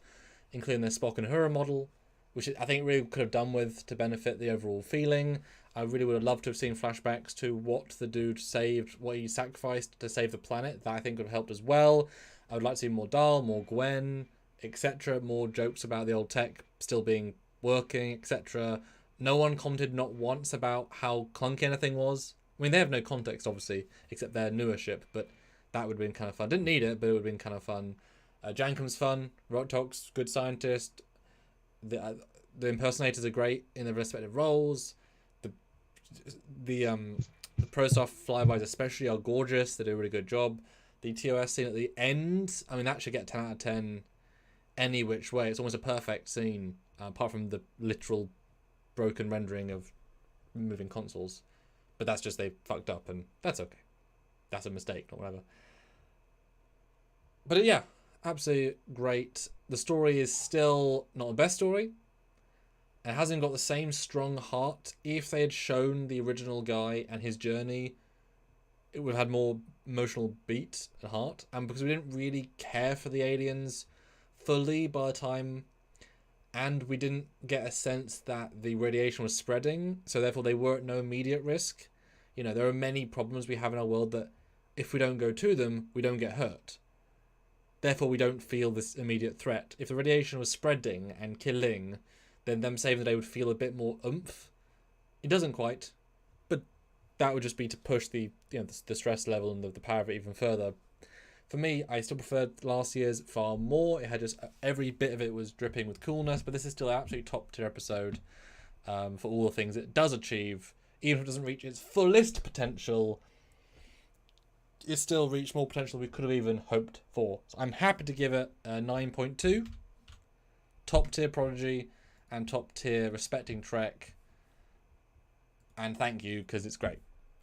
including their Spock and Uhura model, which I think it really could have done with to benefit the overall feeling. I really would have loved to have seen flashbacks to what the dude saved, what he sacrificed to save the planet. That I think would have helped as well. I would like to see more Dahl, more Gwen, etc. More jokes about the old tech still being working, etc. No one commented not once about how clunky anything was. I mean, they have no context, obviously, except their newer ship, but that would have been kind of fun. Didn't need it, but it would have been kind of fun. Jankum's fun. Rotok's good scientist. The impersonators are great in their respective roles. The pro staff flybys especially are gorgeous. They do a really good job. The TOS scene at the end, I mean, that should get 10 out of 10 any which way. It's almost a perfect scene, apart from the literal broken rendering of moving consoles. But that's just they fucked up, and that's okay. That's a mistake, or whatever. But yeah, absolutely great. The story is still not the best story. It hasn't got the same strong heart. If they had shown the original guy and his journey, it would have had more emotional beat and heart. And because we didn't really care for the aliens fully by the time, and we didn't get a sense that the radiation was spreading, so therefore they were at no immediate risk. You know, there are many problems we have in our world that if we don't go to them, we don't get hurt. Therefore, we don't feel this immediate threat. If the radiation was spreading and killing, then them saving the day would feel a bit more oomph. It doesn't quite, but that would just be to push the stress level and the power of it even further. For me, I still preferred last year's far more. It had just every bit of it was dripping with coolness, but this is still an absolutely top tier episode for all the things it does achieve. Even if it doesn't reach its fullest potential, it still reached more potential than we could have even hoped for. So I'm happy to give it a 9.2. Top tier Prodigy and top tier respecting Trek. And thank you, because it's great.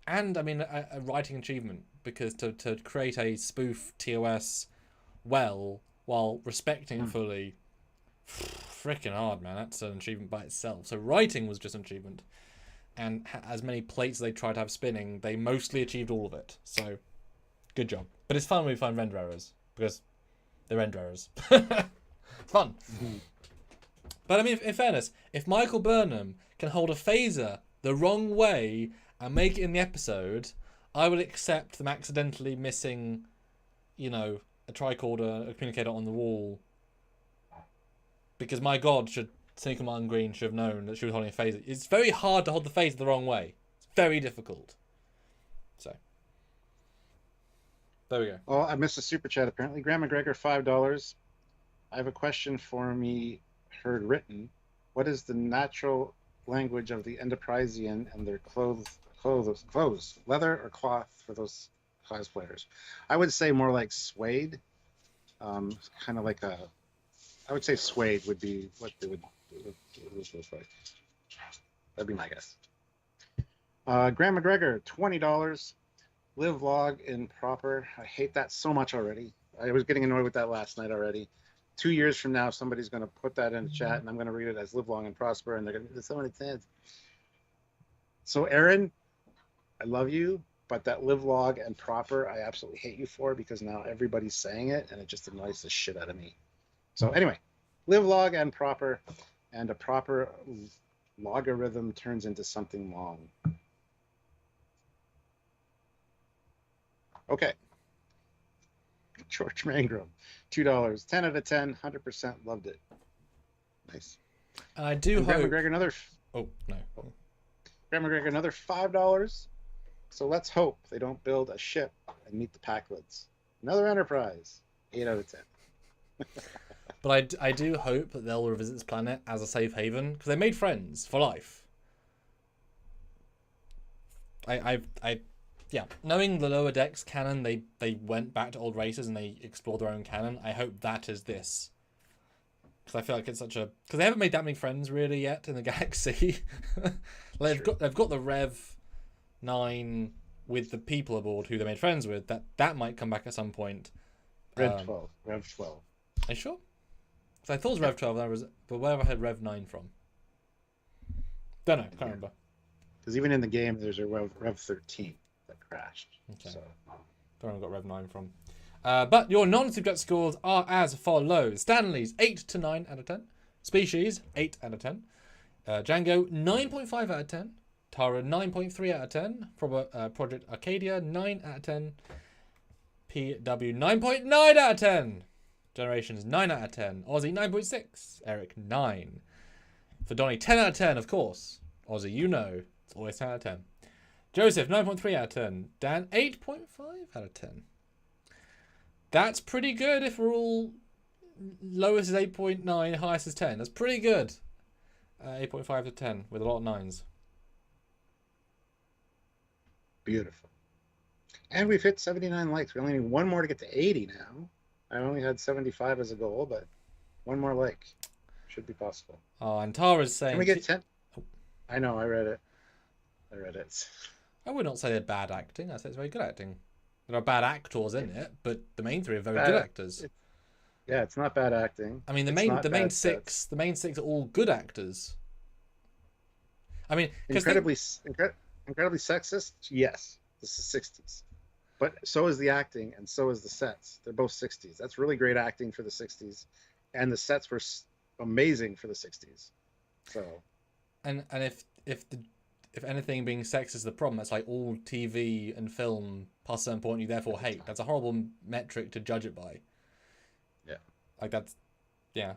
And I mean, a writing achievement, because to create a spoof TOS well while respecting it fully, freaking hard, man. That's an achievement by itself. So writing was just an achievement. And as many plates as they tried to have spinning, they mostly achieved all of it. So, good job. But it's fun when we find render errors, because they're render errors. Fun. But I mean, in fairness, if Michael Burnham can hold a phaser the wrong way and make it in the episode, I would accept them accidentally missing, a tricorder, a communicator on the wall. Because my God, Sneaker Martin Green should have known that she was holding a phaser. It's very hard to hold the phaser the wrong way. It's very difficult. So, there we go. Oh, I missed a super chat apparently. Graham McGregor, $5. I have a question for me heard written. What is the natural language of the Enterprisian and their clothes, leather or cloth for those cosplayers? I would say more like suede. Kind of like I would say suede would be what they would look like. That'd be my guess. Graham McGregor, $20. Live log in proper. I hate that so much already. I was getting annoyed with that last night already. 2 years from now, somebody's going to put that in the chat, and I'm going to read it as live long and prosper, and they're going to do so many things. So, Aaron, I love you, but that live log and proper, I absolutely hate you for, because now everybody's saying it, and it just annoys the shit out of me. So, anyway, live log and proper, and a proper logarithm turns into something long. Okay. George Mangrum, $2, 10 out of 10, 100% loved it. Nice. And I do hope. Graham McGregor, another. Oh no. Graham McGregor, another $5. So let's hope they don't build a ship and meet the Packlids. Another Enterprise, 8 out of 10. But I do hope that they'll revisit this planet as a safe haven because they made friends for life. Yeah, knowing the lower decks canon, they went back to old races and they explored their own canon. I hope that is this, because I feel like it's such a, because they haven't made that many friends really yet in the galaxy. Like, they've got the Rev 9 with the people aboard who they made friends with. That might come back at some point. Rev 12. Rev 12. Are you sure? Because I thought it was Rev 12, but where have I heard Rev 9 from? Don't know, can't remember. Because even in the game, there's a Rev 13 that crashed. Okay. So. Don't know where I got Rev 9 from. But your non-subject scores are as follows. Stanley's 8 to 9 out of 10. Species, 8 out of 10. Django, 9.5 out of 10. Tara, 9.3 out of 10. Project Arcadia, 9 out of 10. PW, 9.9 out of 10. Generations, 9 out of 10. Aussie, 9.6. Eric, 9. For Donnie, 10 out of 10, of course. Aussie, you know. It's always 10 out of 10. Joseph, 9.3 out of 10. Dan, 8.5 out of 10. That's pretty good if we're all... Lowest is 8.9, highest is 10. That's pretty good. 8.5 to 10 with a lot of 9s. Beautiful. And we've hit 79 likes. We only need one more to get to 80 now. I only had 75 as a goal, but one more like should be possible. Oh, and Tara's saying... Can we get 10? Oh. I know, I read it. I would not say they're bad acting. I'd say it's very good acting. There are bad actors in it, but the main three are very good actors. Yeah, it's not bad acting. I mean, the main six are all good actors. I mean, incredibly sexist. Yes, this is 60s, but so is the acting and so is the sets. They're both 60s. That's really great acting for the 60s, and the sets were amazing for the 60s. So, and if anything being sexist is the problem, that's like all TV and film past a certain point you therefore hate. That's a horrible metric to judge it by. Yeah. Like that's, yeah.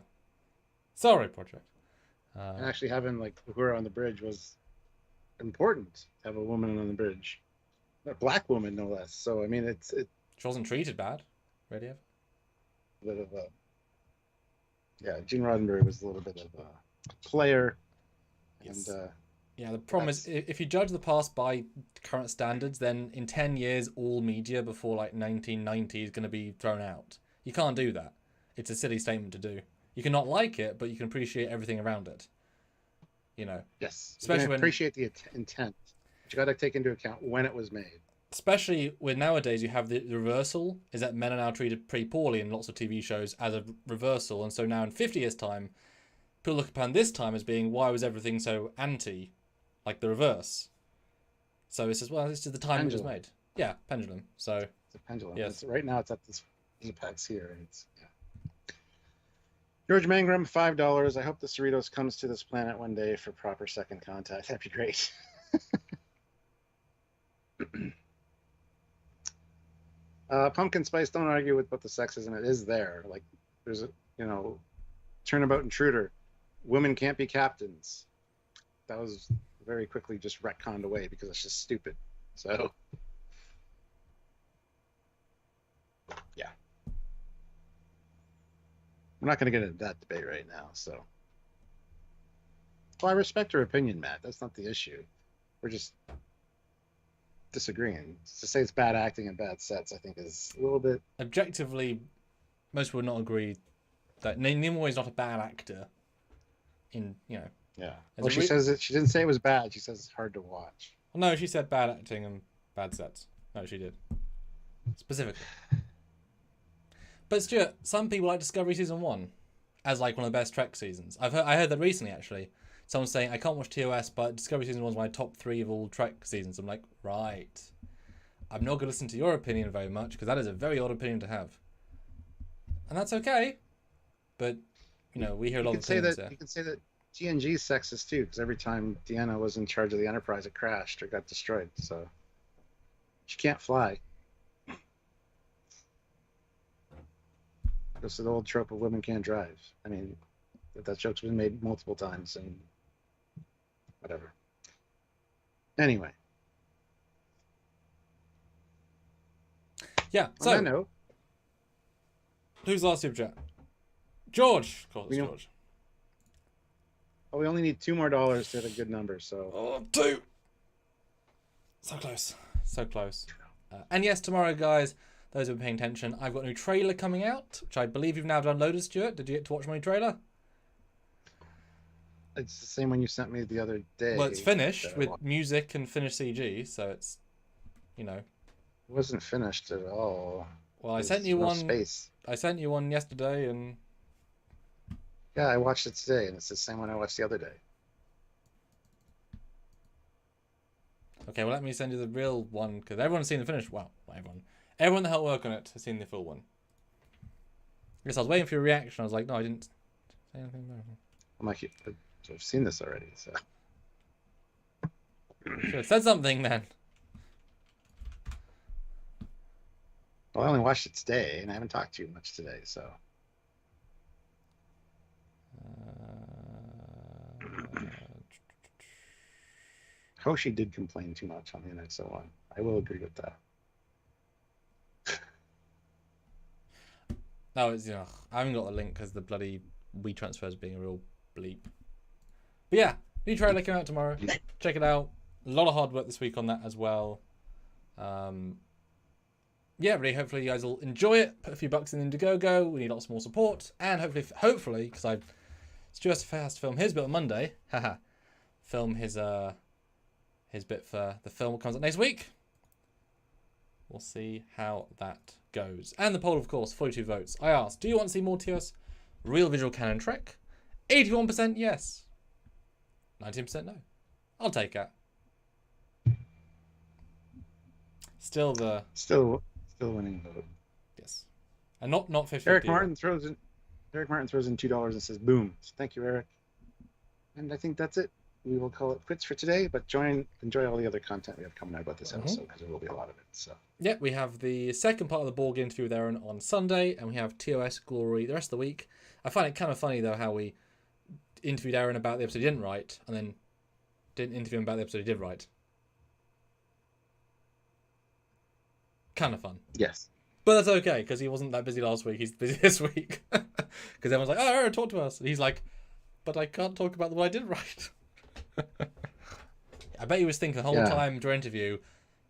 Sorry, Project. And actually having like Uhura on the bridge was important to have a woman on the bridge. A black woman, no less. So, I mean, it she wasn't treated bad, really. A bit of a... Yeah, Gene Roddenberry was a little bit of a player. Yes. And... yeah, the problem is if you judge the past by current standards, then in 10 years, all media before like 1990 is going to be thrown out. You can't do that. It's a silly statement to do. You can not like it, but you can appreciate everything around it. You know? Yes. Especially when... appreciate the intent. But you got to take into account when it was made. Especially when nowadays you have the reversal, is that men are now treated pretty poorly in lots of TV shows as a reversal. And so now in 50 years' time, people look upon this time as being, why was everything so anti? Like the reverse. So it's just, well, it's just the time it was made. Yeah, pendulum. So it's a pendulum. Yes. Right now it's at this apex here. And it's, yeah. George Mangrum, $5. I hope the Cerritos comes to this planet one day for proper second contact. That'd be great. Pumpkin Spice, don't argue with what the sexism it is there. Like there's a, turnabout intruder. Women can't be captains. That was very quickly just retconned away because it's just stupid. So, yeah. We're not going to get into that debate right now. So, well, I respect her opinion, Matt. That's not the issue. We're just disagreeing. To say it's bad acting and bad sets, I think, is a little bit... Objectively, most people would not agree that Nimoy is not a bad actor. Yeah. Well, she says it. She didn't say it was bad. She says it's hard to watch. Well, no, she said bad acting and bad sets. No, she did. Specifically. But Stuart, some people like Discovery Season 1 as like one of the best Trek seasons. I heard that recently, actually. Someone saying, I can't watch TOS, but Discovery Season 1 is my top 3 of all Trek seasons. I'm like, right. I'm not going to listen to your opinion very much, because that is a very odd opinion to have. And that's okay. But, we hear a lot of opinions there. You can say that TNG's sexist too, because every time Deanna was in charge of the Enterprise, it crashed or got destroyed. So she can't fly. It's an old trope of women can't drive. I mean, that joke's been made multiple times, and whatever. Anyway. Yeah. On that note, who's last super chat? George. Of course, it's We don't- George. Oh, we only need $2 more to hit a good number, so. Oh, 2. So close. So close. And yes, tomorrow, guys, those who are paying attention, I've got a new trailer coming out, which I believe you've now downloaded, Stuart. Did you get to watch my new trailer? It's the same one you sent me the other day. Well, it's finished with music and finished CG, so it's, you know. It wasn't finished at all. Well, I There's sent you no one. Space. I sent you one yesterday, and Yeah, I watched it today, and it's the same one I watched the other day. okay, well, let me send you the real one because everyone's seen the finished. Well, not everyone. Everyone that helped work on it has seen the full one. Yes, I was waiting for your reaction. I was like, no, I didn't say anything about it. I'm like, I've seen this already, so. Should have said something then. Well, I only watched it today, and I haven't talked to you much today, so. Hoshi did complain too much on the NX01. I will agree with that. No, it's, you know, I haven't got the link because the bloody WeTransfer is being a real bleep. But yeah, new trailer coming out tomorrow. Check it out. A lot of hard work this week on that as well. Yeah, really. Hopefully you guys will enjoy it. Put a few bucks in Indiegogo. We need lots more support, and hopefully, because Stuart has to film his bit on Monday. Haha, film his bit for the film that comes out next week. We'll see how that goes. And the poll, of course, 42 votes. I asked, do you want to see more TOS Real Visual Canon Trek? 81% yes. 19% no. I'll take that. Still winning vote. Yes. And not 50. Eric Martin throws in $2 and says, "Boom!" So thank you, Eric. And I think that's it. We will call it quits for today, but enjoy all the other content we have coming out about this episode because there will be a lot of it. So. Yeah, we have the second part of the Borg interview with Aaron on Sunday, and we have TOS Glory the rest of the week. I find it kind of funny though how we interviewed Aaron about the episode he didn't write, and then didn't interview him about the episode he did write. Kind of fun. Yes. But that's okay, because he wasn't that busy last week. He's busy this week. Because everyone's like, oh, Aaron, talk to us. And he's like, but I can't talk about the one I did write. I bet he was thinking the whole time during interview,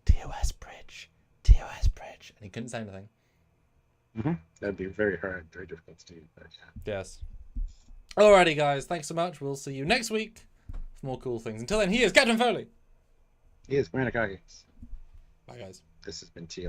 TOS Bridge. And he couldn't say anything. Mm-hmm. That'd be very hard, very difficult to do. But yeah. Yes. Alrighty, guys. Thanks so much. We'll see you next week for more cool things. Until then, he is Captain Foley. He is Granakage. Bye, guys. This has been TOS.